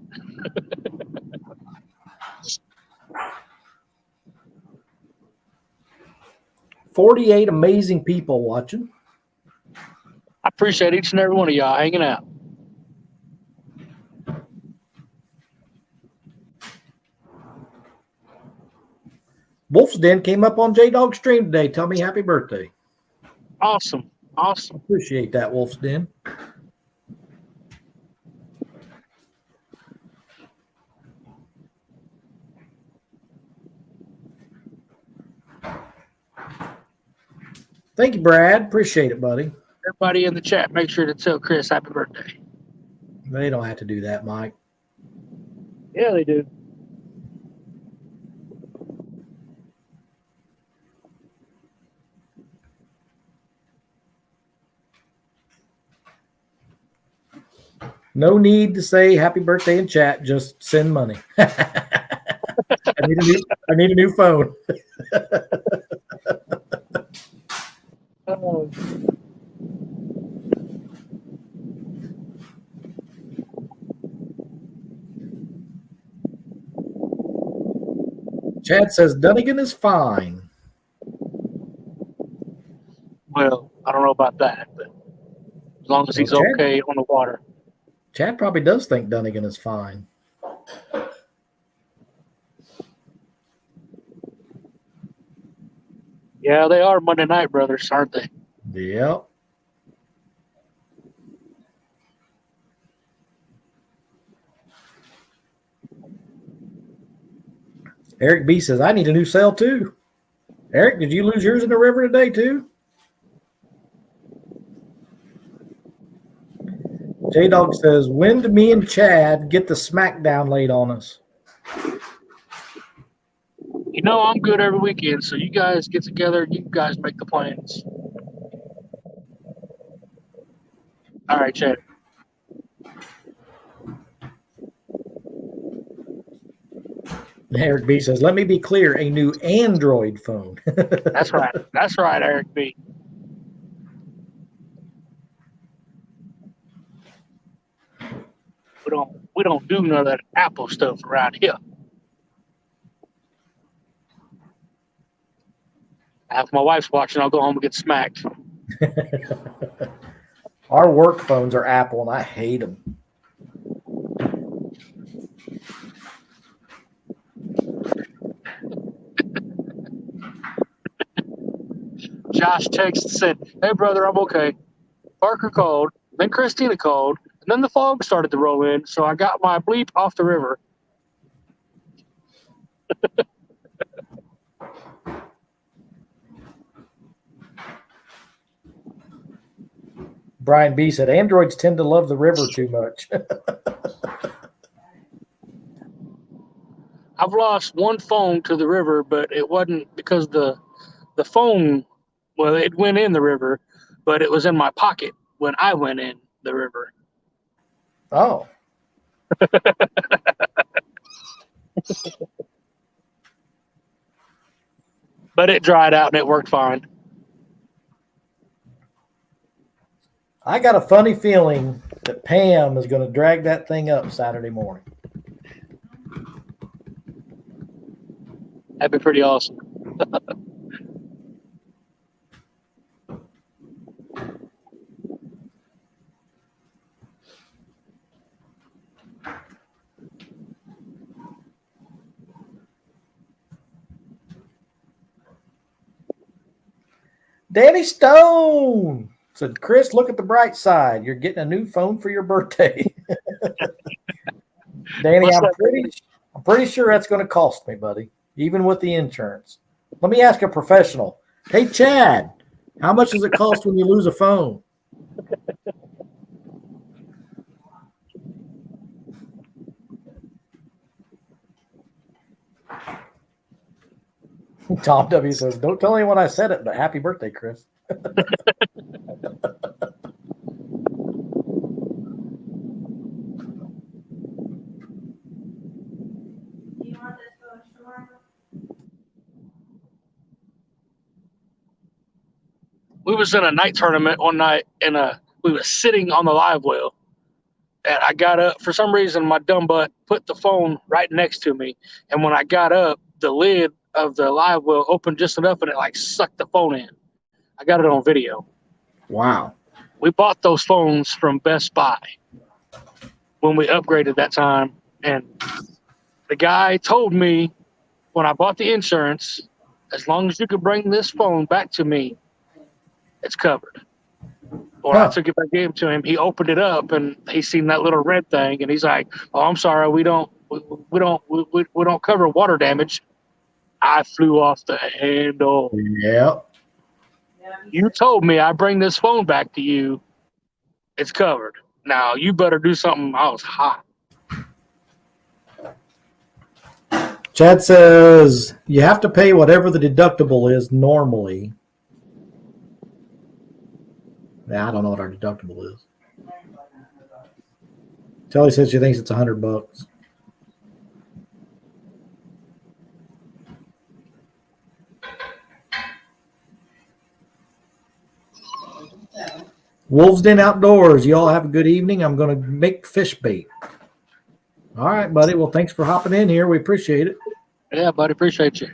48 amazing people watching. I appreciate each and every one of y'all hanging out. Wolf's Den came up on J-Dog's stream today. Tell me happy birthday. Awesome. Awesome. Appreciate that, Wolf's Den. Thank you, Brad. Appreciate it, buddy. Everybody in the chat, make sure to tell Chris happy birthday. They don't have to do that, Mike. Yeah, they do. No need to say happy birthday in chat. Just send money. I need a new phone. Chad says Dunnigan is fine. Well, I don't know about that, but as long as he's Okay. okay on the water. Chad probably does think Dunnigan is fine. Yeah, they are Monday night brothers, aren't they? Yep. Eric B says, I need a new cell too. Eric, did you lose yours in the river today too? J-Dog says, when do me and Chad get the smackdown laid on us? You know I'm good every weekend, so you guys get together, you guys make the plans. All right, Chad. Eric B says, let me be clear, a new Android phone. That's right. That's right, Eric B. We don't do none of that Apple stuff around here. If my wife's watching, I'll go home and get smacked. Our work phones are Apple, and I hate them. Josh texted said, hey, brother, I'm okay. Parker called, then Christina called, and then the fog started to roll in, so I got my bleep off the river. Brian B said, Androids tend to love the river too much. I've lost one phone to the river, but it wasn't because the phone, well, it went in the river, but it was in my pocket when I went in the river. Oh. But it dried out and it worked fine. I got a funny feeling that Pam is going to drag that thing up Saturday morning. That'd be pretty awesome. Danny Stone said, Chris, look at the bright side. You're getting a new phone for your birthday. Danny, I'm pretty sure that's going to cost me, buddy, even with the insurance. Let me ask a professional. Hey, Chad, How much does it cost when you lose a phone? Tom W says, "Don't tell anyone I said it, but happy birthday, Chris." Do you want this to a store? We was in a night tournament one night, and we was sitting on the live well. And I got up for some reason. My dumb butt put the phone right next to me, and when I got up, the lid of the live well opened just enough, and it like sucked the phone in. I got it on video. Wow. We bought those phones from Best Buy when we upgraded that time, and the guy told me when I bought the insurance, as long as you can bring this phone back to me, it's covered. When I took it back in to him, he opened it up and he seen that little red thing, and he's like, "Oh, I'm sorry, we don't cover water damage." I flew off the handle. Yep. You told me I bring this phone back to you, it's covered. Now you better do something. I was hot. Chad says you have to pay whatever the deductible is normally. Nah, I don't know what our deductible is. Telly says she thinks it's $100. Wolves Den Outdoors. You all have a good evening. I'm going to make fish bait. All right, buddy. Well, thanks for hopping in here. We appreciate it. Yeah, buddy, appreciate you.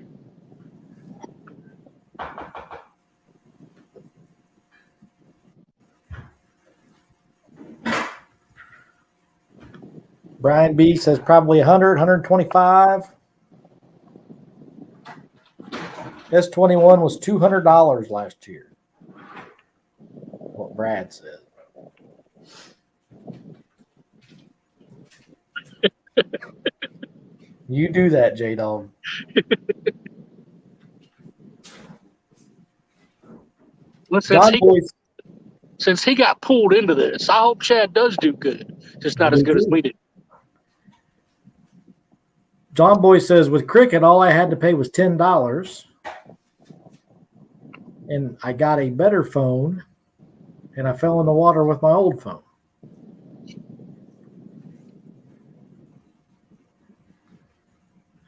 Brian B says probably 100, 125. S21 was $200 last year. What Brad said. You do that, J-Dog. Listen, since he got pulled into this, I hope Chad does do good. Just not as good as we did. John Boy says, with cricket, all I had to pay was $10. And I got a better phone, and I fell in the water with my old phone.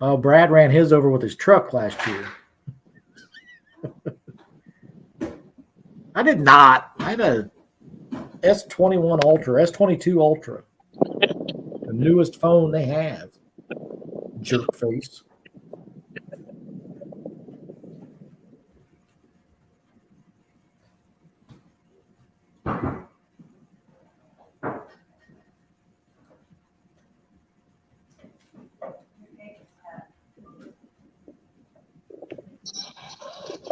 Oh, Brad ran his over with his truck last year. I did not. I had a S21 Ultra, S22 Ultra. The newest phone they have. Jerk face.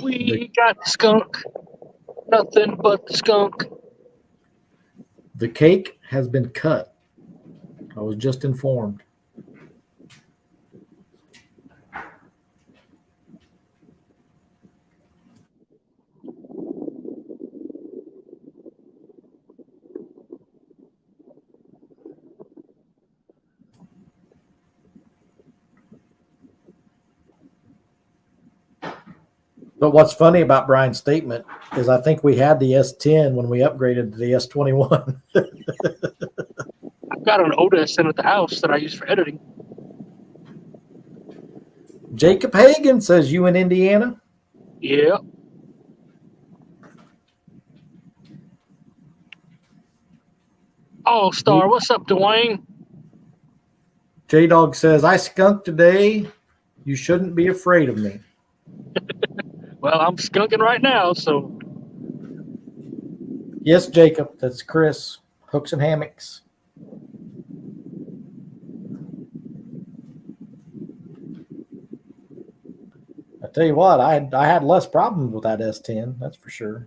We got the skunk. Nothing but the skunk. The cake has been cut. I was just informed. But what's funny about Brian's statement is I think we had the S10 when we upgraded to the S21. I've got an Otis in at the house that I use for editing. Jacob Hagan says, you in Indiana? Yeah. Oh, Star, what's up, Dwayne? J-Dog says, I skunked today. You shouldn't be afraid of me. Well, I'm skunking right now, so. Yes, Jacob, that's Chris. Hooks and hammocks. I tell you what, I had less problems with that S10, that's for sure.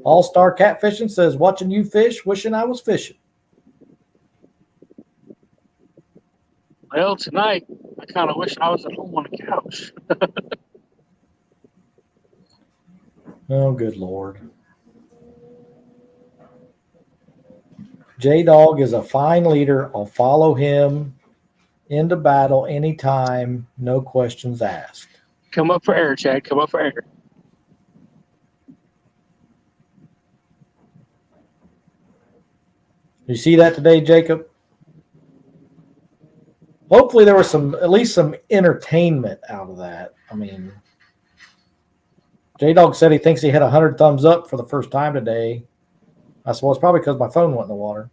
All-Star Catfishing says, watching you fish, wishing I was fishing. Well, tonight I kind of wish I was at home on the couch. Oh, good Lord. J-Dog is a fine leader. I'll follow him into battle anytime, no questions asked. Come up for air, Chad. Come up for air. You see that today, Jacob? Hopefully there was at least some entertainment out of that. I mean, J-Dog said he thinks he had 100 thumbs up for the first time today. I said, well, it's probably because my phone went in the water.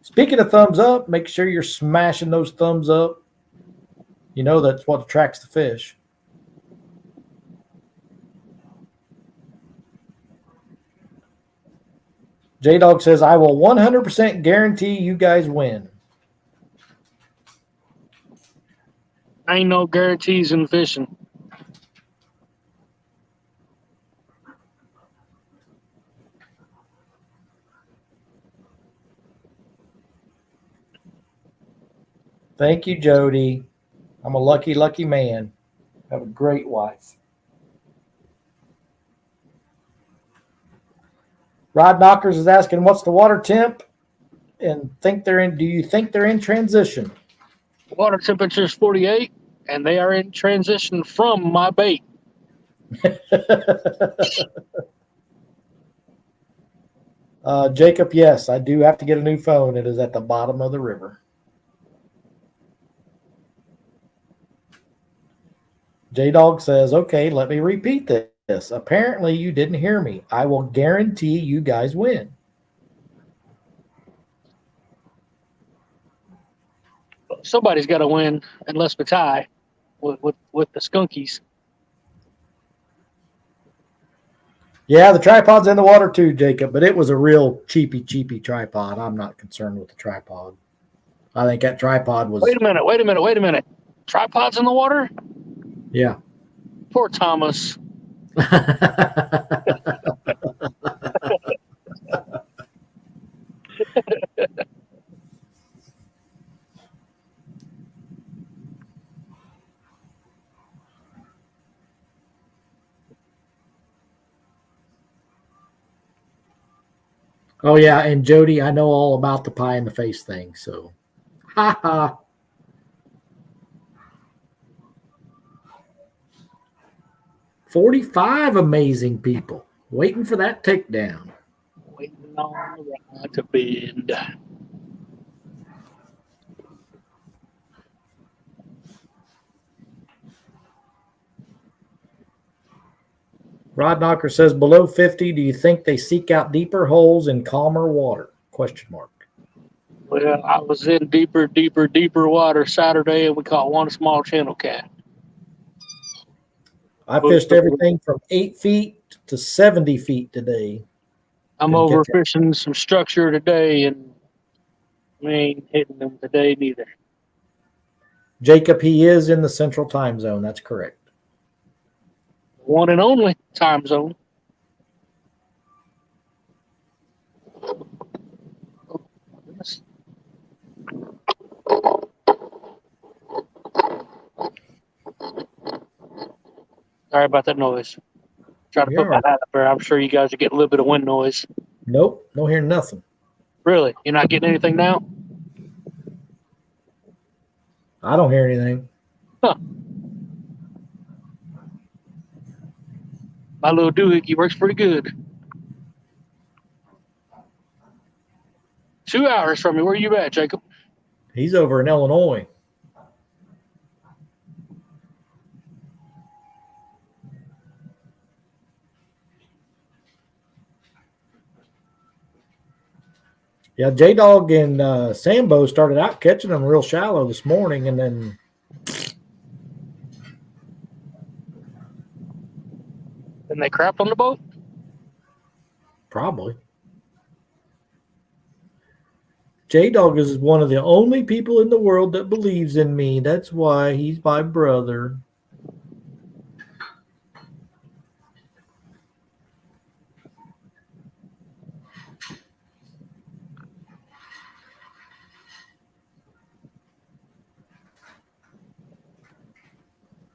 Speaking of thumbs up, make sure you're smashing those thumbs up. You know that's what attracts the fish. J-Dog says, I will 100% guarantee you guys win. Ain't no guarantees in fishing. Thank you, Jody. I'm a lucky, lucky man. Have a great wife. Rod Knockers is asking, what's the water temp? And do you think they're in transition? Water temperature is 48, and they are in transition from my bait. Jacob, yes, I do have to get a new phone. It is at the bottom of the river. J-Dog says, okay, let me repeat this. Apparently you didn't hear me. I will guarantee you guys win. Somebody's got to win unless we tie with the skunkies. Yeah, the tripod's in the water too, Jacob, but it was a real cheapy tripod. I'm not concerned with the tripod. I think that tripod was... Wait a minute. Tripod's in the water? Yeah. Poor Thomas. Oh, yeah, and Jody, I know all about the pie in the face thing, so. Ha ha. $45 amazing people waiting for that takedown. Waiting on the rod to bend. Rod Knocker says, below 50, do you think they seek out deeper holes in calmer water? Question mark. Well, I was in deeper water Saturday, and we caught one small channel cat. I fished everything from 8 feet to 70 feet today. I'm overfishing some structure today, and we ain't hitting them today neither. Jacob, he is in the central time zone. That's correct. One and only time zone. Oh, goodness. Sorry about that noise. Try to put my hat up there. I'm sure you guys are getting a little bit of wind noise. Nope, don't hear nothing. Really? You're not getting anything now? I don't hear anything. Huh. My little doohickey works pretty good. 2 hours from me. Where you at, Jacob? He's over in Illinois. Yeah, J-Dog and Sambo started out catching them real shallow this morning, and then And they crapped on the boat? probably. J-Dog is one of the only people in the world that believes in me. That's why he's my brother.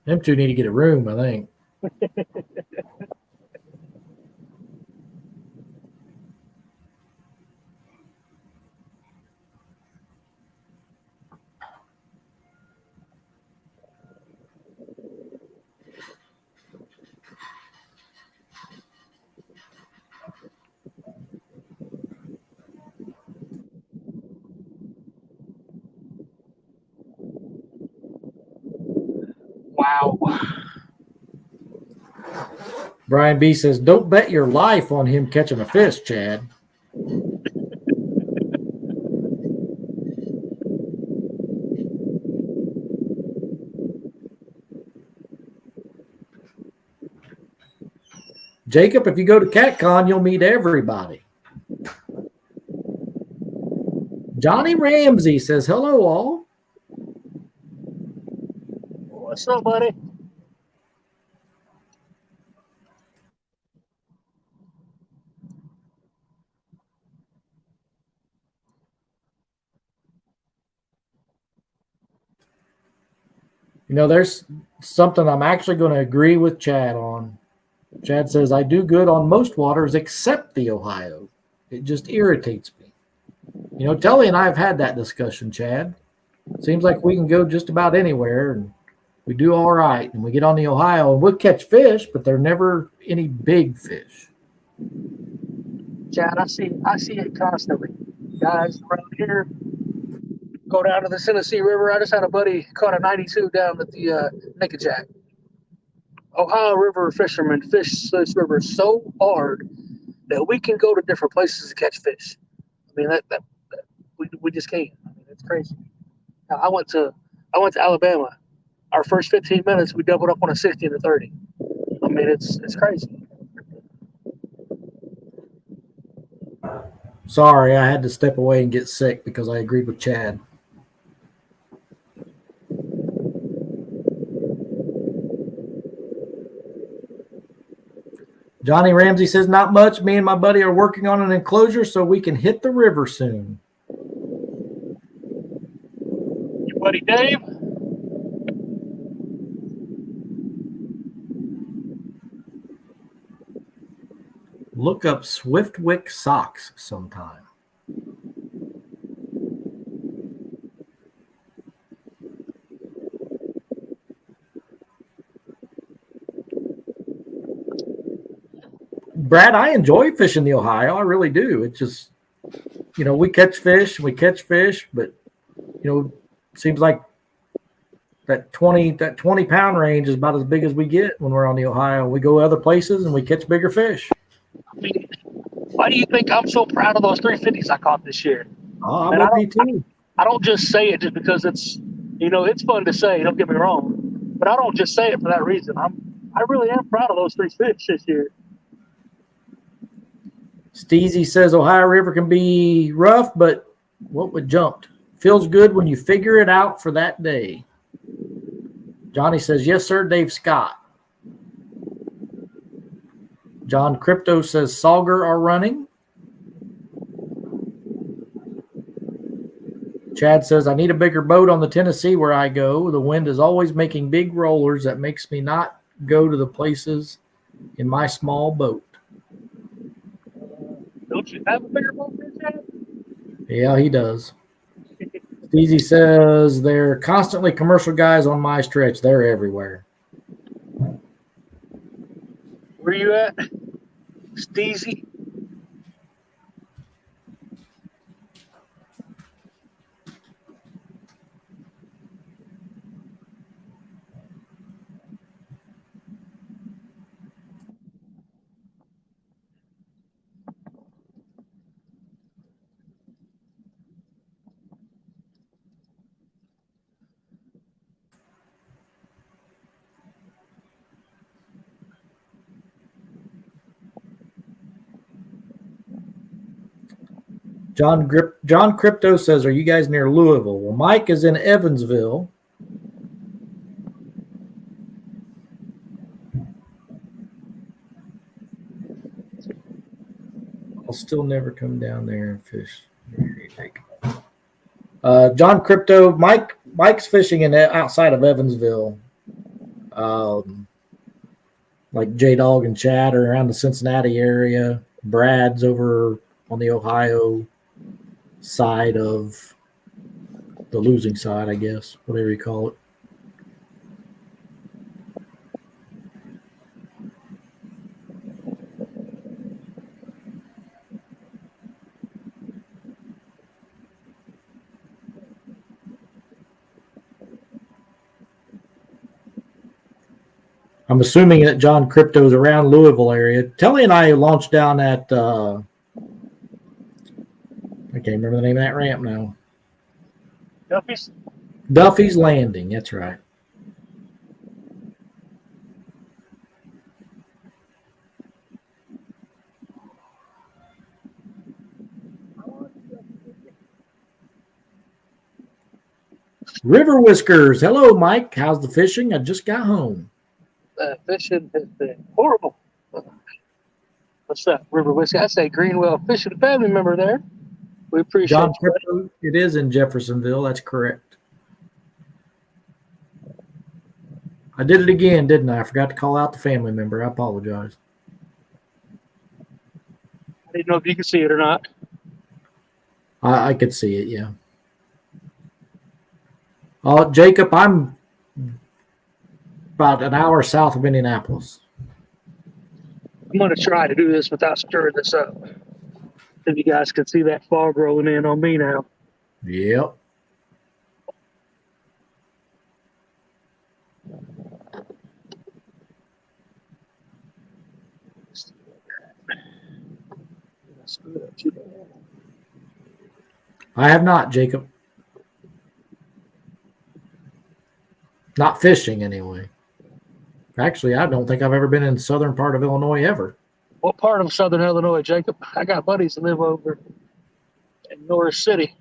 Them two need to get a room, I think. Wow. Brian B says, "Don't bet your life on him catching a fish, Chad." Jacob, if you go to CatCon, you'll meet everybody. Johnny Ramsey says, "Hello, all." What's up, buddy? You know, there's something I'm actually going to agree with Chad on. Chad says, "I do good on most waters except the Ohio. It just irritates me." You know, Tully and I have had that discussion, Chad. Seems like we can go just about anywhere and we do all right. And we get on the Ohio and we'll catch fish, but they're never any big fish. Chad, I see it constantly. Guys around here go down to the Tennessee River. I just had a buddy caught a 92 down at the Nickajack. Ohio River fishermen fish this river so hard that we can go to different places to catch fish. I mean, that we just can't. I mean, it's crazy. Now, I went to Alabama. Our first 15 minutes, we doubled up on a 60 and a 30. I mean, it's crazy. Sorry, I had to step away and get sick because I agreed with Chad. Johnny Ramsey says, "Not much. Me and my buddy are working on an enclosure so we can hit the river soon." Your buddy Dave. Look up Swiftwick socks sometime. Brad, I enjoy fishing the Ohio. I really do. It's just, you know, we catch fish, but you know, it seems like that 20-pound range is about as big as we get when we're on the Ohio. We go other places and we catch bigger fish. I mean, why do you think I'm so proud of those 350s I caught this year? Oh, And I would be too. I don't just say it just because it's, you know, it's fun to say. Don't get me wrong, but I don't just say it for that reason. I really am proud of those 3 fish this year. Steezy says Ohio River can be rough, but what would jumped? Feels good when you figure it out for that day. Johnny says, "Yes, sir, Dave Scott." John Crypto says Sauger are running. Chad says, "I need a bigger boat on the Tennessee where I go. The wind is always making big rollers that makes me not go to the places in my small boat." Don't you have a bigger boat than Chad? Yeah, he does. Steezy says, "They're constantly commercial guys on my stretch. They're everywhere." Where you at, Steezy? John Crypto says, "Are you guys near Louisville?" Well, Mike is in Evansville. I'll still never come down there and fish. John Crypto, Mike's fishing in outside of Evansville. Like J Dog and Chad are around the Cincinnati area. Brad's over on the Ohio side of the losing side, I guess, whatever you call it. I'm assuming that John Crypto's around Louisville area. Telly and I launched down at I can't remember the name of that ramp now. Duffy's? Duffy's Landing. That's right. River Whiskers. Hello, Mike. How's the fishing? I just got home. Fishing has been horrible. What's that? River Whiskey. I say Greenwell Fishing family member there. We appreciate John you. Crypto. It is in Jeffersonville. That's correct. I did it again, didn't I? I forgot to call out the family member. I apologize. I didn't know if you could see it or not. I could see it, yeah. Jacob, I'm about an hour south of Indianapolis. I'm going to try to do this without stirring this up. If you guys can see that fog rolling in on me now. Yep. I have not, Jacob. Not fishing, anyway. Actually, I don't think I've ever been in the southern part of Illinois ever. What part of southern Illinois, Jacob? I got buddies that live over in Norris City.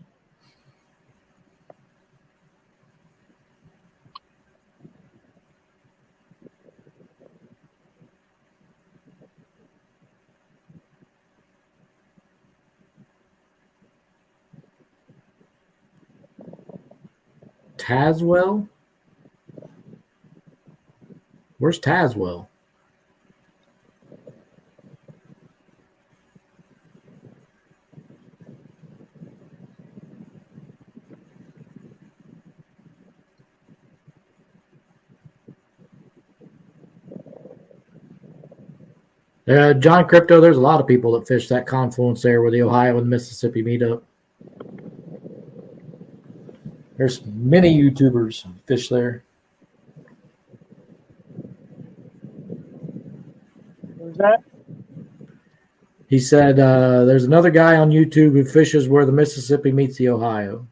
Tazewell? Where's Tazewell? John Crypto, there's a lot of people that fish that confluence there where the Ohio and Mississippi meet up. There's many YouTubers fish there. Where's that? He said there's another guy on YouTube who fishes where the Mississippi meets the Ohio.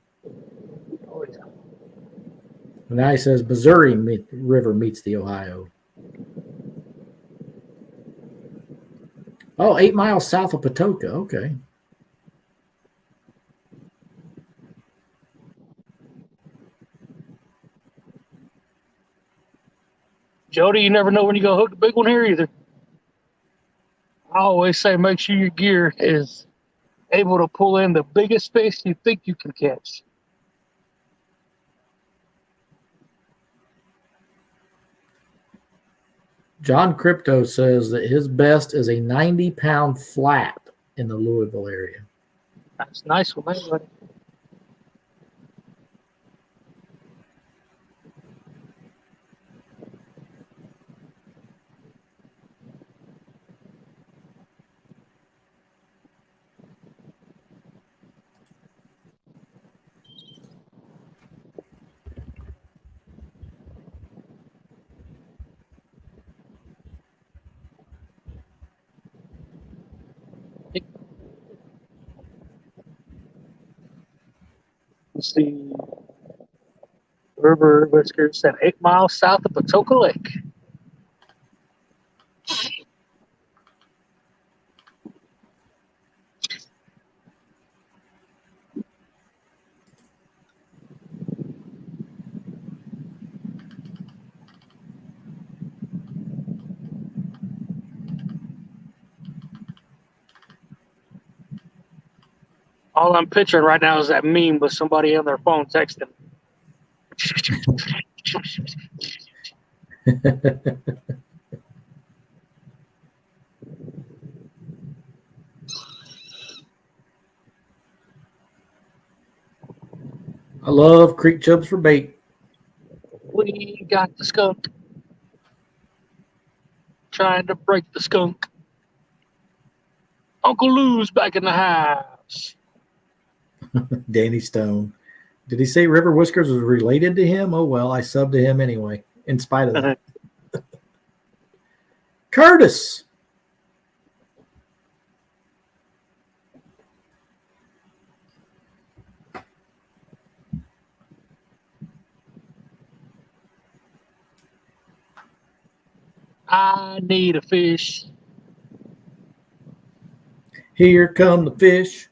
Oh, yeah. And now he says Missouri River meets the Ohio. Oh, 8 miles south of Patoka. Okay. Jody, you never know when you go hook the big one here either. I always say make sure your gear is able to pull in the biggest fish you think you can catch. John Crypto says that his best is a 90-pound flat in the Louisville area. That's nice with me, buddy. Let's see. River Whiskers at 8 miles south of Patoka Lake. All I'm picturing right now is that meme with somebody on their phone texting. I love creek chubs for bait. We got the skunk. Trying to break the skunk. Uncle Lou's back in the house. Danny Stone. Did he say River Whiskers was related to him? Oh, well, I subbed to him anyway, in spite of that. Curtis. I need a fish. Here come the fish.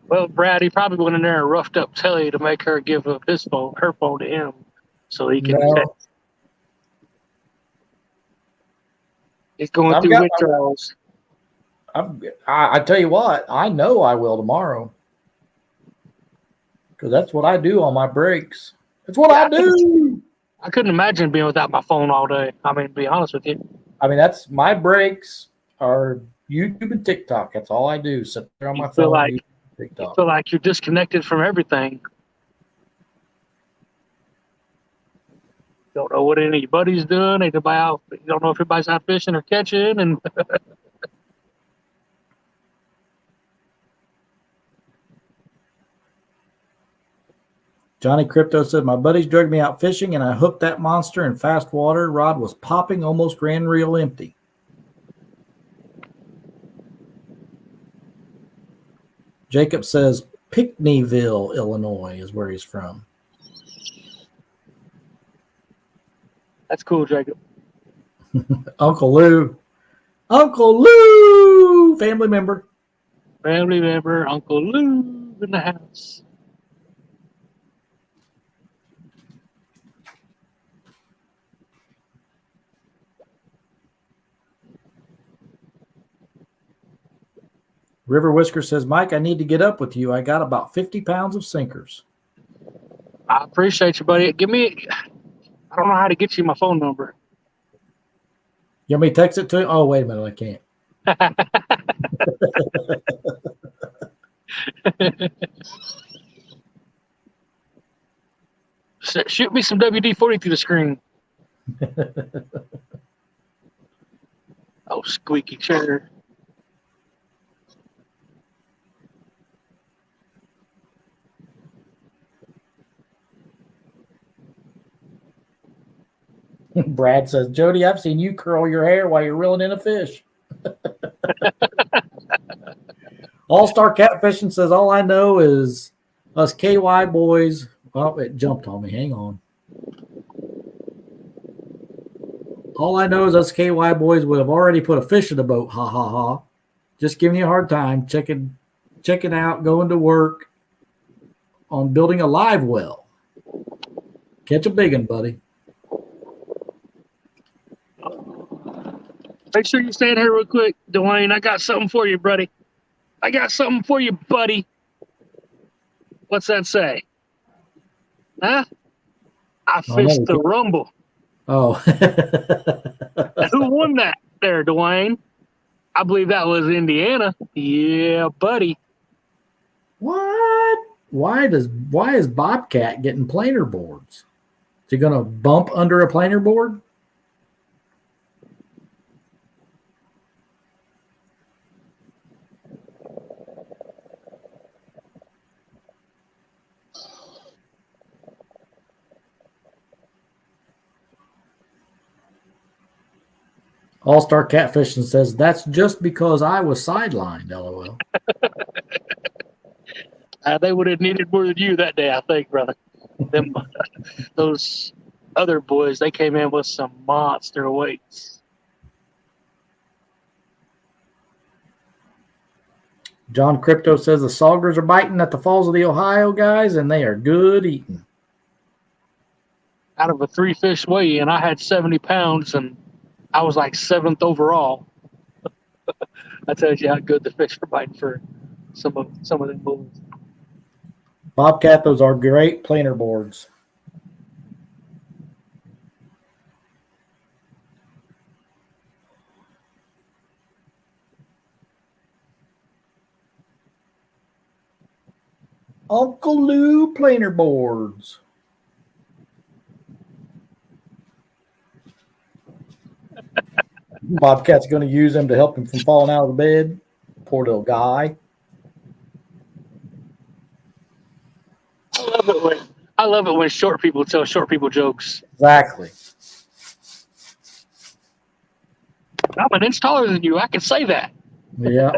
Well, Brad, he probably went in there and roughed up Telly to make her give up her phone to him, so he can No. text. He's going I've through got withdrawals. I tell you what, I know I will tomorrow. Because that's what I do on my breaks. That's what I do. I couldn't imagine being without my phone all day. I mean, to be honest with you. I mean, that's my breaks are YouTube and TikTok. That's all I do. Sit there on my You feel phone. like- YouTube, You TikTok. feel like you're disconnected from everything. Don't know what any of your buddies doing. You don't know if everybody's out fishing or catching. And Johnny Crypto said, my buddies dragged me out fishing and I hooked that monster in fast water. Rod was popping, almost ran real empty. Jacob says, Pinckneyville, Illinois is where he's from. that's cool, Jacob. Uncle Lou. Uncle Lou! Family member. Family member, Uncle Lou in the house. River Whisker says, Mike, I need to get up with you. I got about 50 pounds of sinkers. I appreciate you, buddy. I don't know how to get you my phone number. You want me to text it to you? Oh, wait a minute. I can't. Shoot me some WD-40 through the screen. Oh, squeaky chair. Brad says, Jody, I've seen you curl your hair while you're reeling in a fish. All-Star Catfishing says, all I know is us KY boys. Oh, it jumped on me. Hang on. All I know is us KY boys would have already put a fish in the boat. Ha, ha, ha. Just giving you a hard time. Checking out, going to work on building a live well. Catch a big one, buddy. Make sure you stand here real quick, Dwayne. I got something for you, buddy. I got something for you, buddy. What's that say? Huh? I fished the Rumble. Oh. Who won that there, Dwayne? I believe that was Indiana. Yeah, buddy. What? Why is Bobcat getting planer boards? Is he going to bump under a planer board? All-Star Catfishing says, that's just because I was sidelined, LOL. They would have needed more than you that day, I think, brother. Those other boys, they came in with some monster weights. John Crypto says the saugers are biting at the Falls of the Ohio, guys, and they are good eating. out of a 3-fish weigh, and I had 70 pounds, and I was like 7th overall. I tells you how good the fish are biting for some of them bulls. Bobcat, those are great planer boards. Uncle Lou planer boards. Bobcat's going to use them to help him from falling out of the bed. Poor little guy. I love it when short people tell short people jokes. Exactly. I'm an inch taller than you. I can say that. Yeah.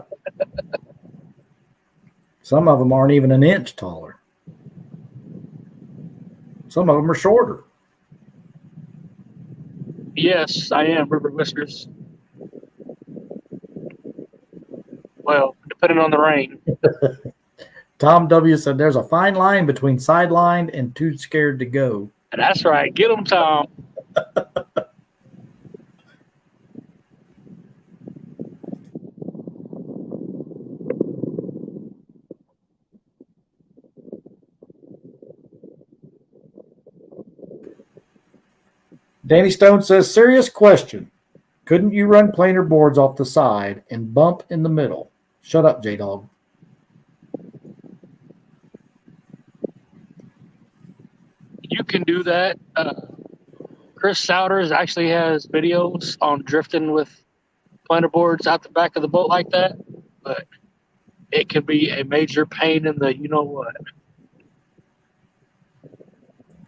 Some of them aren't even an inch taller. Some of them are shorter. Yes, I am, River Whiskers. Well, depending on the rain. Tom W. said there's a fine line between sidelined and too scared to go. That's right. Get them, Tom. Danny Stone says, serious question. Couldn't you run planer boards off the side and bump in the middle? Shut up, J-Dog. You can do that. Chris Souders actually has videos on drifting with planer boards out the back of the boat like that, but it can be a major pain in the you-know-what.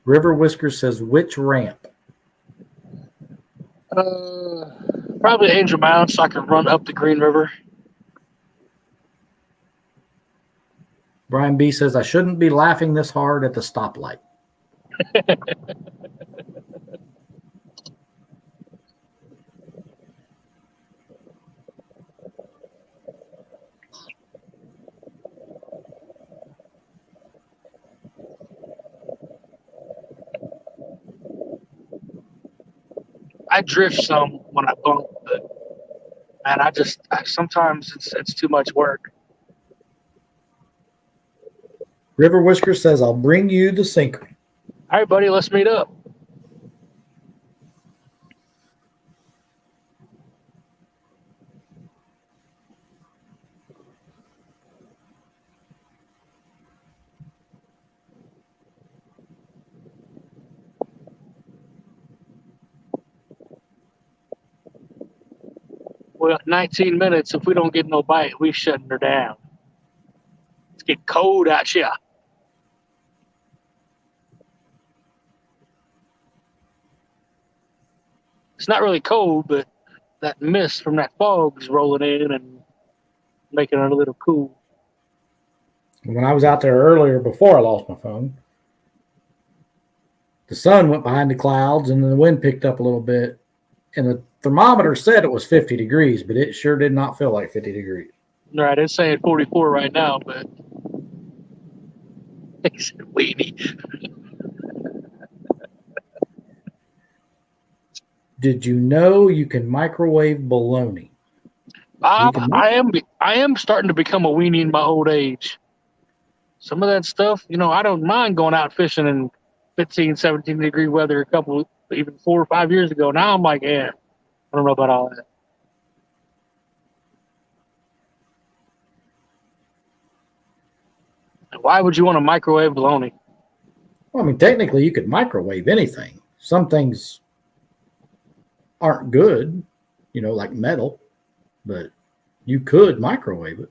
River Whisker says, which ramp? Probably Angel Mound, so I can run up the Green River. Brian B. says, I shouldn't be laughing this hard at the stoplight. I drift some when I bump, but man, sometimes it's too much work. River Whisker says, I'll bring you the sinker. All right, buddy, let's meet up. Well, 19 minutes. If we don't get no bite, we shutting her down. It's getting cold out here. It's not really cold, but that mist from that fog is rolling in and making it a little cool. When I was out there earlier before I lost my phone, the sun went behind the clouds and the wind picked up a little bit. And the thermometer said it was 50 degrees, but it sure did not feel like 50 degrees. Right, it's saying 44 right now, but it's weedy. Did you know you can microwave bologna? I am starting to become a weenie in my old age. Some of that stuff, I don't mind going out fishing in 15, 17 degree weather even 4 or 5 years ago. Now I'm like, yeah, I don't know about all that. Why would you want to microwave bologna? Well, I mean, technically you could microwave anything. Some things aren't good, like metal, but you could microwave it.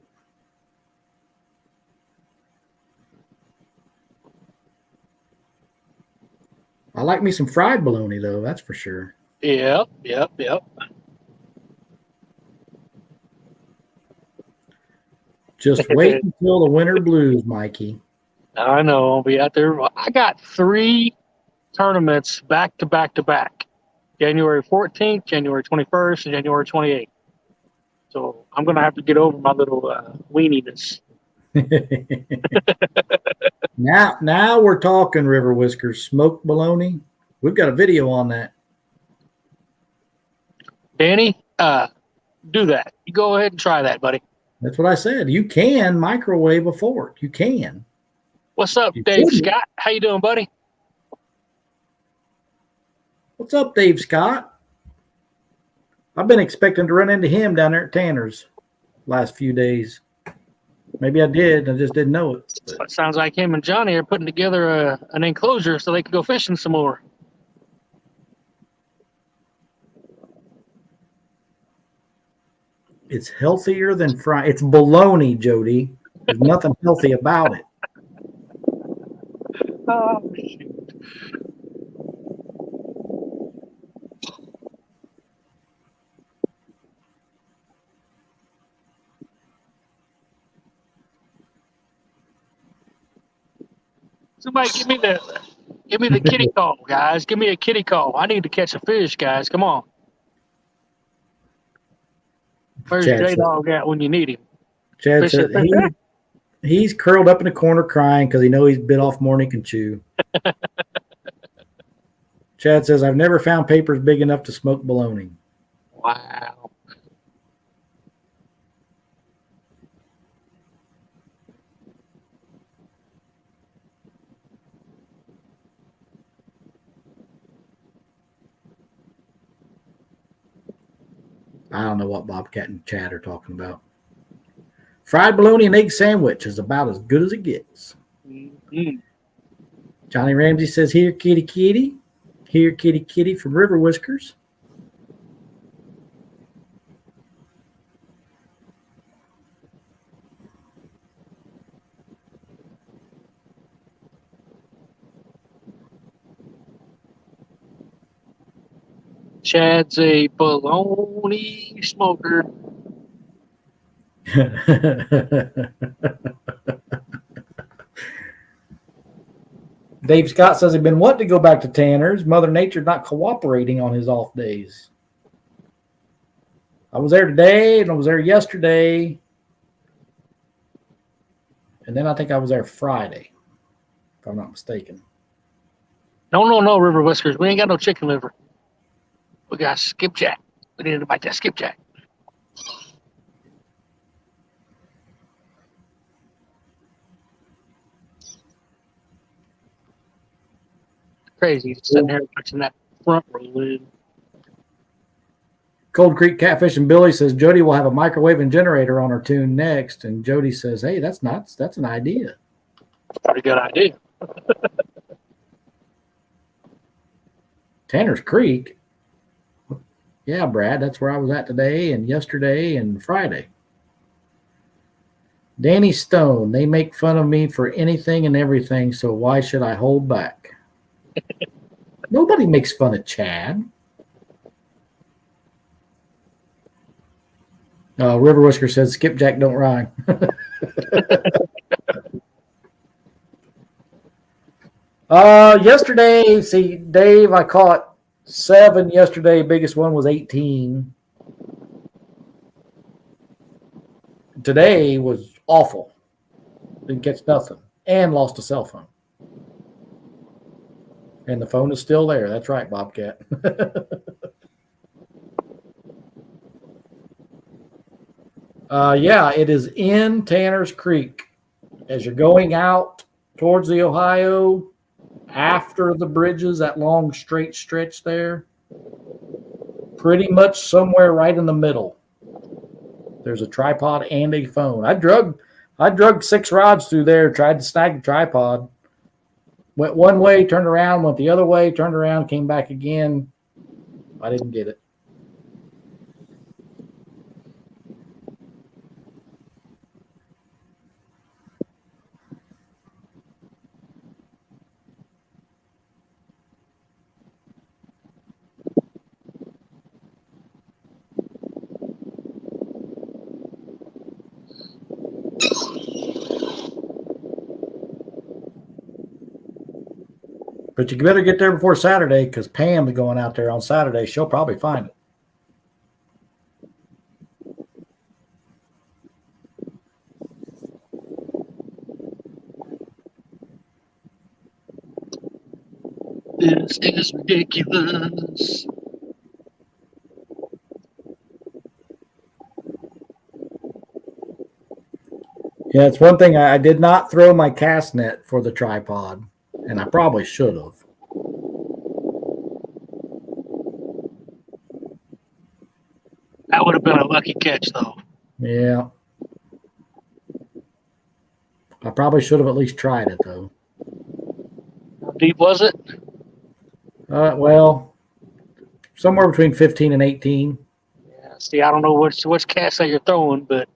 I like me some fried bologna, though, that's for sure. Yep. Just wait until the winter blues, Mikey. I know. I'll be out there. I got 3 tournaments back to back to back. January 14th, January 21st, and January 28th. So I'm going to have to get over my little weeniness. Now we're talking, River Whiskers. Smoked bologna We've got a video on that. Danny, do that. You go ahead and try that, buddy. That's what I said. You can microwave a fork. You can. What's up, You Dave couldn't. Scott? How you doing, buddy? What's up, Dave Scott? I've been expecting to run into him down there at Tanner's last few days. Maybe I did. I just didn't know it. But It sounds like him and Johnny are putting together an enclosure so they can go fishing some more. it's healthier than fry. It's bologna, Jody. There's nothing healthy about it. Oh, shoot. Somebody give me the kitty call, guys. Give me a kitty call. I need to catch a fish, guys. Come on. Where's Chad J said- Dog at when you need him? Chad Fish said it. he's curled up in the corner crying because he knows he's bit off more than he can chew. Chad says, I've never found papers big enough to smoke bologna. Wow. I don't know what Bobcat and Chad are talking about. Fried bologna and egg sandwich is about as good as it gets. Mm-hmm. Johnny Ramsey says, here, kitty, kitty. Here, kitty, kitty from River Whiskers. Chad's a bologna smoker. Dave Scott says he'd been wanting to go back to Tanner's. Mother Nature's not cooperating on his off days. I was there today and I was there yesterday. And then I think I was there Friday, if I'm not mistaken. No, River Whiskers. We ain't got no chicken liver. We got skipjack. We need to bite that skipjack. Crazy. Sitting here watching that front roll in. Cold Creek Catfish and Billy says Jody will have a microwave and generator on her tune next. And Jody says, hey, that's nuts. That's an idea. Pretty good idea. Tanner's Creek. Yeah, Brad, that's where I was at today and yesterday and Friday. Danny Stone, they make fun of me for anything and everything, so why should I hold back? Nobody makes fun of Chad. River Whisker says skipjack don't rhyme. Yesterday, see, Dave, I caught 7 yesterday. Biggest one was 18. Today was awful. Didn't catch nothing. And lost a cell phone. And the phone is still there. That's right, Bobcat. Yeah, it is in Tanner's Creek. As you're going out towards the Ohio, after the bridges, that long straight stretch there, pretty much somewhere right in the middle. There's a tripod and a phone. I drug 6 rods through there, tried to snag the tripod. Went one way, turned around, went the other way, turned around, came back again. I didn't get it. But you better get there before Saturday because Pam's going out there on Saturday. She'll probably find it. This is ridiculous. Yeah, it's one thing. I did not throw my cast net for the tripod, and I probably should have. That would have been a lucky catch, though. Yeah. I probably should have at least tried it, though. How deep was it? Well, somewhere between 15 and 18. Yeah, see, I don't know which cast that you're throwing, but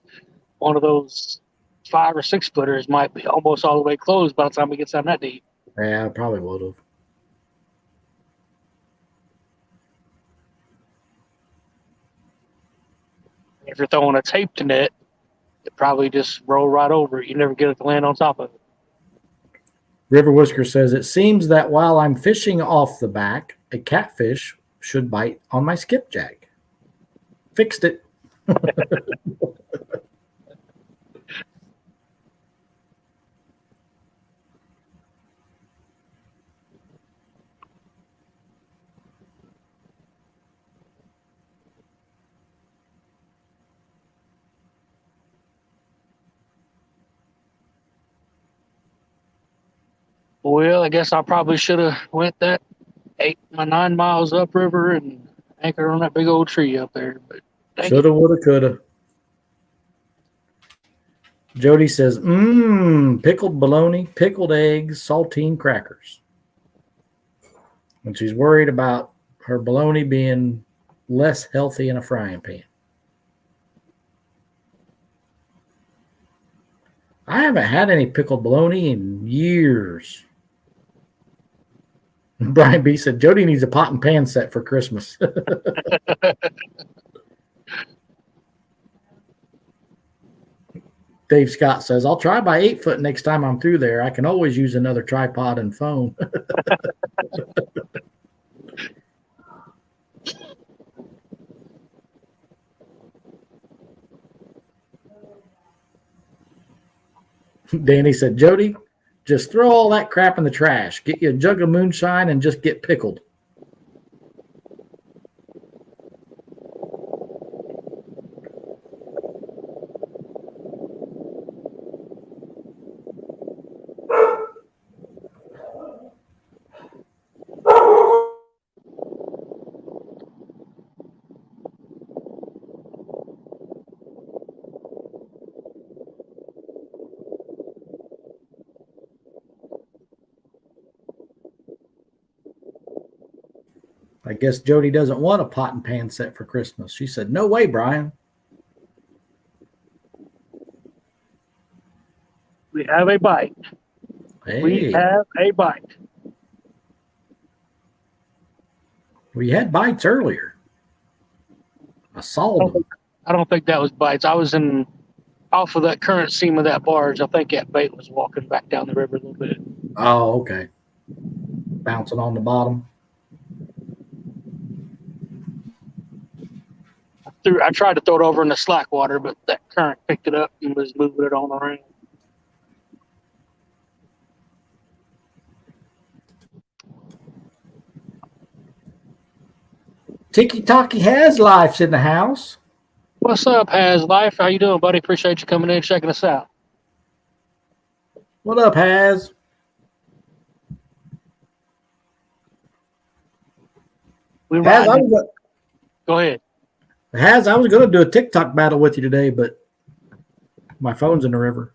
one of those 5 or 6 footers might be almost all the way closed by the time it gets down that deep. Yeah, I probably would have. If you're throwing a taped net, it probably just roll right over it. You never get it to land on top of it. River Whisker says, it seems that while I'm fishing off the back, a catfish should bite on my skipjack. Fixed it. Well, I guess I probably should have went that 9 miles upriver and anchored on that big old tree up there. But Shoulda, woulda, coulda. Jody says, pickled bologna, pickled eggs, saltine crackers. And she's worried about her bologna being less healthy in a frying pan. I haven't had any pickled bologna in years. Brian B said, Jody needs a pot and pan set for Christmas. Dave Scott says, I'll try by 8 foot next time I'm through there. I can always use another tripod and phone. Danny said, Jody, just throw all that crap in the trash. Get you a jug of moonshine and just get pickled. I guess Jody doesn't want a pot and pan set for Christmas. She said, no way, Brian. we have a bite. Hey, We have a bite. we had bites earlier. I saw them. I don't think that was bites. I was off of that current seam of that barge. I think that bait was walking back down the river a little bit. Oh, okay. Bouncing on the bottom. I tried to throw it over in the slack water, but that current picked it up and was moving it on around. Tiki Taki has lives in the house. What's up, Has Life? How you doing, buddy? Appreciate you coming in and checking us out. What up, Has? We Has, riding. Go ahead. I was going to do a TikTok battle with you today, but my phone's in the river.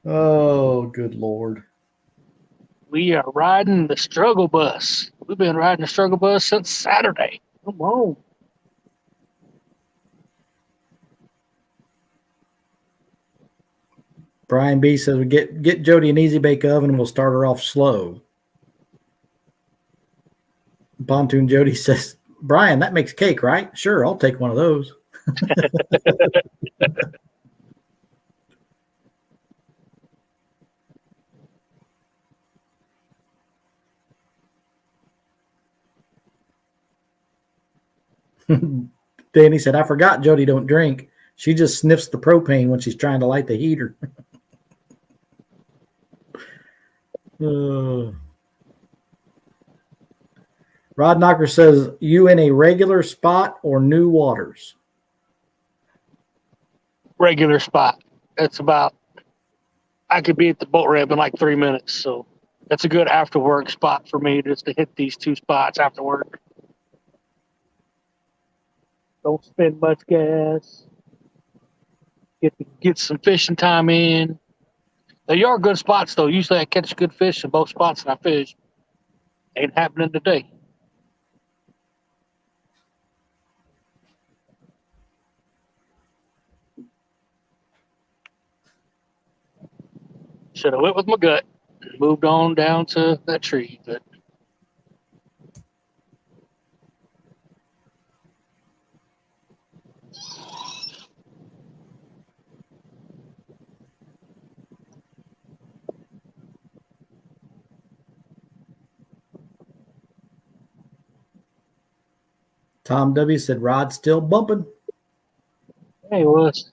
Oh, good Lord. We are riding the struggle bus. We've been riding the struggle bus since Saturday. Come on. Brian B says we get Jody an easy bake oven and we'll start her off slow. Pontoon Jody says, Brian, that makes cake, right? Sure, I'll take one of those. Danny said, I forgot Jody don't drink. She just sniffs the propane when she's trying to light the heater. Rod Knocker says, you in a regular spot or new waters? Regular spot. It's about, I could be at the boat ramp in like 3 minutes. So that's a good after work spot for me just to hit these two spots after work. Don't spend much gas. Get some fishing time in. They are good spots though. Usually I catch good fish in both spots and I fish. Ain't happening today. Should have went with my gut and moved on down to that tree, but Tom W. said, Rod's still bumping. hey, it was.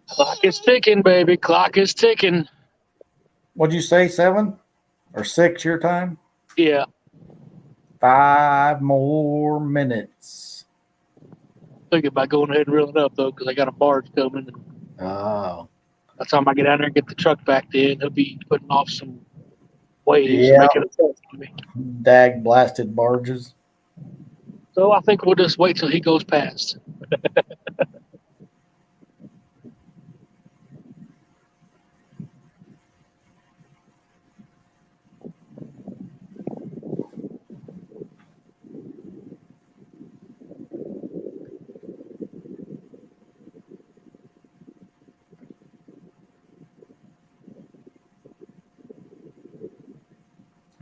Clock is ticking, baby. Clock is ticking. What'd you say, 7 or 6 your time? Yeah. 5 more minutes. Thinking about going ahead and reeling up though, because I got a barge coming. And Oh. by the time I get down there and get the truck back in, he'll be putting off some waves, Yeah. making a test on me. Dag blasted barges. So I think we'll just wait till he goes past.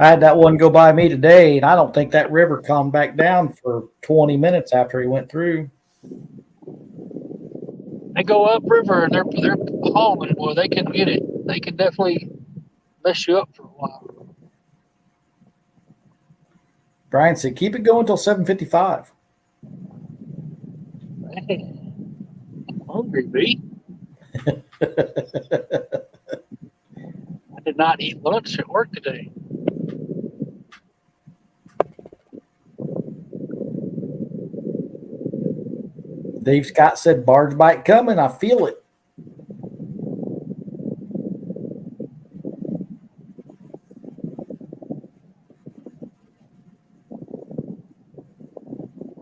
I had that one go by me today, and I don't think that river calmed back down for 20 minutes after he went through. They go upriver and they're hauling, boy. They can get it. They can definitely mess you up for a while. Brian said, keep it going until 7:55. Hey, I'm hungry, B. I did not eat lunch at work today. Dave Scott said, barge bite coming. I feel it.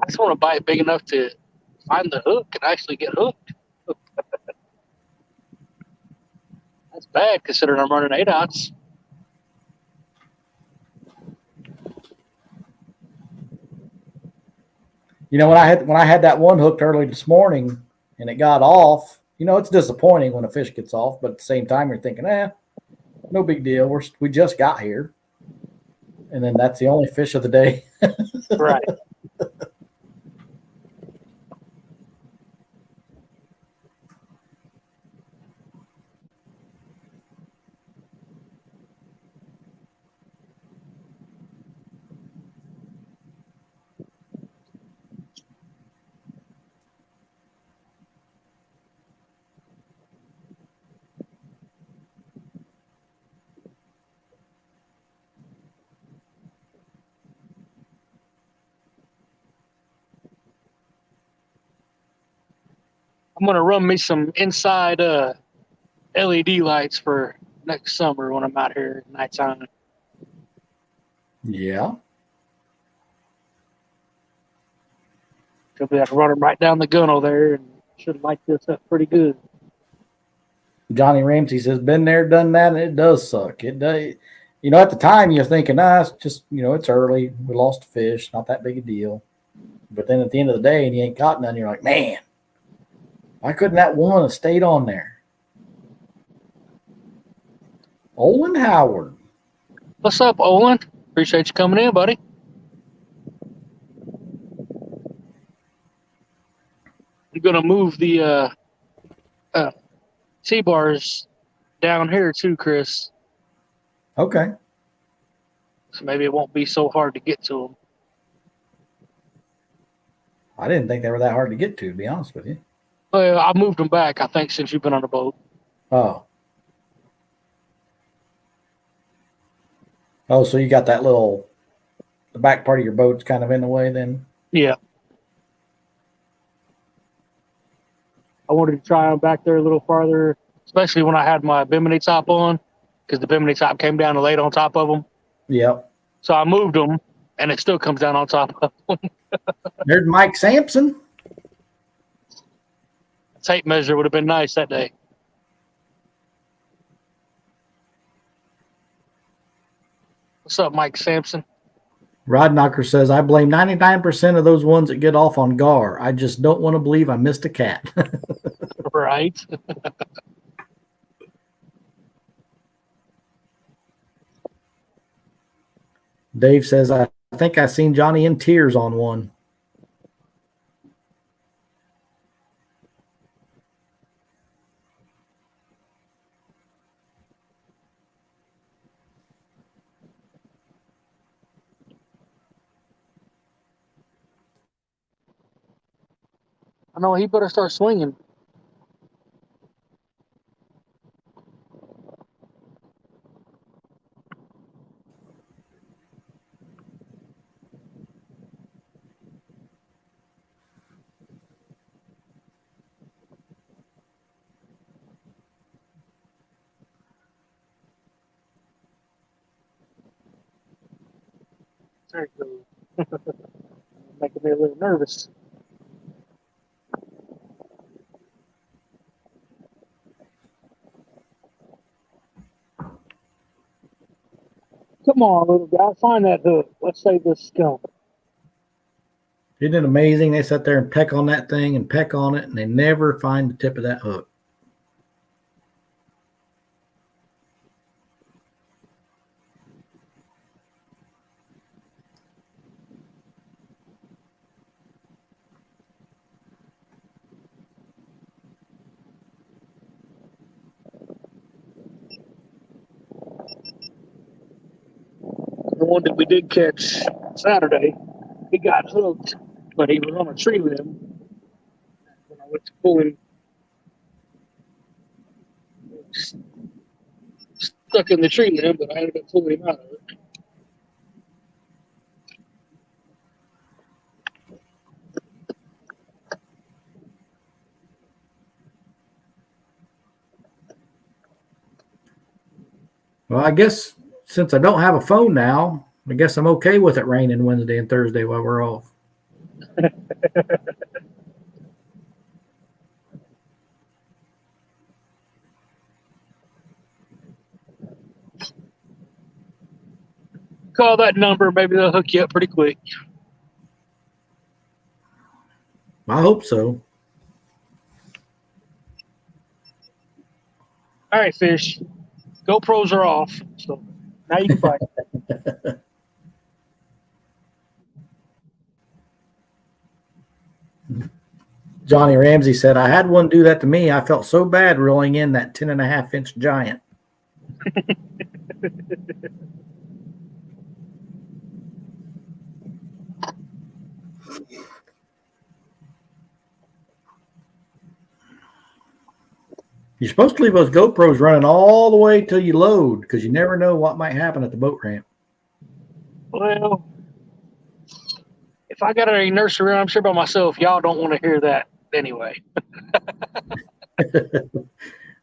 I just want to bite big enough to find the hook and actually get hooked. That's bad considering I'm running 8 ounce. You know, when I had that one hooked early this morning and it got off, you know, it's disappointing when a fish gets off, but at the same time you're thinking, no big deal. We just got here. And then that's the only fish of the day. Right. I'm gonna run me some inside LED lights for next summer when I'm out here at nighttime. Yeah. Should be able to run them right down the gunnel there and should light this up pretty good. Johnny Ramsey says, been there, done that, and it does suck. It does. You know, at the time you're thinking, it's just, you know, it's early. We lost a fish, not that big a deal. But then at the end of the day, and you ain't caught none, you're like, man, why couldn't that one have stayed on there? Olin Howard. What's up, Olin? Appreciate you coming in, buddy. gonna move the T-bars down here too, Chris. Okay. So maybe it won't be so hard to get to them. I didn't think they were that hard to get to be honest with you. Well, I moved them back, I think, since you've been on the boat. Oh. Oh, so you got that little, the back part of your boat's kind of in the way then? Yeah. I wanted to try them back there a little farther, especially when I had my bimini top on, because the bimini top came down and laid on top of them. Yep. So I moved them, and it still comes down on top of them. There's Mike Sampson. Tape measure would have been nice that day. What's up, Mike Sampson? Rod Knocker says, I blame 99% of those ones that get off on gar. I just don't want to believe I missed a cat. Right. Dave says, I think I seen Johnny in tears on one. I know he better start swinging. There you go. Making me a little nervous. Come on, little guy, find that hook. Let's save this skunk. Isn't it amazing? They sit there and peck on that thing and peck on it, and they never find the tip of that hook. The one that we did catch Saturday, he got hooked, but he was on a tree limb. When I went to pull him, stuck in the tree limb, but I ended up pulling him out of it. Well, I guess since I don't have a phone now, I guess I'm okay with it raining Wednesday and Thursday while we're off. Call that number, maybe they'll hook you up pretty quick. I hope so. All right, fish. GoPros are off, so now you can fight. Johnny Ramsey said, I had one do that to me. I felt so bad reeling in that 10.5-inch giant. You're supposed to leave those GoPros running all the way till you load because you never know what might happen at the boat ramp. Well, if I got any nursery around, I'm sure by myself, y'all don't want to hear that anyway.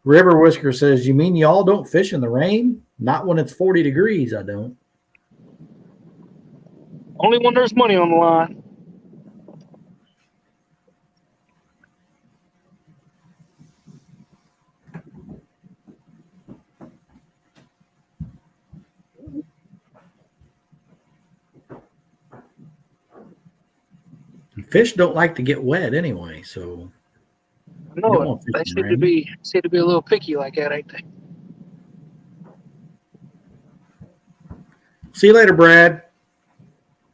River Whisker says, you mean y'all don't fish in the rain? Not when it's 40 degrees, I don't. Only when there's money on the line. Fish don't like to get wet anyway, so I you don't know want it. fish They in the seem to be a little picky like that, ain't they? See you later, Brad.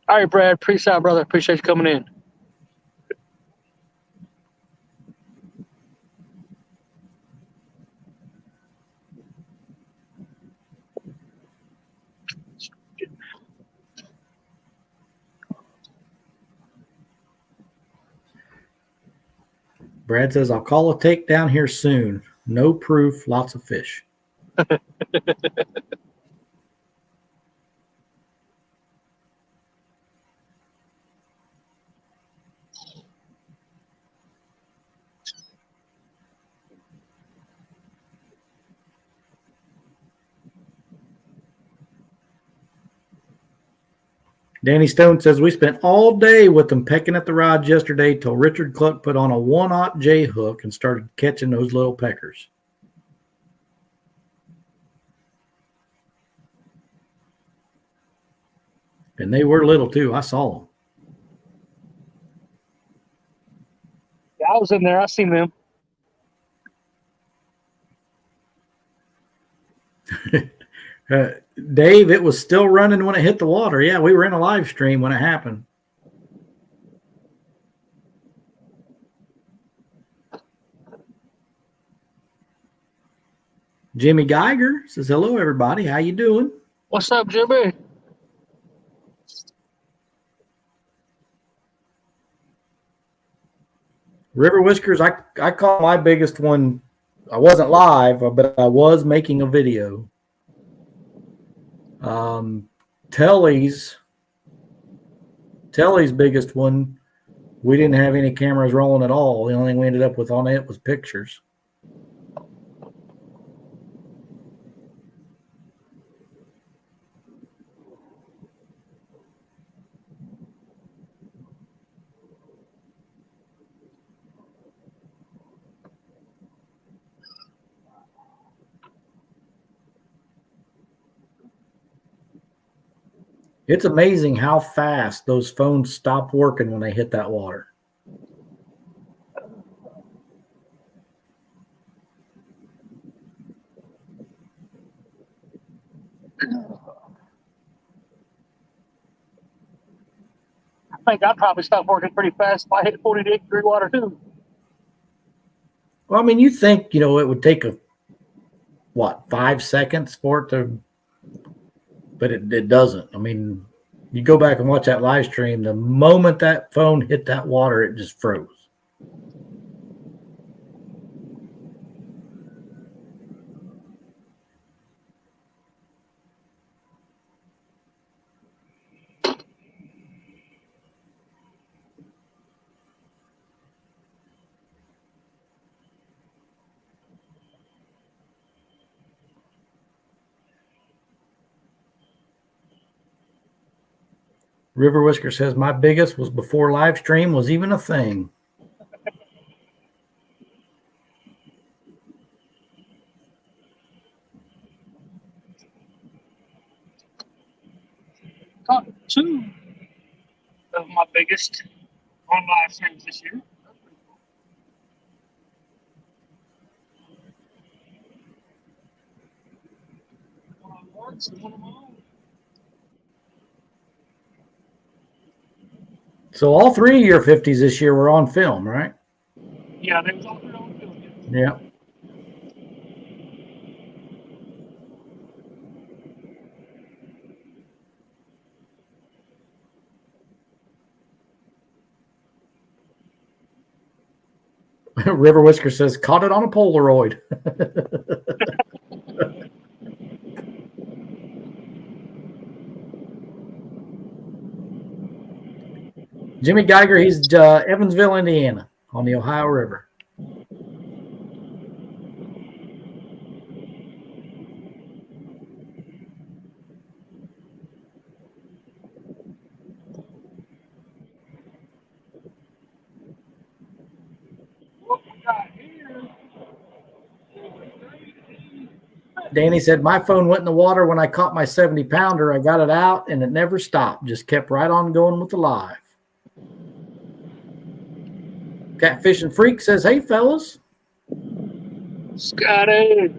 All right, Brad. Peace out, brother. Appreciate you coming in. Brad says, I'll call a take down here soon. No proof, lots of fish. Danny Stone says, we spent all day with them pecking at the rods yesterday till Richard Cluck put on a 1/0 J hook and started catching those little peckers. And they were little too. I saw Yeah, I was in there. I seen them. them. Dave, it was still running when it hit the water. Yeah, we were in a live stream when it happened. Jimmy Geiger says, hello, everybody. How you doing? What's up, Jimmy? River Whiskers, I caught my biggest one. I wasn't live, but I was making a video. Telly's biggest one, we didn't have any cameras rolling at all. The only thing we ended up with on it was pictures. It's amazing how fast those phones stop working when they hit that water. I think I'd probably stop working pretty fast if I hit 48-degree water too. Well, I mean, you think, it would take 5 seconds for it to, but it doesn't. I mean, you go back and watch that live stream, the moment that phone hit that water, it just froze. River Whisker says, my biggest was before live stream was even a thing. Caught 2 of my biggest on live streams this year. One on boards and one on my own. So all 3 of your 50s this year were on film, right? Yeah, they was all through on film. Yeah. River Whisker says, caught it on a Polaroid. Jimmy Geiger, he's Evansville, Indiana, on the Ohio River. What we got here? Danny said, my phone went in the water when I caught my 70-pounder. I got it out, and it never stopped. Just kept right on going with the live. Catfish and Freak says, hey, fellas. Scotty.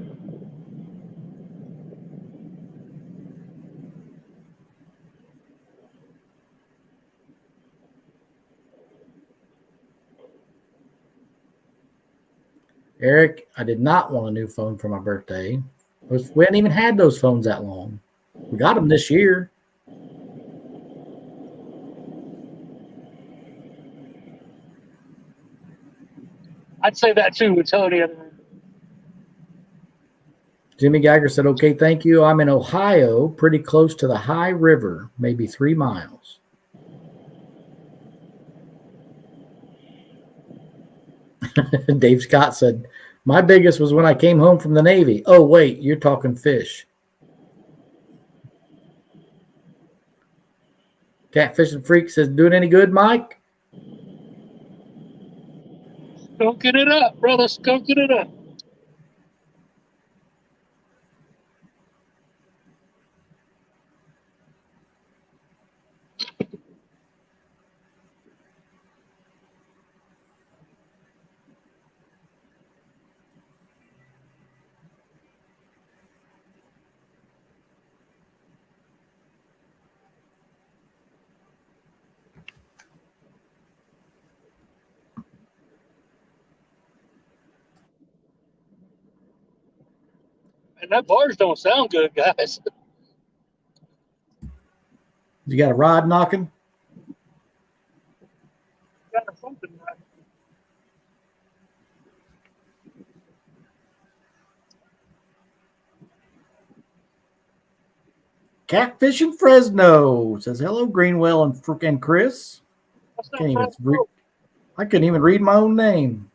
Eric, I did not want a new phone for my birthday. We hadn't even had those phones that long. We got them this year. I'd say that too with Tony. Jimmy Geiger said, okay, thank you. I'm in Ohio, pretty close to the High River, maybe 3 miles. Dave Scott said, my biggest was when I came home from the Navy. Oh, wait, you're talking fish. Catfishing Freak says, doing any good, Mike? Skunking it up, brother. Skunking it up. And that bars don't sound good, guys. You got a rod knocking? Got something right. Catfishing Fresno says, hello, Greenwell and Chris. That's not Can't even right. read, I couldn't even read my own name.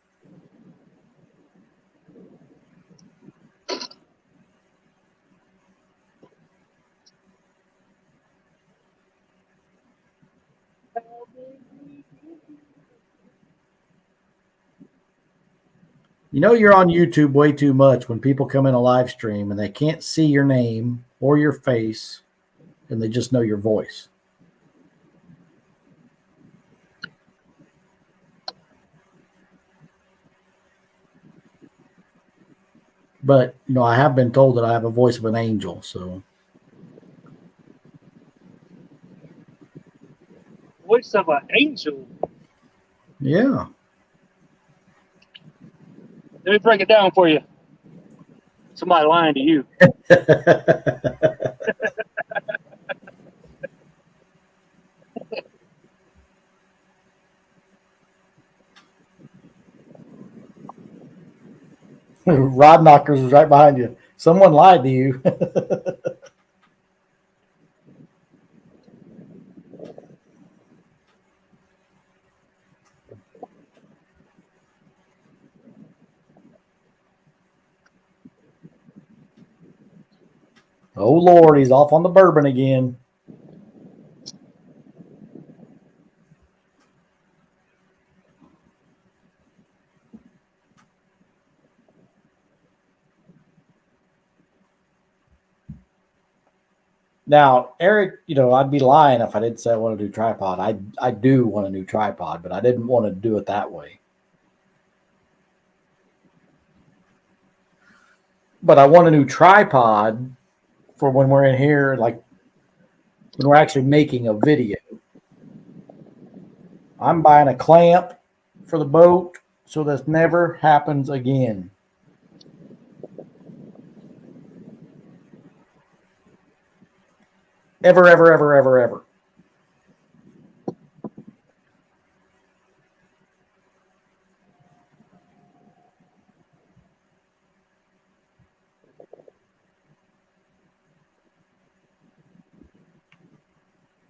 You know you're on YouTube way too much when people come in a live stream and they can't see your name or your face and they just know your voice. But, you know, I have been told that I have a voice of an angel, so. Voice of an angel. Yeah. Let me break it down for you. Somebody lying to you. Rod Knockers is right behind you. Someone lied to you. Oh, Lord, he's off on the bourbon again. Now, Eric, you know, I'd be lying if I didn't say I want a new tripod. I do want a new tripod, but I didn't want to do it that way. But I want a new tripod for when we're in here, like when we're actually making a video. I'm buying a clamp for the boat so this never happens again. Ever, ever, ever, ever, ever.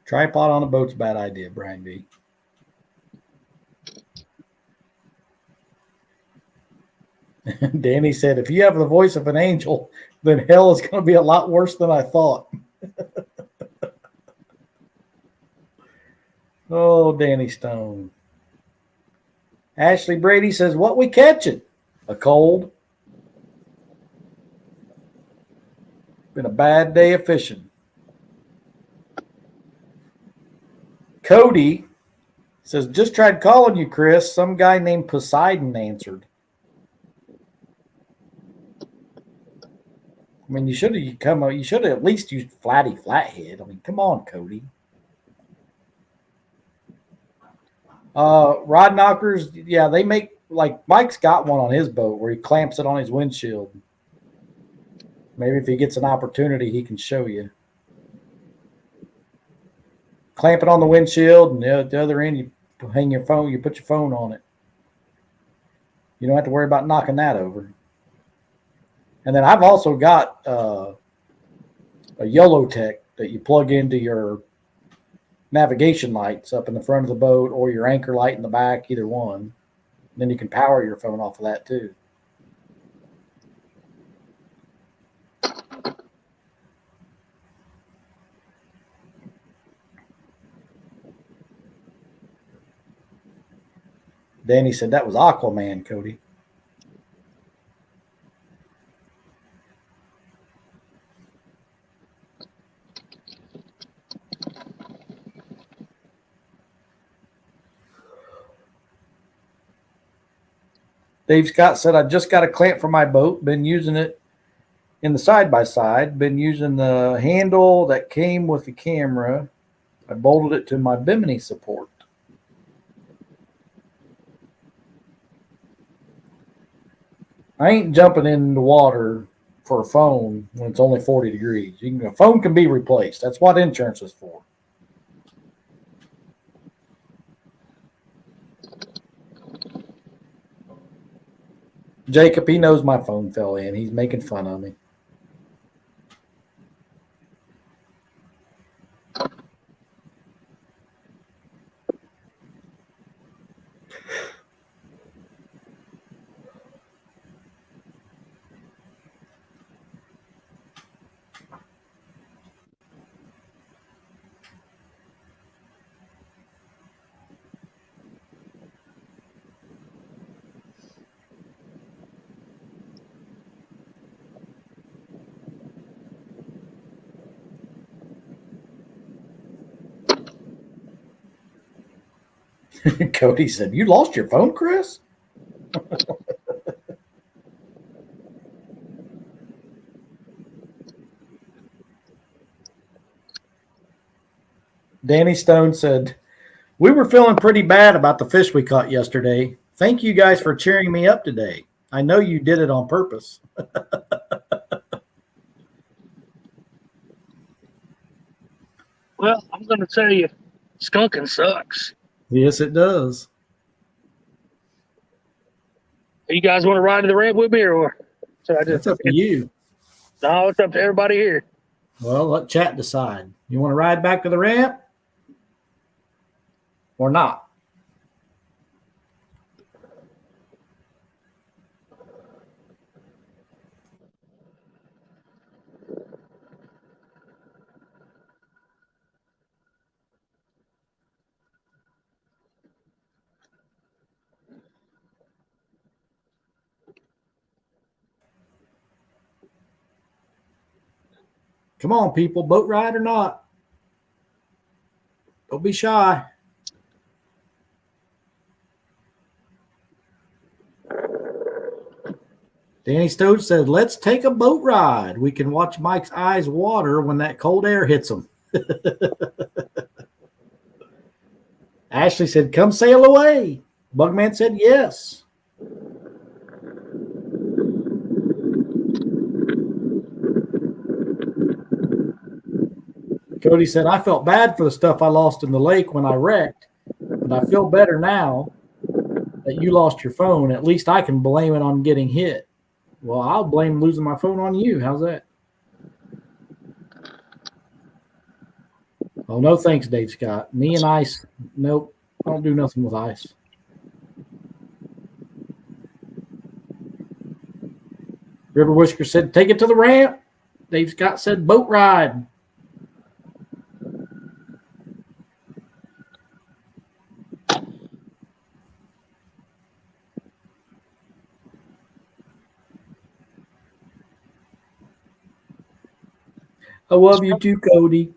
Tripod on a boat's a bad idea, Brian B. Danny said, if you have the voice of an angel, then hell is going to be a lot worse than I thought. Oh, Danny Stone. Ashley Brady says, what we catching? A cold. Been a bad day of fishing. Cody says, just tried calling you, Chris. Some guy named Poseidon answered. I mean, you should have at least used flathead. I mean, come on, Cody. Rod knockers, yeah, they make, like Mike's got one on his boat where he clamps it on his windshield. Maybe if he gets an opportunity, he can show you. Clamp it on the windshield, and the other end, you hang your phone, you put your phone on it. You don't have to worry about knocking that over. And then I've also got a yellow tech that you plug into your navigation lights up in the front of the boat or your anchor light in the back, either one. And then you can power your phone off of that too. Danny said that was Aquaman, Cody. Dave Scott said, I just got a clamp for my boat. Been using it in the side-by-side. Been using the handle that came with the camera. I bolted it to my bimini support. I ain't jumping in the water for a phone when it's only 40 degrees. A phone can be replaced. That's what insurance is for. Jacob, he knows my phone fell in. He's making fun of me. Cody said, you lost your phone, Chris? Danny Stone said, we were feeling pretty bad about the fish we caught yesterday. Thank you guys for cheering me up today. I know you did it on purpose. Well, I'm going to tell you, skunking sucks. Yes, it does. You guys want to ride to the ramp with me, or should I just? That's up to you. No, it's up to everybody here. Well, let chat decide. You want to ride back to the ramp or not? Come on, people. Boat ride or not? Don't be shy. Danny Stone said, let's take a boat ride. We can watch Mike's eyes water when that cold air hits him. Ashley said, come sail away. Bugman said, yes. Cody said, I felt bad for the stuff I lost in the lake when I wrecked, but I feel better now that you lost your phone. At least I can blame it on getting hit. Well, I'll blame losing my phone on you. How's that? Oh, no thanks, Dave Scott. Me and ice, nope. I don't do nothing with ice. River Whisker said, take it to the ramp. Dave Scott said, boat ride. I love you too, Cody.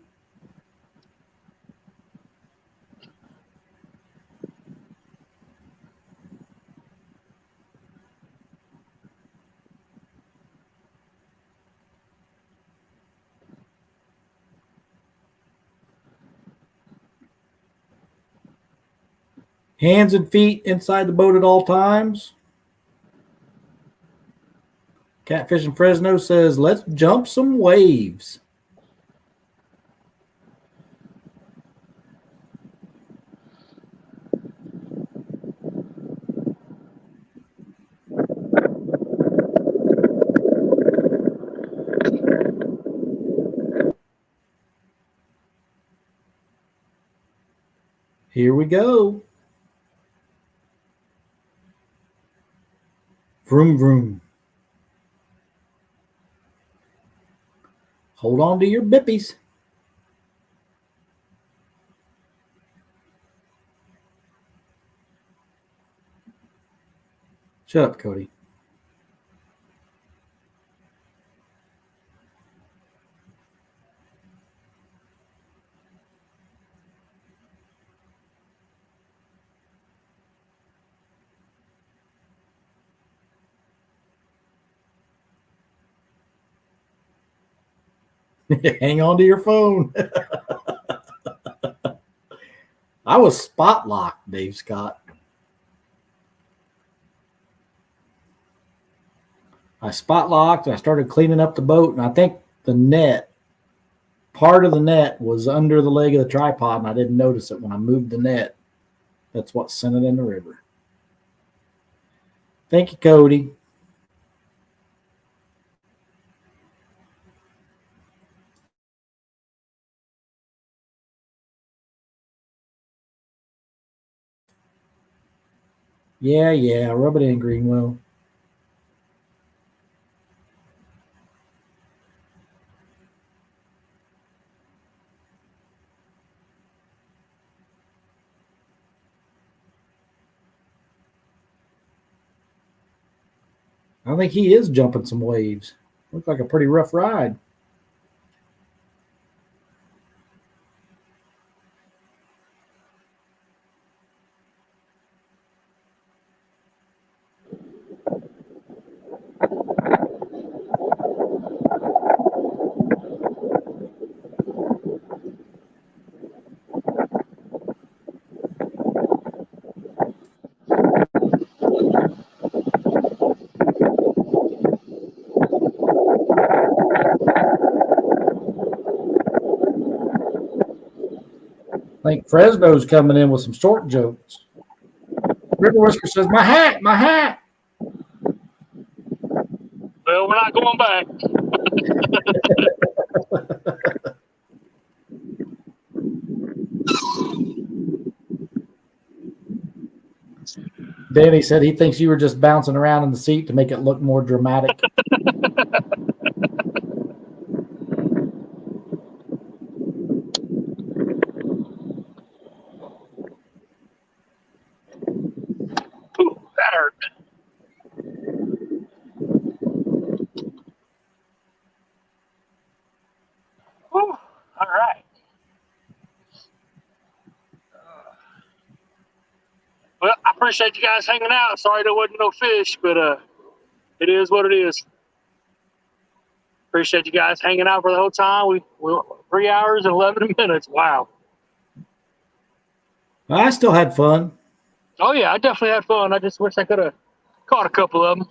Hands and feet inside the boat at all times. Catfish in Fresno says, let's jump some waves. Here we go. Vroom, vroom. Hold on to your bippies. Shut up, Cody. Hang on to your phone. I was spot locked, Dave Scott. I spot locked and I started cleaning up the boat, and I think the net, part of the net was under the leg of the tripod, and I didn't notice it when I moved the net. That's what sent it in the river. Thank you, Cody. Yeah, rub it in, Greenwell. I think he is jumping some waves. Looks like a pretty rough ride. I think Fresno's coming in with some short jokes. River Whisker says, my hat, my hat. Well, we're not going back. Danny said he thinks you were just bouncing around in the seat to make it look more dramatic. Ooh, that hurt. Whew, all right. Well, I appreciate you guys hanging out. Sorry there wasn't no fish, but it is what it is. Appreciate you guys hanging out for the whole time. We 3 hours and 11 minutes. Wow. I still had fun. Oh yeah, I definitely had fun. I just wish I could have caught a couple of them.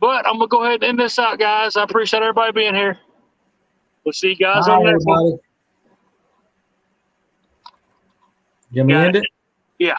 But I'm gonna go ahead and end this out, guys. I appreciate everybody being here. We'll see you guys Bye, on the next one. everybody. You want me to Got end it. it? Yeah.